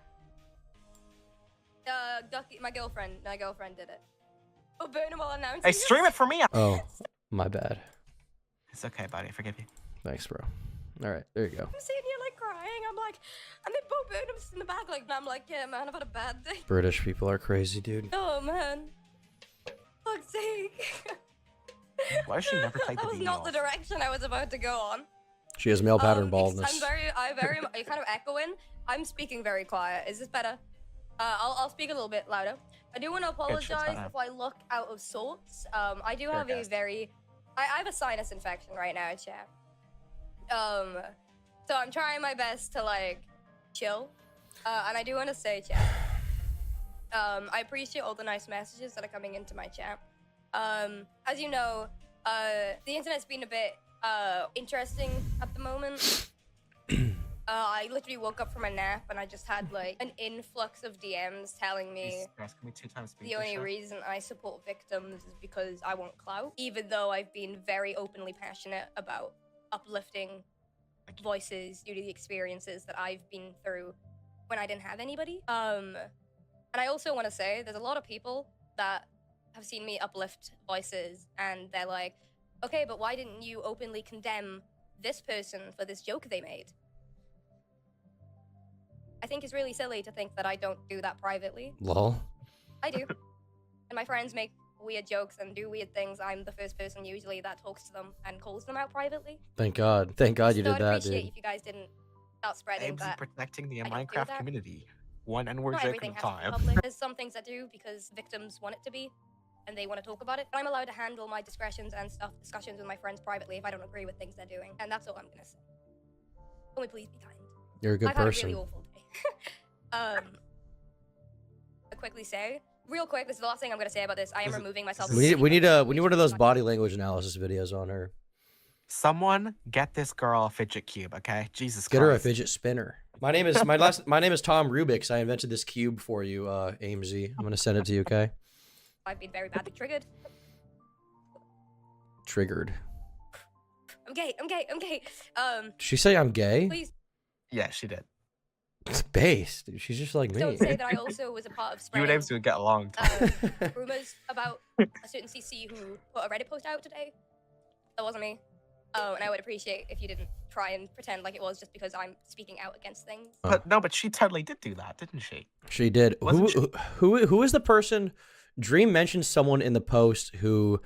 Ducky, my girlfriend did it. Oh, Burnham will announce. Hey, stream it for me. Oh, my bad. It's okay, buddy. I forgive you. Thanks, bro. All right, there you go. I'm sitting here like crying. I'm like, and then Bo Burnham's in the back, like, and I'm like, yeah, man, I've had a bad day. British people are crazy, dude. Oh man. Fuck's sake. Why does she never take the That was not the direction I was about to go on. She has male pattern I'm baldness. you're kind of echoing. I'm speaking very quiet. Is this better? I'll speak a little bit louder. I do want to apologize if I look out of sorts. I do have a very, I have a sinus infection right now, chat. So I'm trying my best to like chill. And I do want to say, chat. I appreciate all the nice messages that are coming into my chat. As you know, the internet's been a bit interesting at the moment. I literally woke up from a nap and I just had like an influx of DMs telling me the only reason I support victims is because I want clout, even though I've been very openly passionate about uplifting voices due to the experiences that I've been through when I didn't have anybody. And I also want to say there's a lot of people that have seen me uplift voices and they're like, okay, but why didn't you openly condemn this person for this joke they made? I think it's really silly to think that I don't do that privately. Lol. I do. And my friends make weird jokes and do weird things. I'm the first person usually that talks to them and calls them out privately. Thank God. Thank God you So did I'd that, appreciate dude. if you guys didn't start spreading that. Protecting the I don't do Minecraft that. community. One N-word Not joke everything at a has to be time. public. There's some things I do because victims want it to be and they want to talk about it. But I'm allowed to handle my discussions with my friends privately if I don't agree with things they're doing. And that's all I'm going to say. Can we please be kind? You're a good I've had a person. really awful day. I'll quickly say, real quick, this is the last thing I'm going to say about this. I am removing myself. We need one of those body language analysis videos on her. Someone get this girl a fidget cube, okay? Jesus Christ. Get her a fidget spinner. My name is Tom Rubix. I invented this cube for you, AMZ. I'm gonna send it to you, okay? I've been very badly triggered. Triggered. I'm gay. Did she say I'm gay? Please Yeah, she did. It's based, dude. She's just like me. don't say that I also was a part of You spreading and Ames would get along. rumors about a certain CC who put a Reddit post out today. That wasn't me. And I would appreciate if you didn't try and pretend like it was just because I'm speaking out against things. But she totally did do that, didn't she? She did. Who is the person? Dream mentioned someone in the post who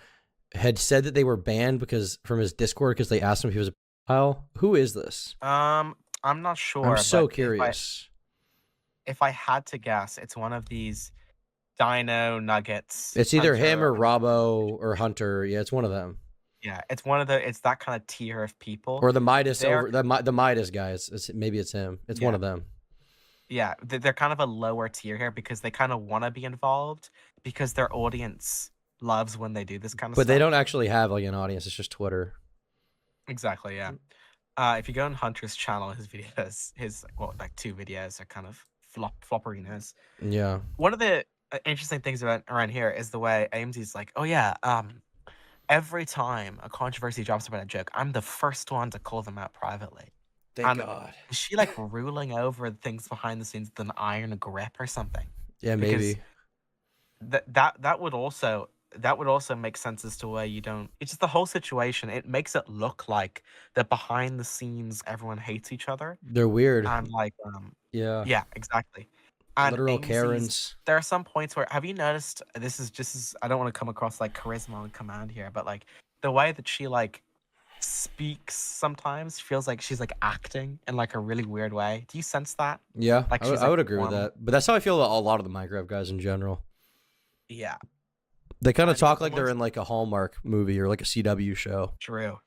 had said that they were banned from his Discord because they asked him if he was a pedophile. Who is this? I'm not sure. I'm so but curious. If I had to guess, it's one of these Dino Nuggets. It's either Hunter, him or Robbo or Hunter. Yeah, it's one of them. Yeah, it's that kind of tier of people. Or the Midas the Midas guy. Maybe it's him. It's one of them. Yeah, they're kind of a lower tier here because they kind of want to be involved because their audience loves when they do this kind of stuff. But they don't actually have like an audience. It's just Twitter. Exactly, yeah. If you go on Hunter's channel, his videos, like 2 videos are kind of flopperinas. Yeah. One of the interesting things around here is the way AMZ's like, oh yeah, every time a controversy drops about a joke, I'm the first one to call them out privately. Thank God. Is she like ruling over things behind the scenes with an iron grip or something? Yeah, maybe. That would also make sense as to where you don't. It's just the whole situation. It makes it look like that behind the scenes everyone hates each other. They're weird. And like yeah, exactly. And Literal AMZ's Karens. There are some points where have you noticed? This is I don't want to come across like charisma and command here, but like the way that she like speaks sometimes feels like she's like acting in like a really weird way. Do you sense that? Yeah, like I would agree with that. But that's how I feel about a lot of the Minecraft guys in general. Yeah. They kind of talk like they're in like a Hallmark movie or like a CW show. True.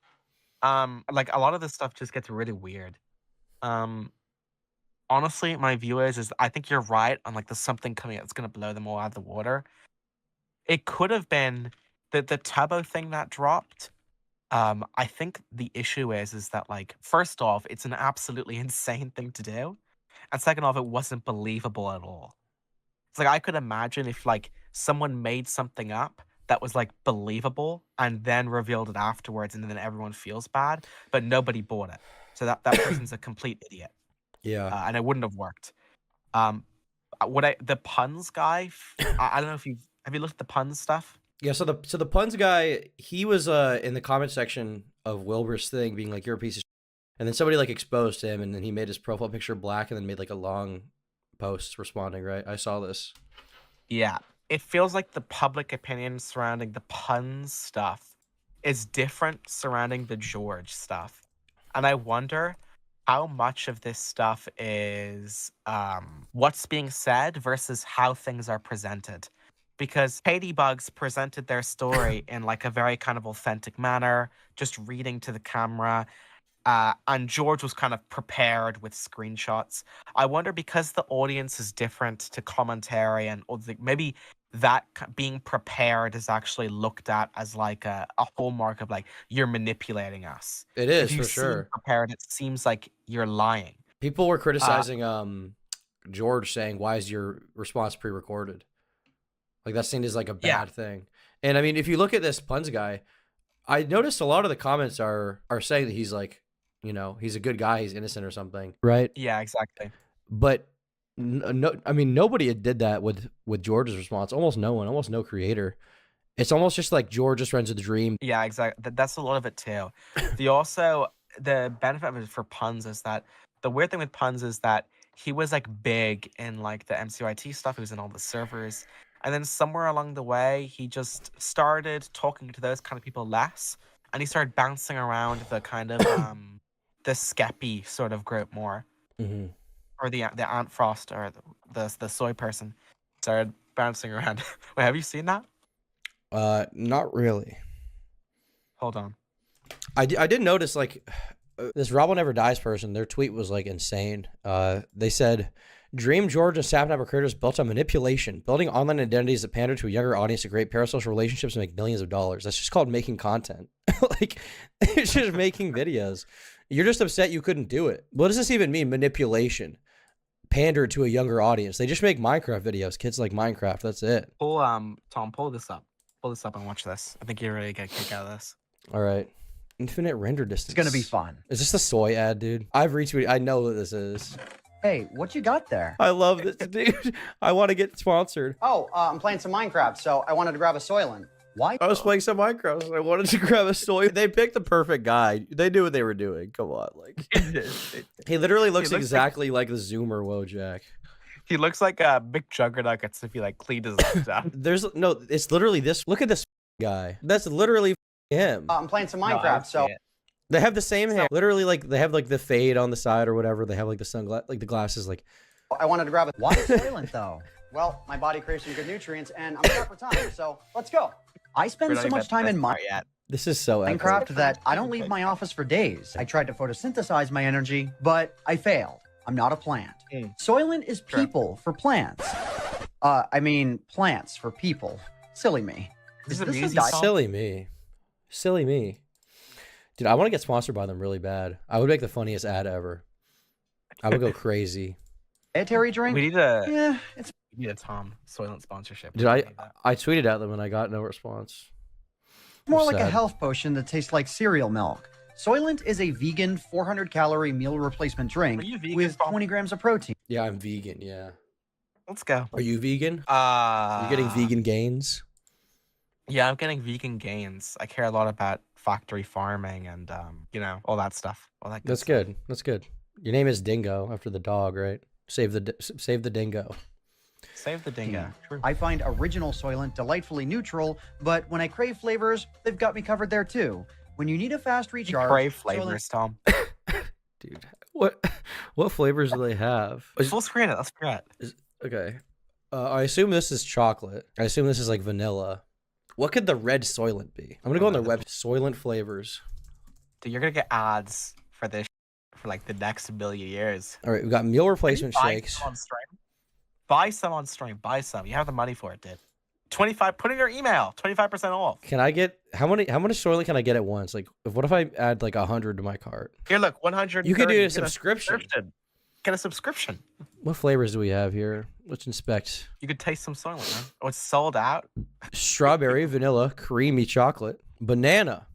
Like a lot of this stuff just gets really weird. Honestly, my view is I think you're right on like there's something coming that's gonna blow them all out of the water. It could have been the Tubbo thing that dropped. I think the issue is that like first off, it's an absolutely insane thing to do, and second off, it wasn't believable at all. It's like I could imagine if like someone made something up that was like believable and then revealed it afterwards, and then everyone feels bad, but nobody bought it. So that person's a complete idiot. Yeah, and it wouldn't have worked. The puns guy? I don't know if have you looked at the puns stuff? Yeah, so the puns guy, he was in the comment section of Wilbur's thing being like, you're a piece of shit. And then somebody like exposed him, and then he made his profile picture black and then made like a long post responding, right? I saw this. Yeah. It feels like the public opinion surrounding the puns stuff is different surrounding the George stuff. and I wonder how much of this stuff is what's being said versus how things are presented. Because Caitibugzz presented their story in like a very kind of authentic manner, just reading to the camera. And George was kind of prepared with screenshots. I wonder, because the audience is different to commentary, and maybe that being prepared is actually looked at as like a hallmark of like, you're manipulating us. It is, if you for sure. Prepared, it seems like you're lying. People were criticizing George, saying, why is your response pre-recorded? Like, that seen as like a bad thing. And I mean, if you look at this Puns guy, I noticed a lot of the comments are saying that he's like, you know, he's a good guy, he's innocent or something, right? Yeah, exactly. But no, I mean, nobody did that with George's response. Almost no one, almost no creator. It's almost just like George just runs with the dream. Yeah, exactly. That's a lot of it too. The benefit of it for Puns is that the weird thing with Puns is that he was like big in like the MCYT stuff. He was in all the servers. And then somewhere along the way, he just started talking to those kind of people less. And he started bouncing around the kind of the Skeppy sort of group more. Mm-hmm. Or the Ant Frost or the soy person started bouncing around. Wait, have you seen that? Not really. Hold on. I did notice, like, this Rob Will Never Dies person, their tweet was like insane. They said, Dream, George, and Sapnapper creators built on manipulation, building online identities that pander to a younger audience to create parasocial relationships and make millions of dollars. That's just called making content. Like, it's just making videos. You're just upset you couldn't do it. What does this even mean, manipulation? Pander to a younger audience. They just make Minecraft videos. Kids like Minecraft. That's it. Tom, pull this up. Pull this up and watch this. I think you're really gonna get a kick out of this. All right. Infinite render distance. It's gonna be fun. Is this the soy ad, dude? I've retweeted. I know what this is. Hey, what you got there? I love this, dude. I want to get sponsored. Oh, I'm playing some Minecraft, so I wanted to grab a Soylent. Why? I was playing some Minecraft, so I wanted to grab a soy. They picked the perfect guy. They knew what they were doing. Come on, like he literally looks exactly like the Zoomer Wojak. He looks like a big Juggernaut if he like cleaned his lips out. It's literally this. Look at this guy. That's literally him. I'm playing some Minecraft, so they have the same hair. Literally, like they have like the fade on the side or whatever. They have like the sunglasses, like the glasses. Like I wanted to grab it. Why Soylent though? Well, my body craves some good nutrients, and I'm short for time, so let's go. I spend so much time in this is so Minecraft that I don't leave my office for days. I tried to photosynthesize my energy, but I failed. I'm not a plant. Soylent is people for plants. I mean, plants for people. Silly me. Is this this a diet? silly me, silly me, dude. I want to get sponsored by them really bad. I would make the funniest ad ever. I would go crazy. Dietary drink? We need a we need a Tom Soylent sponsorship. Dude, I tweeted at them and I got no response. More like a health potion that tastes like cereal milk. Soylent is a vegan 400-calorie meal replacement drink with 20 grams of protein. Yeah, I'm vegan. Yeah. Let's go. Are you vegan? You're getting vegan gains? Yeah, I'm getting vegan gains. I care a lot about factory farming and you know, all that stuff. All that. That's good. That's good. Your name is Dingo after the dog, right? Save the dingo. Save the dingo. True. I find original Soylent delightfully neutral, but when I crave flavors, they've got me covered there too. When you need a fast recharge, you crave flavors, Tom. Dude, what flavors do they have? Full screen it. Let's forget. Okay. I assume this is chocolate. I assume this is like vanilla. What could the red Soylent be? I'm gonna go on their website. Soylent flavors. Dude, you're gonna get ads for this for like the next million years. All right, we got meal replacement shakes. Buy some on stream. Buy some. You have the money for it, dude. 25. Put in your email. 25% off. Can I get how many Soylent can I get at once? Like, what if I add like 100 to my cart? Here, look, 100. You could do a subscription. Get a subscription. What flavors do we have here? Let's inspect. You could taste some Soylent, man. Oh, it's sold out. Strawberry, vanilla, creamy chocolate, banana,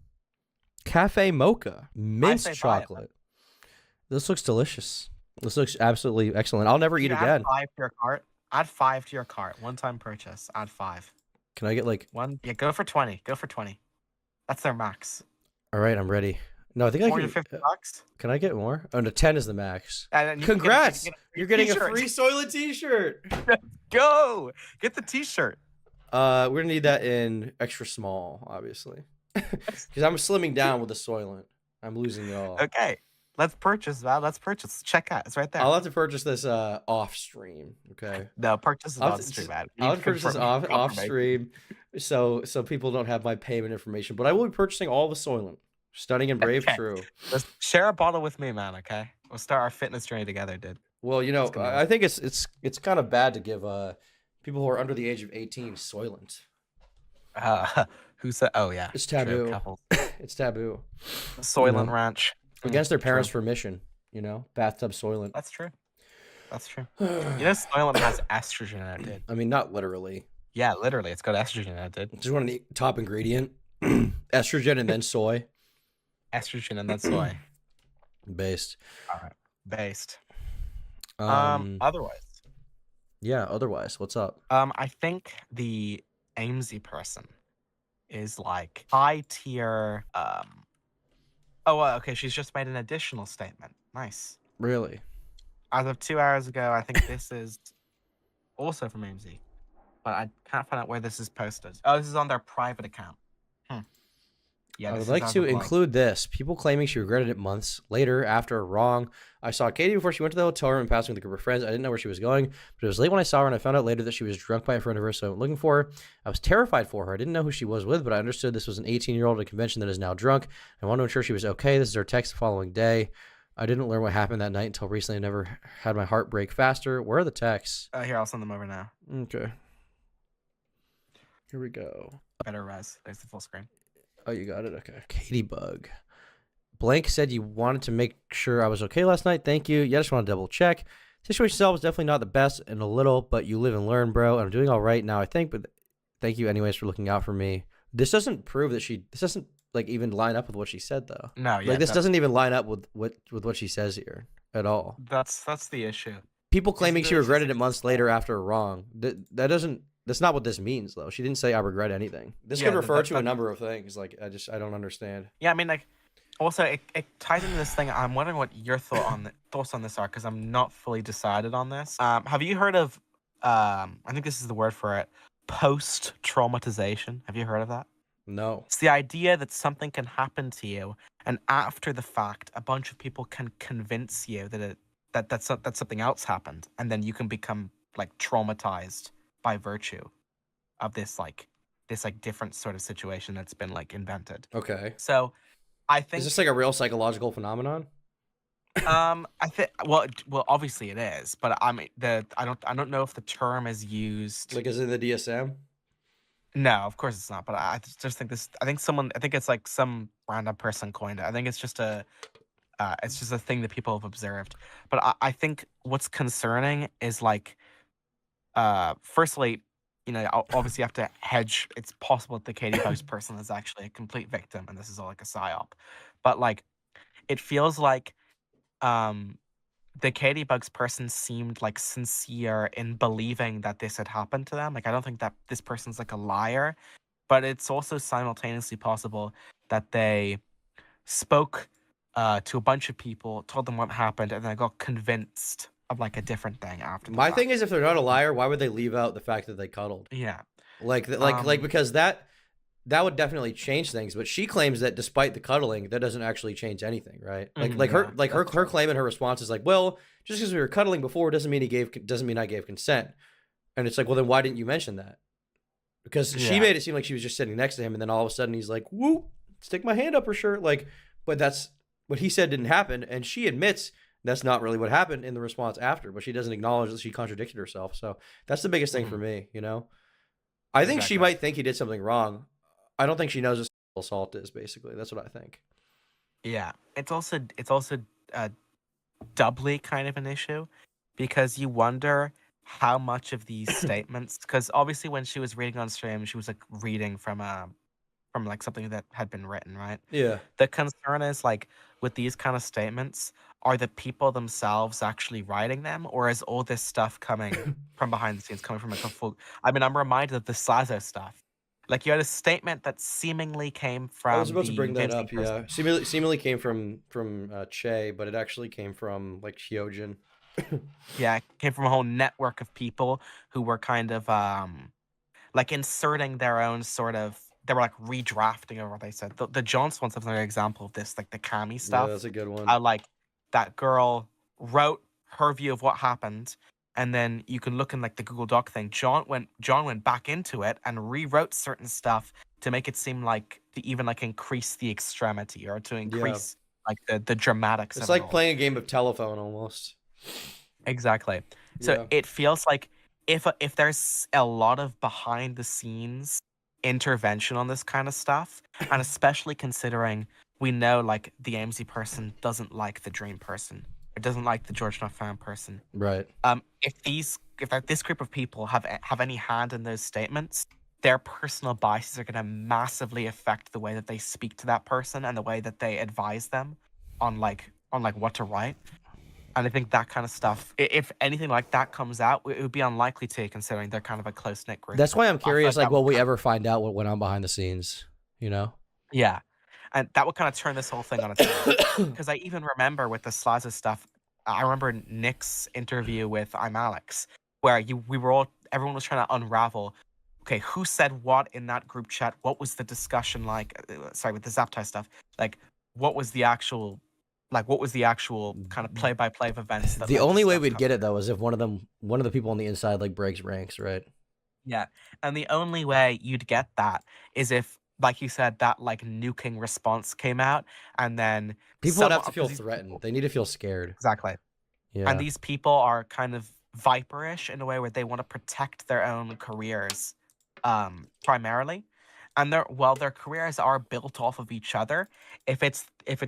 cafe mocha, mint chocolate. This looks delicious. This looks absolutely excellent. I'll never eat again. Add 5 to your cart. Add 5 to your cart. One-time purchase. Add 5. Can I get like one? Yeah, go for 20. Go for 20. That's their max. All right, I'm ready. No, I think I can. $50. Can I get more? Oh, no, 10 is the max. And then congrats! You're getting a free Soylent T-shirt. Go get the T-shirt. We're gonna need that in extra small, obviously, because I'm slimming down with the Soylent. I'm losing it all. Okay. Let's purchase, Val. Let's purchase. Check out. It's right there. I'll have to purchase this off stream. Okay. No, purchase is I'll on have to- stream, man. I'll have to purchase this off stream, so people don't have my payment information. But I will be purchasing all the Soylent. Stunning and brave, Okay. true. Let's share a bottle with me, man. Okay, we'll start our fitness journey together, dude. Well, you know, gonna be I think it's kind of bad to give people who are under the age of 18 Soylent. Who said? Oh yeah, It's true, taboo. couples. It's taboo. Soylent know? Ranch. Against their parents' True. permission, you know, bathtub Soylent. That's true. That's true. You know, Soylent has estrogen in it, dude. I mean, not literally. Yeah, literally, it's got estrogen in it, dude. Just want to top ingredient, estrogen and then soy. Estrogen and then soy. Based. All right. Based. Otherwise. Yeah, otherwise, what's up? I think the Amesy person is like high tier. Okay. She's just made an additional statement. Nice. Really? As of 2 hours ago, I think this is also from Amesy, but I can't find out where this is posted. Oh, this is on their private account. Yeah, I this would is like as to of, include this. People claiming she regretted it months later after wrong. I saw Katie before she went to the hotel room and passing with a group of friends. I didn't know where she was going, but it was late when I saw her, and I found out later that she was drunk by a friend of hers, so I went looking for her. I was terrified for her. I didn't know who she was with, but I understood this was an 18-year-old at a convention that is now drunk. I wanted to ensure she was okay. This is her text the following day. I didn't learn what happened that night until recently. I never had my heart break faster. Where are the texts? Here, I'll send them over now. Okay. Here we go. Better res. There's the full screen. Oh, you got it? Okay. Caitibugzz. Blank said you wanted to make sure I was okay last night. Thank you. Yeah, I just want to double check. Situation itself was definitely not the best in a little, but you live and learn, bro. And I'm doing all right now, I think, but thank you anyways for looking out for me. This doesn't prove that this doesn't like even line up with what she said though. No, yeah. Like this doesn't even line up with what she says here at all. That's the issue. People claiming she regretted it months later after wrong. That's not what this means though. She didn't say I regret anything. This could refer to a number of things. Like I don't understand. Yeah, I mean, like, also it ties into this thing. I'm wondering what your thoughts on this are, because I'm not fully decided on this. Have you heard of? I think this is the word for it. Post traumatization. Have you heard of that? No. It's the idea that something can happen to you, and after the fact, a bunch of people can convince you that something else happened, and then you can become like traumatized by virtue of this different sort of situation that's been like invented. Okay. So I think Is this like a real psychological phenomenon? I think well obviously it is, but I mean I don't know if the term is used. Like is it the DSM? No, of course it's not. But I just think I think it's like some random person coined it. I think it's just a thing that people have observed. But I think what's concerning is like, firstly, you know, obviously you have to hedge. It's possible that the Caitibugzz person is actually a complete victim, and this is all like a psyop. But like, it feels like, the Caitibugzz person seemed like sincere in believing that this had happened to them. Like, I don't think that this person's like a liar, but it's also simultaneously possible that they spoke to a bunch of people, told them what happened, and then got convinced of like a different thing after. My thing is, if they're not a liar, why would they leave out the fact that they cuddled? Yeah. Like because that would definitely change things. But she claims that despite the cuddling, that doesn't actually change anything, right? Her claim and her response is like, well, just because we were cuddling before doesn't mean I gave consent. And it's like, well, then why didn't you mention that? Because she made it seem like she was just sitting next to him, and then all of a sudden he's like, whoop, stick my hand up her shirt. Like, but that's what he said didn't happen, and she admits that's not really what happened in the response after, but she doesn't acknowledge that she contradicted herself. So that's the biggest thing for me, you know? I think she might think he did something wrong. I don't think she knows what sexual assault is, basically. That's what I think. Yeah. It's also doubly kind of an issue, because you wonder how much of these statements, because obviously when she was reading on stream, she was like reading from like something that had been written, right? Yeah. The concern is like, with these kind of statements, are the people themselves actually writing them, or is all this stuff coming from behind the scenes, coming from like a full? I mean, I'm reminded of the Slazo stuff. Like, you had a statement that seemingly came from. I was about to bring that up. person. Yeah, seemingly came from Che, but it actually came from like Hyojin. Yeah, it came from a whole network of people who were kind of like inserting their own sort of. They were like redrafting over what they said. The Johnson one's another example of this, like the Kami stuff. Yeah, that's a good one. Like that girl wrote her view of what happened, and then you can look in like the Google Doc thing. John went back into it and rewrote certain stuff to make it seem like to even like increase the extremity or to increase like the dramatics. It's of it like all. playing a game of telephone almost. Exactly. So Yeah. it feels like if there's a lot of behind the scenes intervention on this kind of stuff, and especially considering we know like the AMZ person doesn't like the Dream person, or doesn't like the GeorgeNotFound person. Right. If this group of people have any hand in those statements, their personal biases are going to massively affect the way that they speak to that person and the way that they advise them on what to write. And I think that kind of stuff, if anything like that comes out, it would be unlikely to, considering they're kind of a close-knit group. That's why I'm curious, like, that will would we ever find out what went on behind the scenes? You know? Yeah. And that would kind of turn this whole thing on its head. Because I even remember with the Slaza stuff, I remember Nick's interview with I'm Alex, where everyone was trying to unravel, okay, who said what in that group chat? What was the discussion like? Sorry, with the Zaptai stuff. Like, what was the actual kind of play-by-play of events? The only way we'd get it, though, is if one of the people on the inside, like, breaks ranks, right? Yeah. And the only way you'd get that is if, like you said, that, like, nuking response came out, and then People would have to feel threatened. They need to feel scared. Exactly. Yeah. And these people are kind of viperish in a way where they want to protect their own careers, primarily. And while their careers are built off of each other, if it's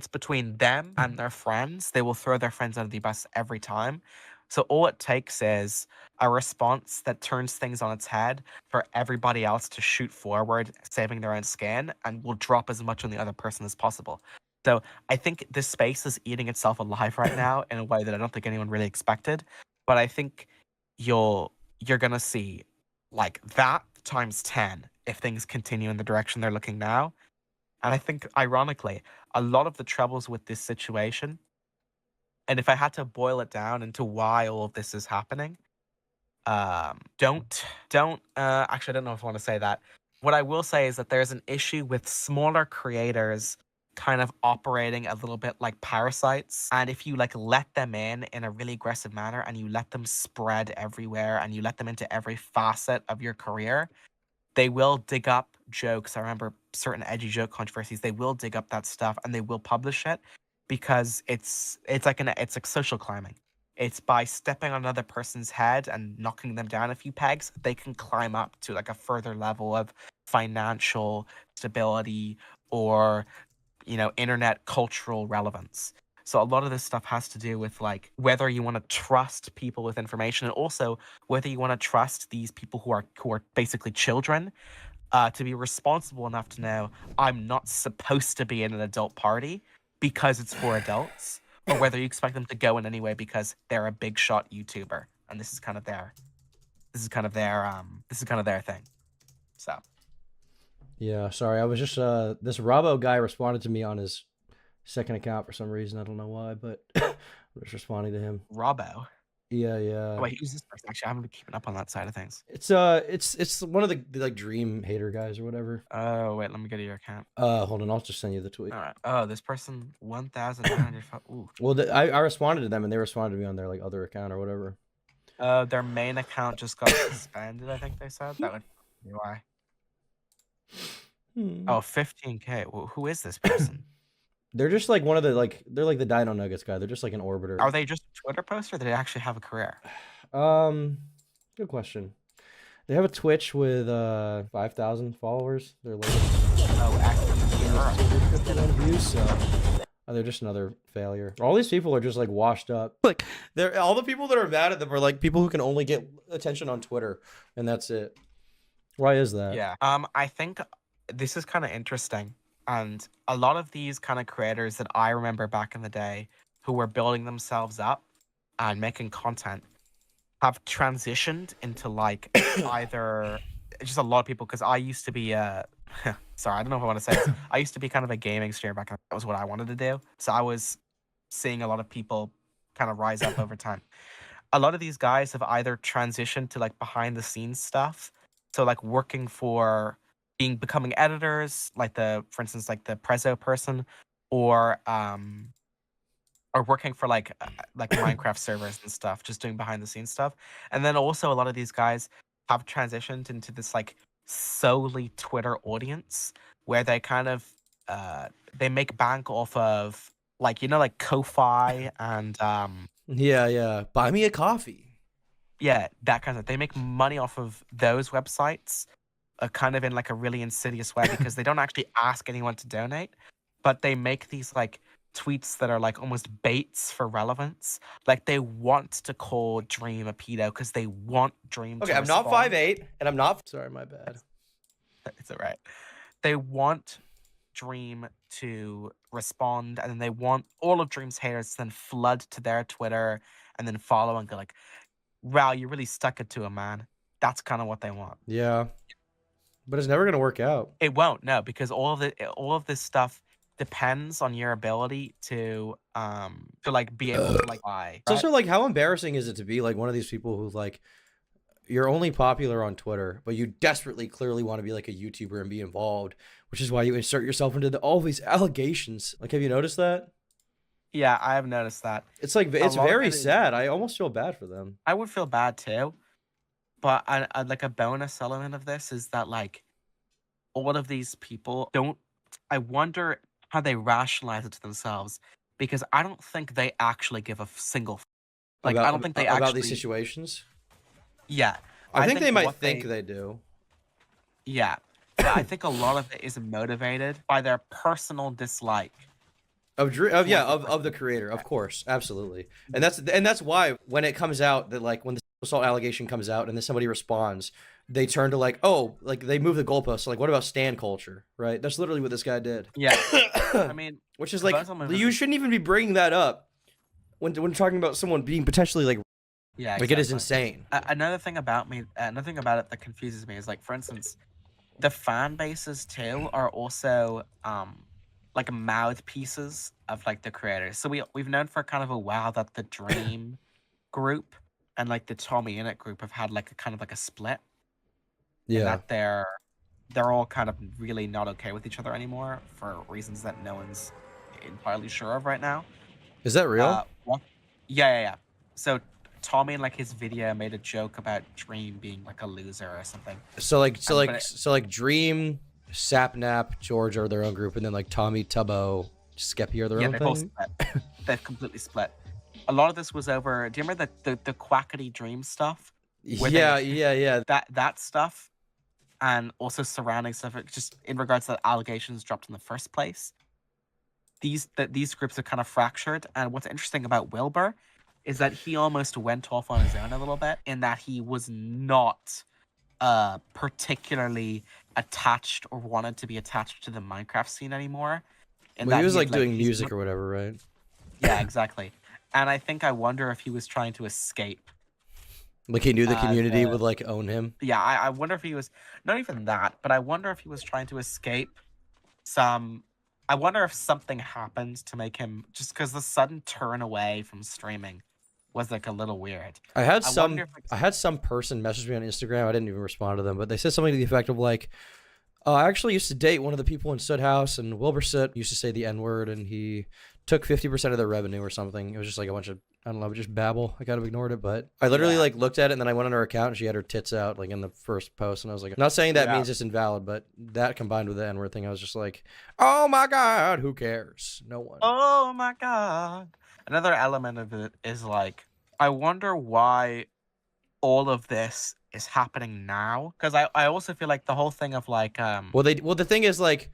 between them and their friends, they will throw their friends under the bus every time. So all it takes is a response that turns things on its head for everybody else to shoot forward, saving their own skin, and will drop as much on the other person as possible. So I think this space is eating itself alive right now in a way that I don't think anyone really expected. But I think you're gonna see like that times 10 if things continue in the direction they're looking now. And I think, ironically, a lot of the troubles with this situation, and if I had to boil it down into why all of this is happening, actually, I don't know if I want to say that. What I will say is that there's an issue with smaller creators kind of operating a little bit like parasites. And if you like let them in a really aggressive manner and you let them spread everywhere and you let them into every facet of your career, they will dig up jokes. I remember certain edgy joke controversies. They will dig up that stuff and they will publish it because it's like social climbing. It's by stepping on another person's head and knocking them down a few pegs, they can climb up to like a further level of financial stability or, internet cultural relevance. So a lot of this stuff has to do with like whether you want to trust people with information, and also whether you want to trust these people who are basically children to be responsible enough to know I'm not supposed to be in an adult party because it's for adults, or whether you expect them to go in anyway because they're a big shot YouTuber and this is kind of their thing. So Yeah, sorry. I was just this Robbo guy responded to me on his second account for some reason. I don't know why, but I'm just responding to him. Robbo. Yeah. Oh, wait, who's this person? Actually, I haven't been keeping up on that side of things. It's one of the like Dream hater guys or whatever. Oh wait, let me go to your account. Hold on, I'll just send you the tweet. All right. Oh, this person 1,900. Ooh. Well, I responded to them and they responded to me on their like other account or whatever. Their main account just got suspended. I think they said that would be why. Oh, 15K. Well, who is this person? They're just like one of the they're like the Dino Nuggets guy. They're just like an orbiter. Are they just a Twitter poster or do they actually have a career? Good question. They have a Twitch with 5,000 followers. They're like views, so they're just another failure. All these people are just like washed up. Like they're all the people that are mad at them are like people who can only get attention on Twitter, and that's it. Why is that? Yeah. I think this is kind of interesting. And a lot of these kind of creators that I remember back in the day who were building themselves up and making content have transitioned into like either just a lot of people, because I used to be sorry, I don't know if I want to say this. I used to be kind of a gaming streamer back then. That was what I wanted to do. So I was seeing a lot of people kind of rise up over time. A lot of these guys have either transitioned to like behind the scenes stuff. So like working for becoming editors, like for instance, like the Prezzo person, or are working for like Minecraft servers and stuff, just doing behind the scenes stuff. And then also a lot of these guys have transitioned into this like solely Twitter audience where they kind of they make bank off of like like Ko-Fi and Yeah. Buy me a coffee. yeah, that kind of. They make money off of those websites, kind of in like a really insidious way because they don't actually ask anyone to donate, but they make these like tweets that are like almost baits for relevance. Like they want to call Dream a pedo because they want Dream. Okay, to I'm not respond. 5'8", and I'm not. Sorry, my bad. It's alright. They want Dream to respond, and then they want all of Dream's haters to then flood to their Twitter and then follow and go like, "Wow, you really stuck it to him, man." That's kind of what they want. Yeah, but it's never gonna work out. It won't, no, because all of this stuff depends on your ability to like be able to like lie. It's also like, how embarrassing is it to be like one of these people who like, you're only popular on Twitter, but you desperately clearly want to be like a YouTuber and be involved, which is why you insert yourself into all these allegations. Like, have you noticed that? Yeah, I have noticed that. It's like, it's very sad. I almost feel bad for them. I would feel bad too, but I like a bonus element of this is that like all of these people don't. I wonder how they rationalize it to themselves because I don't think they actually give a single. Like I don't think they about actually these situations. Yeah, I think they might what think they do. Yeah, but I think a lot of it is motivated by their personal dislike Of the creator, of course, absolutely, and that's why when it comes out that like when the assault allegation comes out and then somebody responds, they turn to like, oh, like they move the goalposts. So like, what about stan culture, right? That's literally what this guy did. Yeah, I mean, which is like, you shouldn't even be bringing that up when talking about someone being potentially like, yeah, like it is insane. Another thing about it that confuses me is like, for instance, the fan bases too are also like mouthpieces of like the creators. So we've known for kind of a while that the Dream group and like the Tommy Innit group have had like a kind of like a split. Yeah. And that they're all kind of really not okay with each other anymore for reasons that no one's entirely sure of right now. Is that real? Yeah. So Tommy in like his video made a joke about Dream being like a loser or something. So like Dream, Sapnap, George are their own group, and then like Tommy, Tubbo, Skeppy are their own all thing. split. They've completely split. A lot of this was over. Do you remember the Quackity Dream stuff? Yeah. That stuff, and also surrounding stuff, just in regards to the allegations dropped in the first place. These groups are kind of fractured, and what's interesting about Wilbur is that he almost went off on his own a little bit, in that he was not particularly attached or wanted to be attached to the Minecraft scene anymore. Well, he was like doing music or whatever, right? Yeah, exactly. And I wonder if he was trying to escape. Like he knew the community would like own him. Yeah, I wonder if he was, not even that, but I wonder if he was trying to escape I wonder if something happened to make him, just because the sudden turn away from streaming was like a little weird. I had some person message me on Instagram. I didn't even respond to them, but they said something to the effect of like, I actually used to date one of the people in Soot House, and Wilbur Soot used to say the N-word, and he took 50% of their revenue or something. It was just like a bunch of, I don't know, just babble. I kind of ignored it, but I literally like looked at it, and then I went on her account, and she had her tits out like in the first post, and I was like, I'm not saying that means it's invalid, but that combined with the N-word thing, I was just like, oh my God, who cares? No one. Oh my God. Another element of it is like, I wonder why all of this is happening now, because I also feel like the whole thing of like well the thing is like,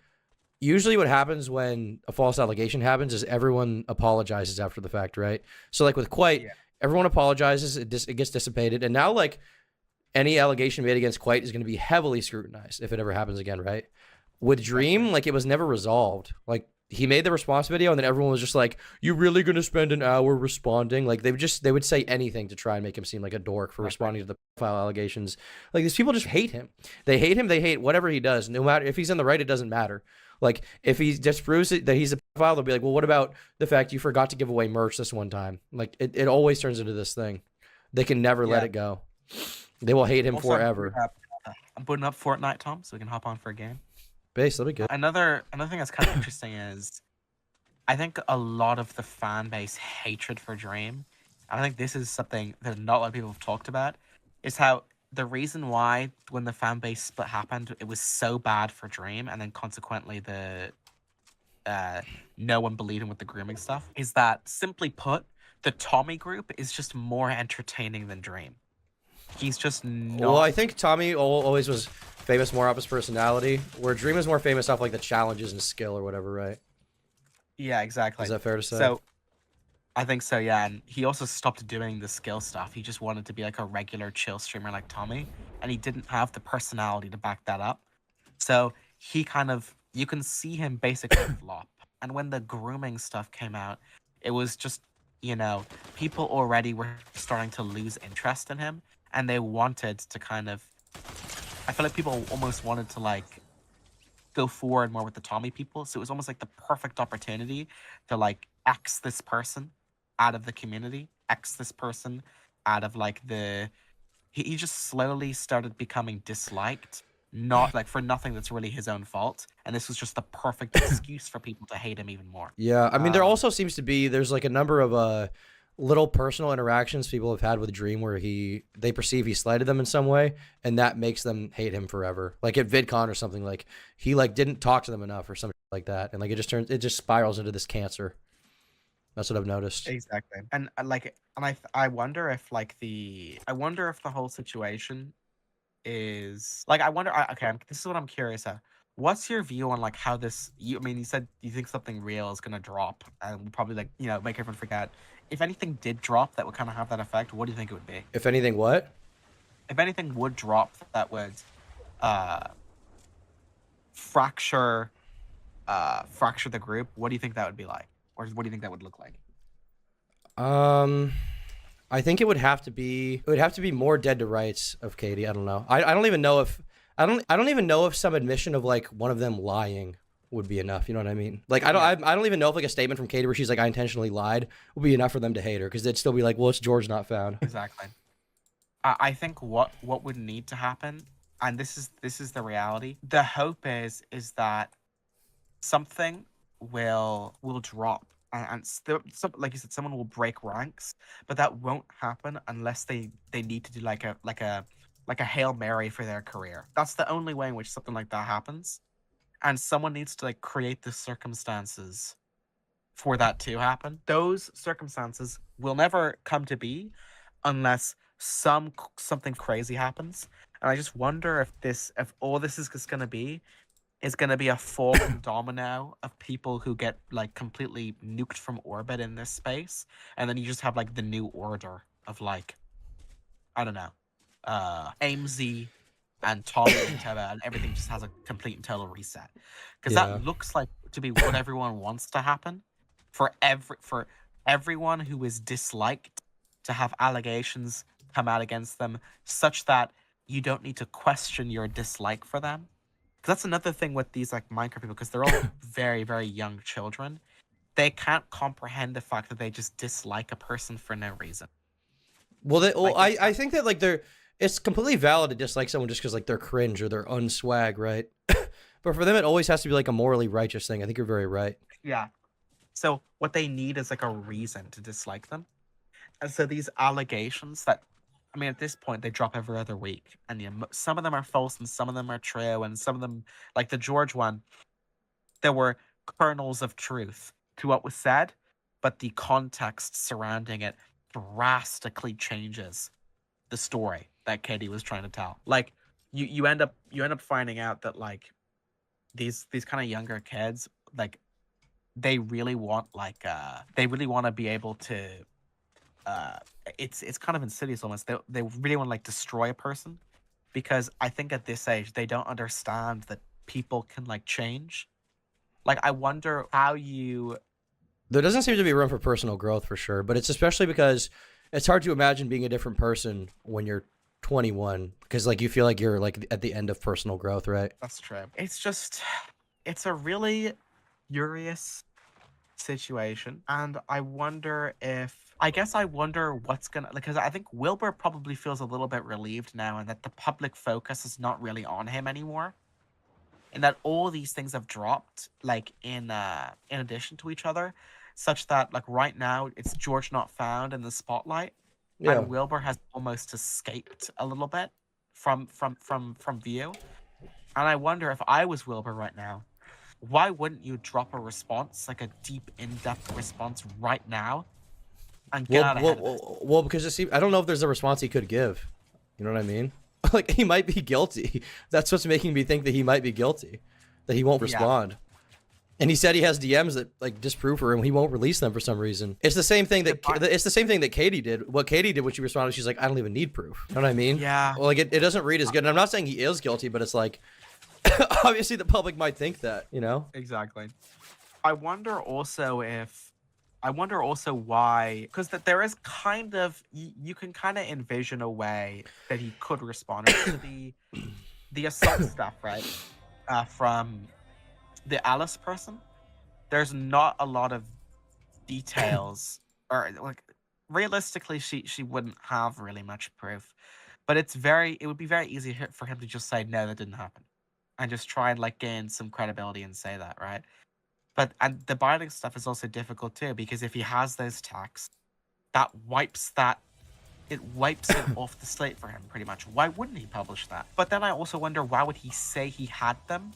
usually what happens when a false allegation happens is everyone apologizes after the fact, right? So like with Quite, everyone apologizes, it gets dissipated, and now like any allegation made against Quite is going to be heavily scrutinized if it ever happens again, right? With Dream, like it was never resolved. Like he made the response video, and then everyone was just like, "You really gonna spend an hour responding?" Like they would say anything to try and make him seem like a dork for responding to the file allegations. Like these people just hate him. They hate him. They hate whatever he does. No matter if he's in the right, it doesn't matter. Like if he just proves it, that he's a pedophile, they'll be like, "Well, what about the fact you forgot to give away merch this one time?" Like it always turns into this thing. They can never let it go. They will hate him forever. I'm booting up Fortnite, Tom, so we can hop on for a game. Base, that'll be good. Another thing that's kind of interesting is I think a lot of the fan base hatred for Dream, and I think this is something that not a lot of people have talked about, is how the reason why when the fan base split happened, it was so bad for Dream, and then consequently no one believed him with the grooming stuff, is that simply put, the Tommy group is just more entertaining than Dream. He's just not. Well, I think Tommy always was famous more off his personality, where Dream is more famous off like the challenges and skill or whatever, right? Yeah, exactly. Is that fair to say? So, I think so, yeah. And he also stopped doing the skill stuff. He just wanted to be like a regular chill streamer like Tommy, and he didn't have the personality to back that up. So he kind of, you can see him basically flop. And when the grooming stuff came out, it was just, you know, people already were starting to lose interest in him, and they wanted to kind of, I feel like people almost wanted to like go forward more with the Tommy people. So it was almost like the perfect opportunity to like X this person out of the community, X this person out of like he just slowly started becoming disliked, not like for nothing that's really his own fault. And this was just the perfect excuse for people to hate him even more. Yeah, I mean, there also seems to be, there's like a number of little personal interactions people have had with Dream where they perceive he slighted them in some way, and that makes them hate him forever. Like at VidCon or something, like he like didn't talk to them enough or something like that, and like it just spirals into this cancer. That's what I've noticed. Exactly. And I wonder if I wonder if the whole situation is like, this is what I'm curious at. What's your view on like how this, I mean, you said you think something real is going to drop and will probably like, you know, make everyone forget. If anything did drop that would kind of have that effect, what do you think it would be? If anything, what? If anything would drop that would fracture the group, what do you think that would be like? Or what do you think that would look like? I think it would have to be more dead to rights of Katie. I don't know. I don't even know if I don't even know if some admission of like one of them lying would be enough. You know what I mean? Like I don't even know if like a statement from Katie where she's like, I intentionally lied, would be enough for them to hate her, because they'd still be like, well, it's GeorgeNotFound. Exactly. I think what would need to happen, and this is the reality. The hope is that something will drop, and like you said, someone will break ranks, but that won't happen unless they need to do like a Hail Mary for their career. That's the only way in which something like that happens. And someone needs to like create the circumstances for that to happen. Those circumstances will never come to be unless something crazy happens. And I just wonder if all this is just going to be a falling domino of people who get like completely nuked from orbit in this space, and then you just have like the new order of like, I don't know, AIMZ and Tommy and Teba, and everything just has a complete and total reset, because that looks like to be what everyone wants to happen for everyone who is disliked to have allegations come out against them such that you don't need to question your dislike for them. Because that's another thing with these like Minecraft people, because they're all very, very young children. They can't comprehend the fact that they just dislike a person for no reason. Well, I think that like it's completely valid to dislike someone just because like they're cringe or they're unswag, right? But for them, it always has to be like a morally righteous thing. I think you're very right. Yeah. So what they need is like a reason to dislike them. And so these allegations that, I mean, at this point, they drop every other week. And some of them are false and some of them are true. And some of them, like the George one, there were kernels of truth to what was said, but the context surrounding it drastically changes the story that Katie was trying to tell. Like you end up finding out that like these kind of younger kids, like they really want to be able to it's kind of insidious almost. They really want to like destroy a person, because I think at this age they don't understand that people can like change. Like I wonder how there doesn't seem to be room for personal growth for sure, but it's especially because it's hard to imagine being a different person when you're 21, because like you feel like you're like at the end of personal growth, right? That's true. It's a really curious situation, and I wonder what's gonna, because I think Wilbur probably feels a little bit relieved now, and that the public focus is not really on him anymore. in that all these things have dropped like in addition to each other, such that like right now it's GeorgeNotFound in the spotlight, Yeah. and Wilbur has almost escaped a little bit from view. And I wonder if I was Wilbur right now, why wouldn't you drop a response, like a deep, in-depth response right now, and get out ahead of it? Well, because I don't know if there's a response he could give. You know what I mean? Like, he might be guilty. That's what's making me think that he might be guilty, that he won't respond. And he said he has DMs that like disprove for him. He won't release them for some reason. It's the same thing that Katie did. What Katie did when she responded, she's like, I don't even need proof. You know what I mean? Yeah. Well, like it doesn't read as good. And I'm not saying he is guilty, but it's like, obviously the public might think that, you know? Exactly. I wonder also why, because there is kind of, you can kind of envision a way that he could respond to the assault stuff, right? From the Alice person. There's not a lot of details, or like realistically, she wouldn't have really much proof. But it would be very easy for him to just say no, that didn't happen, and just try and like gain some credibility and say that, right? And the binding stuff is also difficult too, because if he has those texts, it wipes it off the slate for him pretty much. Why wouldn't he publish that? But then I also wonder, why would he say he had them?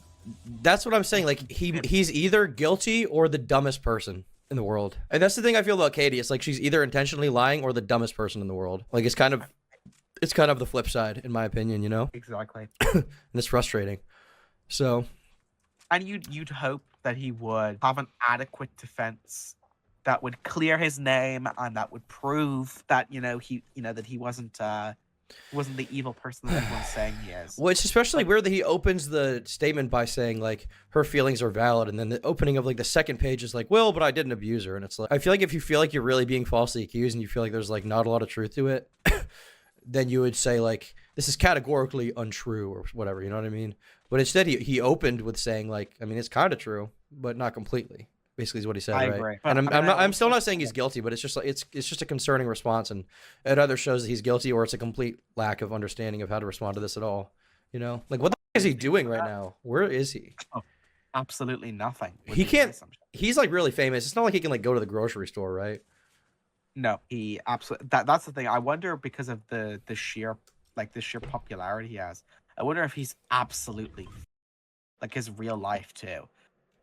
That's what I'm saying. Like he's either guilty or the dumbest person in the world. And that's the thing I feel about Katie. It's like she's either intentionally lying or the dumbest person in the world. Like it's kind of the flip side, in my opinion, you know? Exactly. And it's frustrating. So. And you'd hope that he would have an adequate defense that would clear his name and that would prove that that he wasn't the evil person that everyone's saying he is. Well, it's especially weird that he opens the statement by saying like her feelings are valid, and then the opening of like the second page is like, well, but I didn't abuse her, and it's like, I feel like if you feel like you're really being falsely accused and you feel like there's like not a lot of truth to it, then you would say like this is categorically untrue or whatever, you know what I mean? But instead he opened with saying like, I mean, it's kind of true, but not completely. Basically is what he said, I right? agree. And I'm still not saying he's guilty, but it's just like it's just a concerning response, and it either shows that he's guilty or it's a complete lack of understanding of how to respond to this at all. You know, like what the f is he doing right now? Where is he? Oh, absolutely nothing. He can't. He's like really famous. It's not like he can like go to the grocery store, right? No, he absolutely. That's the thing. I wonder, because of the sheer popularity he has. I wonder if he's absolutely like his real life too.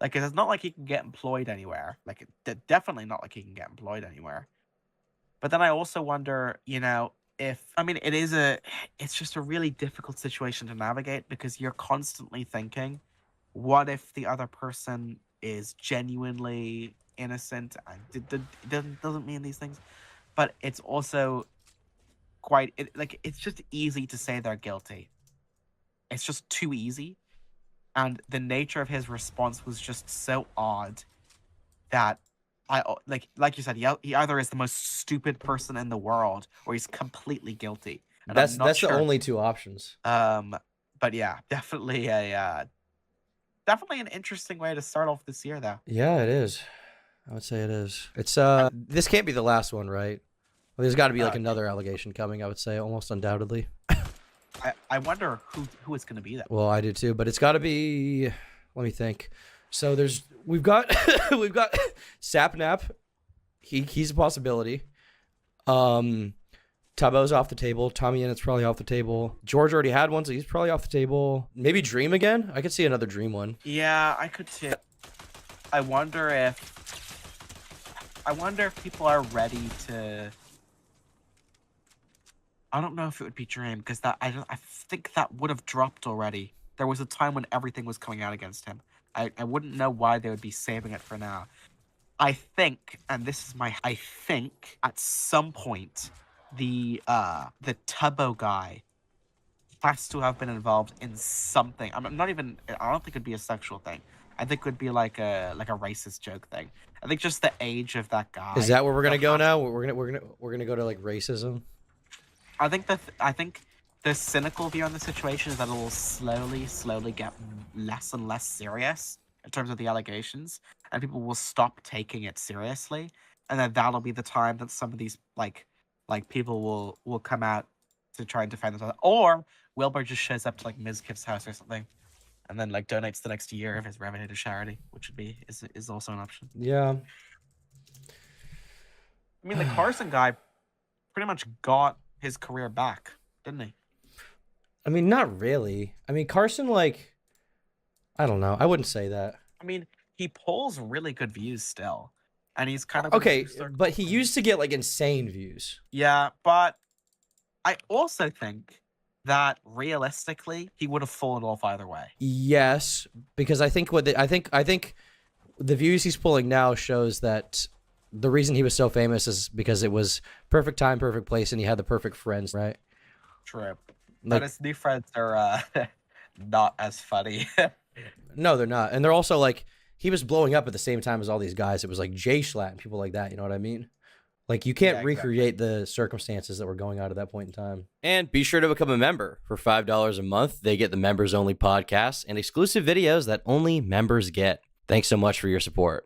Like, it's not like he can get employed anywhere. Like, definitely not like he can get employed anywhere. But then I also wonder, it's just a really difficult situation to navigate, because you're constantly thinking, what if the other person is genuinely innocent and doesn't mean these things? But it's also it's just easy to say they're guilty. It's just too easy. And the nature of his response was just so odd that like you said, he either is the most stupid person in the world or he's completely guilty. And that's sure. The only two options. But yeah, definitely an interesting way to start off this year, though. Yeah, it is. I would say it is. It's this can't be the last one, right? Well, there's got to be like another allegation coming. I would say almost undoubtedly. I wonder who it's going to be then. Well, I do too, but it's got to be. Let me think. So we've got Sapnap. He's a possibility. Tabo's off the table. Tommy Yennett's probably off the table. George already had one, so he's probably off the table. Maybe Dream again. I could see another Dream one. Yeah, I could too. I wonder if people are ready to. I don't know if it would be Dream, because I think that would have dropped already. There was a time when everything was coming out against him. I wouldn't know why they would be saving it for now. I think, and this is I think at some point the Tubbo guy has to have been involved in something. I don't think it'd be a sexual thing. I think it would be like a racist joke thing. I think just the age of that guy. Is that where we're gonna go now? We're gonna go to like racism. I think the cynical view on the situation is that it will slowly get less and less serious in terms of the allegations, and people will stop taking it seriously, and then that'll be the time that some of these like people will come out to try and defend themselves, or Wilbur just shows up to like Ms. Kip's house or something, and then like donates the next year of his revenue to charity, which would be is also an option. Yeah. I mean, the Carson guy pretty much got his career back, didn't he? I mean, not really. I mean, Carson, like, I don't know. I wouldn't say that. I mean, he pulls really good views still, and he's kind of Okay, but he used to get like insane views. Yeah, but I also think that realistically he would have fallen off either way. Yes, because I think I think the views he's pulling now shows that the reason he was so famous is because it was perfect time, perfect place, and he had the perfect friends, right? True. Like, But his new friends are not as funny. no, they're not, and they're also like he was blowing up at the same time as all these guys. It was like Jay Schlatt and people like that. You know what I mean? Like, you can't recreate the circumstances that were going on at that point in time. And be sure to become a member. For $5 a month, they get the members-only podcasts and exclusive videos that only members get. Thanks so much for your support.